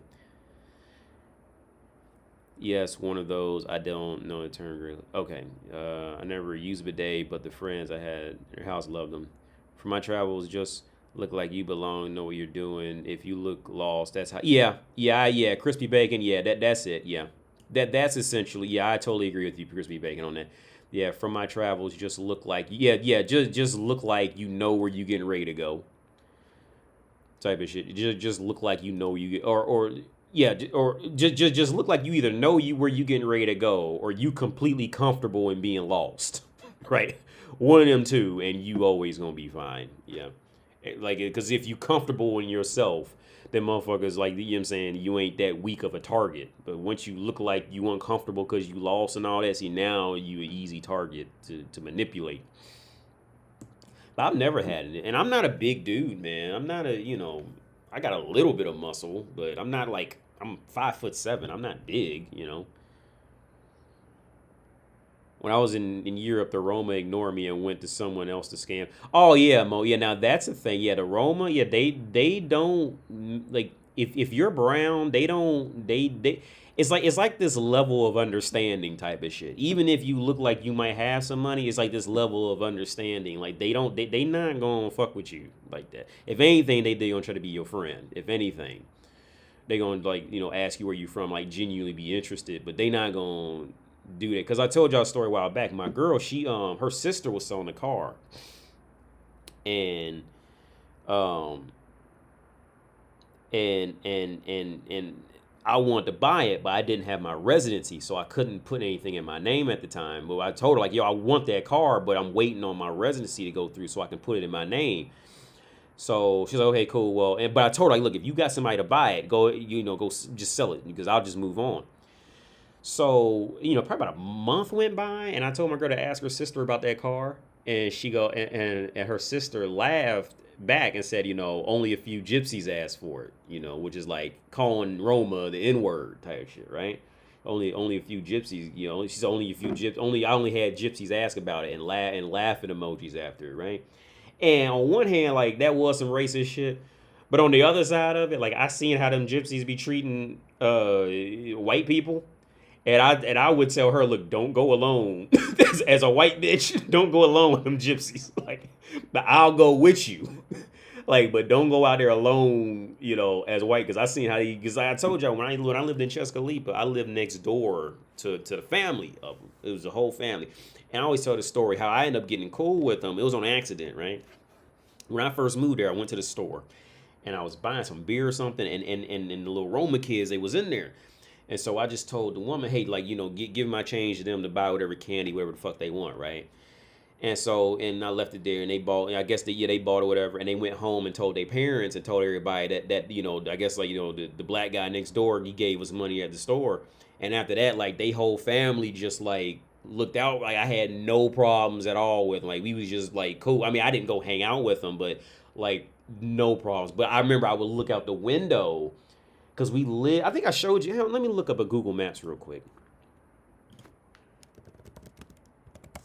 Yes, one of those. I don't know the term really. Okay. I never used bidet, but the friends I had at your house loved them. For my travels, just look like you belong, know what you're doing. If you look lost, that's how. Yeah. Crispy bacon. Yeah, that's it. Yeah, that's essentially. Yeah, I totally agree with you, crispy bacon, on that. Yeah, from my travels, just look like just look like you know where you getting ready to go. Type of shit. Just look like you know where you get, or yeah, or just look like you either know where you getting ready to go, or you completely comfortable in being lost. Right, one of them two, and you always gonna be fine. Yeah, like because if you comfortable in yourself, then motherfuckers like what I'm saying, you ain't that weak of a target. But once you look like you uncomfortable because you lost and all that, see now you an easy target to manipulate. But I've never had it, and I'm not a big dude, man. I'm not I got a little bit of muscle, but I'm not like I'm 5'7". I'm not big. When I was in Europe, the Roma ignored me and went to someone else to scam. Oh yeah, Mo. Yeah, now that's the thing. Yeah, the Roma. Yeah, they don't like if you're brown, they don't they. It's like this level of understanding type of shit. Even if you look like you might have some money, it's like this level of understanding. Like they not gonna fuck with you like that. If anything, they gonna try to be your friend. If anything, they gonna like ask you where you from, like genuinely be interested. But they not gonna do that because I told y'all a story a while back. My girl, she her sister was selling a car, and um and I wanted to buy it, but I didn't have my residency, so I couldn't put anything in my name at the time. But I told her like, yo, I want that car, but I'm waiting on my residency to go through so I can put it in my name. So she's like, okay, cool. Well, but I told her like, look, if you got somebody to buy it, go just sell it because I'll just move on. So, probably about a month went by, and I told my girl to ask her sister about that car, and she go and her sister laughed back and said, only a few gypsies asked for it, which is like calling Roma the N-word type shit, right? Only a few gypsies, she's only a few gypsies. I only had gypsies ask about it and laughing emojis after it, right? And on one hand, like that was some racist shit, but on the other side of it, like I seen how them gypsies be treating white people. And I would tell her, look, don't go alone. As a white bitch, don't go alone with them gypsies. Like, but I'll go with you. Like, but don't go out there alone, as white. Because I seen how because I told y'all when I lived in Chescalipa, I lived next door to the family of them. It was the whole family. And I always tell the story how I ended up getting cool with them. It was on accident, right? When I first moved there, I went to the store and I was buying some beer or something, and the little Roma kids, they was in there. And so I just told the woman, hey, like, give my change to them to buy whatever candy, whatever the fuck they want, right? And so, and I left it there, and they bought, and I guess they bought or whatever, and they went home and told their parents and told everybody that I guess, like, the black guy next door, he gave us money at the store. And after that, like, they whole family just, like, looked out. Like, I had no problems at all with them. Like, we was just, like, cool. I mean, I didn't go hang out with them, but, like, no problems. But I remember I would look out the window, because we live, I think I showed you. Let me look up a Google Maps real quick.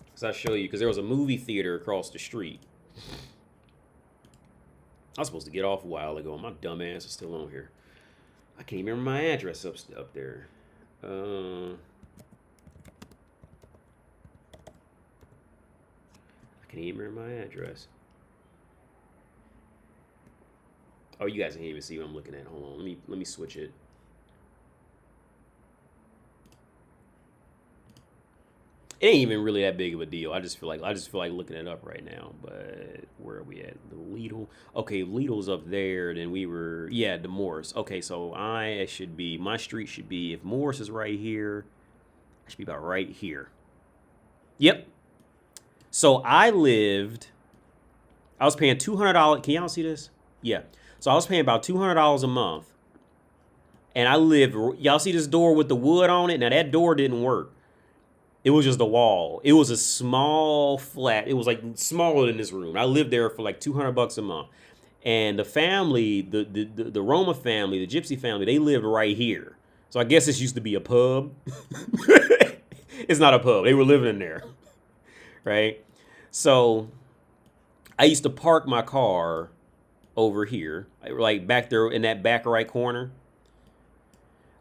Because I show you, because there was a movie theater across the street. I was supposed to get off a while ago, and my dumb ass is still on here. I can't even remember my address up there. I can't even remember my address. Oh, you guys can't even see what I'm looking at. Hold on, let me switch it. It ain't even really that big of a deal. I just feel like looking it up right now. But where are we at? The Lidl. Okay, Lidl's up there. Then we were, yeah, the Morris. Okay, so my street should be, if Morris is right here, I should be about right here. Yep. So I was paying $200. Can y'all see this? Yeah. So I was paying about $200 a month. And I lived, y'all see this door with the wood on it? Now that door didn't work. It was just a wall. It was a small flat. It was like smaller than this room. I lived there for like $200 a month. And the family, the Roma family, the Gypsy family, they lived right here. So I guess this used to be a pub. It's not a pub. They were living in there. Right? So I used to park my car over here, like back there in that back right corner.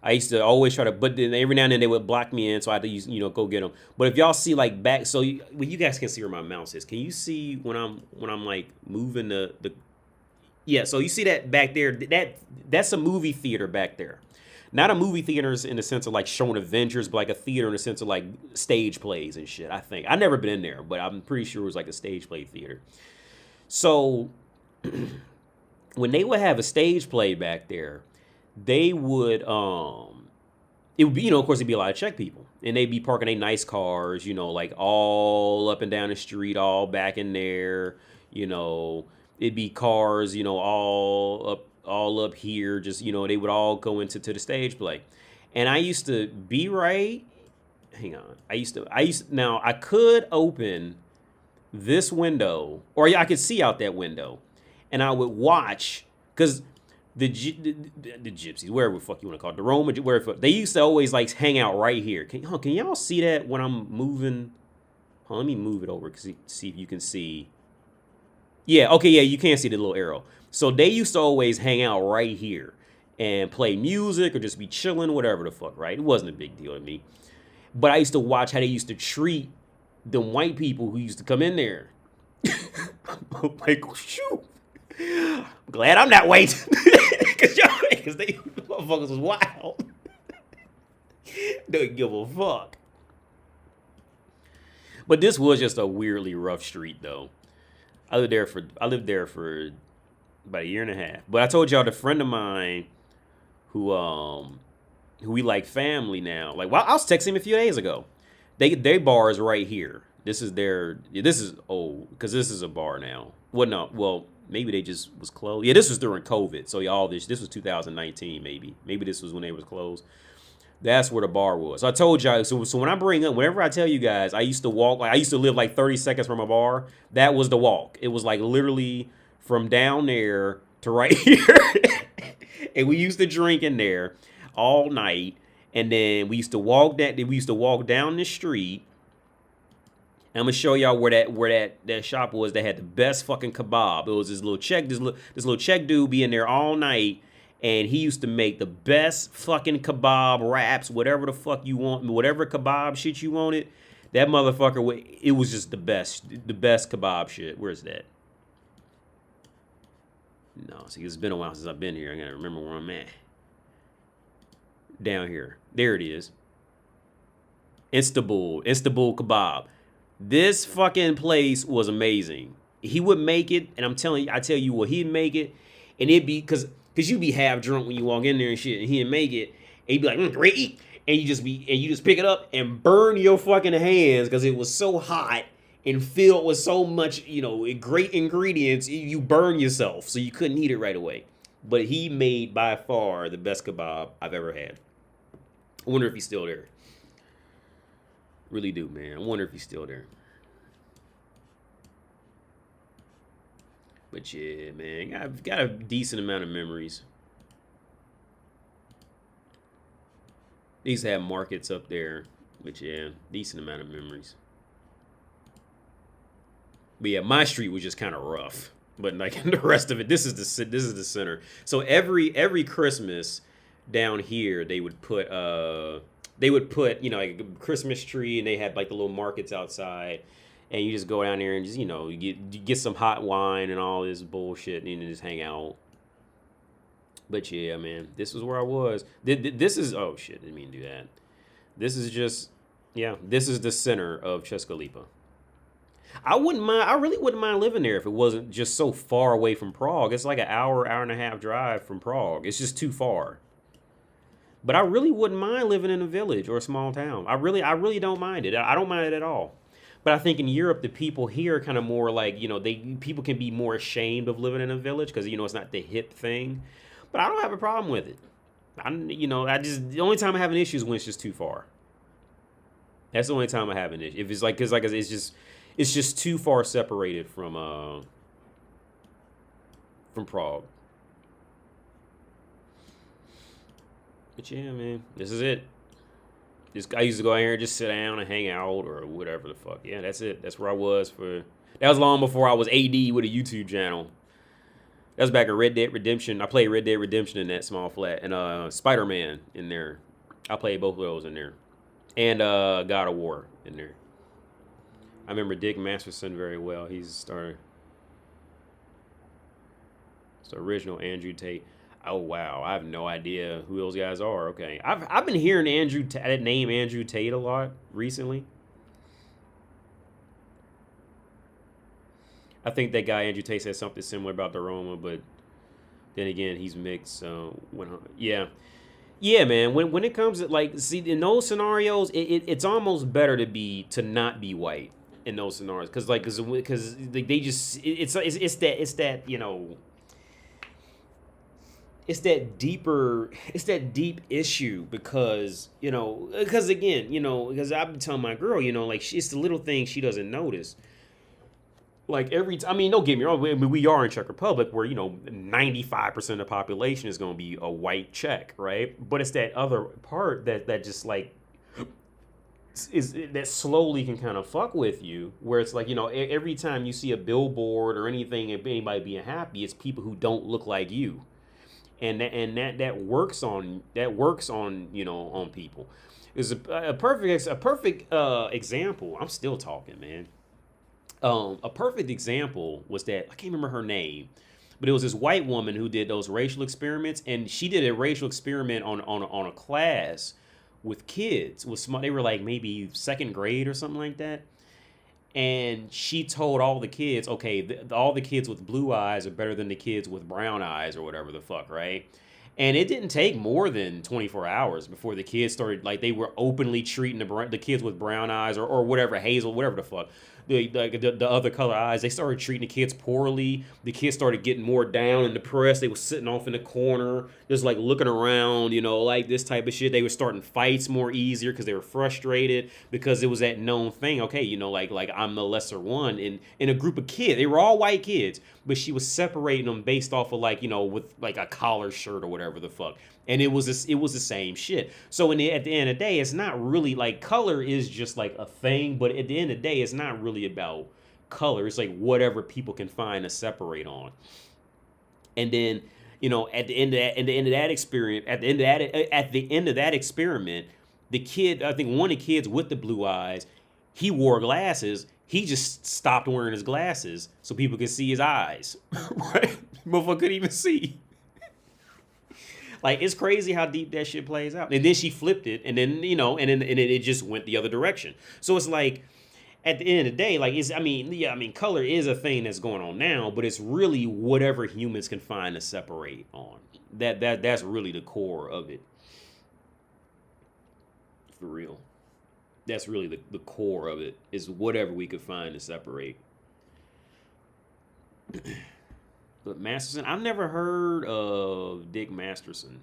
I used to always try to, but then every now and then they would block me in, so I had to use, go get them. But if y'all see like back, so you guys can see where my mouse is. Can you see when I'm like moving the? Yeah, so you see that back there? That's a movie theater back there. Not a movie theater in the sense of like showing adventures, but like a theater in the sense of like stage plays and shit. I think I've never been in there, but I'm pretty sure it was like a stage play theater. So when they would have a stage play back there, they would it would be, of course, it'd be a lot of Czech people, and they'd be parking their nice cars, like all up and down the street, all back in there, it'd be cars, all up here, just, they would all go into the stage play. And I used to be right, hang on, now I could open this window, or I could see out that window, and I would watch, because the gypsies, wherever the fuck you want to call it, the Roma, wherever, they used to always like hang out right here. Can y'all see that when I'm moving? Let me move it over, see if you can see. Yeah, okay, yeah, you can't see the little arrow. So they used to always hang out right here and play music or just be chilling, whatever the fuck, right? It wasn't a big deal to me. But I used to watch how they used to treat the white people who used to come in there. Like, shoot. I'm glad I'm not white. Because they motherfuckers was wild. They didn't give a fuck. But this was just a weirdly rough street, though. I lived there for about a year and a half. But I told y'all, the friend of mine who we like family now. Like, I was texting him a few days ago. Their bar is right here. This is because this is a bar now. Well, maybe they just was closed. Yeah, this was during COVID. So y'all, this was 2019, maybe. Maybe this was when they was closed. That's where the bar was. So I told y'all, so when I bring up, whenever I tell you guys, I used to walk, like I used to live like 30 seconds from a bar. That was the walk. It was like literally from down there to right here. And we used to drink in there all night. And then we used to walk down the street. And I'm gonna show y'all where that shop was that had the best fucking kebab. It was this little Czech dude be in there all night, And he used to make the best fucking kebab wraps, whatever the fuck you want, whatever kebab shit you wanted. That motherfucker, it was just the best kebab shit. Where's that? No, see, it's been a while since I've been here. I gotta remember where I'm at. Down here. There it is. Istanbul kebab. This fucking place was amazing. He would make it, and I tell you what, he'd make it, and it'd be, cause you be half drunk when you walk in there and shit, and he'd make it, and he'd be like, great, and you just pick it up and burn your fucking hands, cause it was so hot and filled with so much, great ingredients, you burn yourself, so you couldn't eat it right away. But he made by far the best kebab I've ever had. I wonder if he's still there. Really do, man. I wonder if he's still there. But yeah, man, I've got a decent amount of memories. They used to have markets up there, but yeah, decent amount of memories. But yeah, my street was just kind of rough. But like the rest of it, this is the center. So every Christmas down here, they would put like a Christmas tree, and they had like the little markets outside, and you just go down there and just you get some hot wine and all this bullshit, and you just hang out. But yeah, man, this was where I was. This is, oh shit, didn't mean to do that. This is just, yeah, this is the center of Českolipa. I really wouldn't mind living there if it wasn't just so far away from Prague. It's like an hour and a half drive from Prague. It's just too far. But I really wouldn't mind living in a village or a small town. I really don't mind it. I don't mind it at all. But I think in Europe, the people here are kind of more like, people can be more ashamed of living in a village because, it's not the hip thing. But I don't have a problem with it. The only time I have an issue is when it's just too far. That's the only time I have an issue. If it's like, because like it's just too far separated from Prague. But yeah, man, this is it. I used to go out here and just sit down and hang out or whatever the fuck. Yeah, that's it. That's where I was that was long before I was AD with a YouTube channel. That was back in Red Dead Redemption. I played Red Dead Redemption in that small flat. And Spider-Man in there. I played both of those in there. And God of War in there. I remember Dick Masterson very well. He's the starter. It's the original Andrew Tate. Oh wow, I have no idea who those guys are. Okay, I've been hearing that name Andrew Tate a lot recently. I think that guy Andrew Tate said something similar about the Roma, but then again, he's mixed. So yeah, man. When it comes to in those scenarios, it's almost better to not be white in those scenarios because they just it's that it's that deep issue because I've been telling my girl, it's the little things she doesn't notice. Like don't get me wrong, we are in Czech Republic where, 95% of the population is going to be a white Czech, right? But it's that other part that just that slowly can kind of fuck with you, where it's like, every time you see a billboard or anything, if anybody being happy, it's people who don't look like you. And that works on on people. Is a perfect example. I'm still talking, man. A perfect example was that I can't remember her name, but it was this white woman who did those racial experiments, and she did a racial experiment on a class with kids. They were like maybe second grade or something like that. And she told all the kids, okay, all the kids with blue eyes are better than the kids with brown eyes or whatever the fuck, right? And it didn't take more than 24 hours before the kids started, they were openly treating the kids with brown eyes or whatever, hazel, whatever the fuck, the other color eyes. They started treating the kids poorly. The kids started getting more down and depressed. They were sitting off in the corner, just looking around, this type of shit. They were starting fights more easier because they were frustrated because it was that known thing. Okay, I'm the lesser one in a group of kids. They were all white kids, but she was separating them based off of with a collar shirt or whatever the fuck. And it was the same shit. So at the end of the day, it's not really color is just a thing, but at the end of the day, it's not really about color. It's whatever people can find to separate on. And then You know, at the end of that experiment, the kid, I think one of the kids with the blue eyes, he wore glasses. He just stopped wearing his glasses so people could see his eyes. Right? Motherfucker couldn't even see. Like, it's crazy how deep that shit plays out. And then she flipped it, and then, you know, and then it just went the other direction. So it's like, at the end of the day, like, color is a thing that's going on now, but it's really whatever humans can find to separate on. That's really the core of it. For real. That's really the core of it, is whatever we could find to separate. But Masterson, I've never heard of Dick Masterson.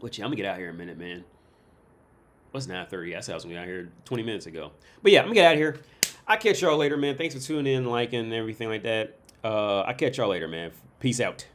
Which, I'm gonna get out here in a minute, man. What's 9:30? I said I was gonna get out here 20 minutes ago. But yeah, I'm gonna get out of here. I'll catch y'all later, man. Thanks for tuning in, liking, and everything like that. I'll catch y'all later, man. Peace out.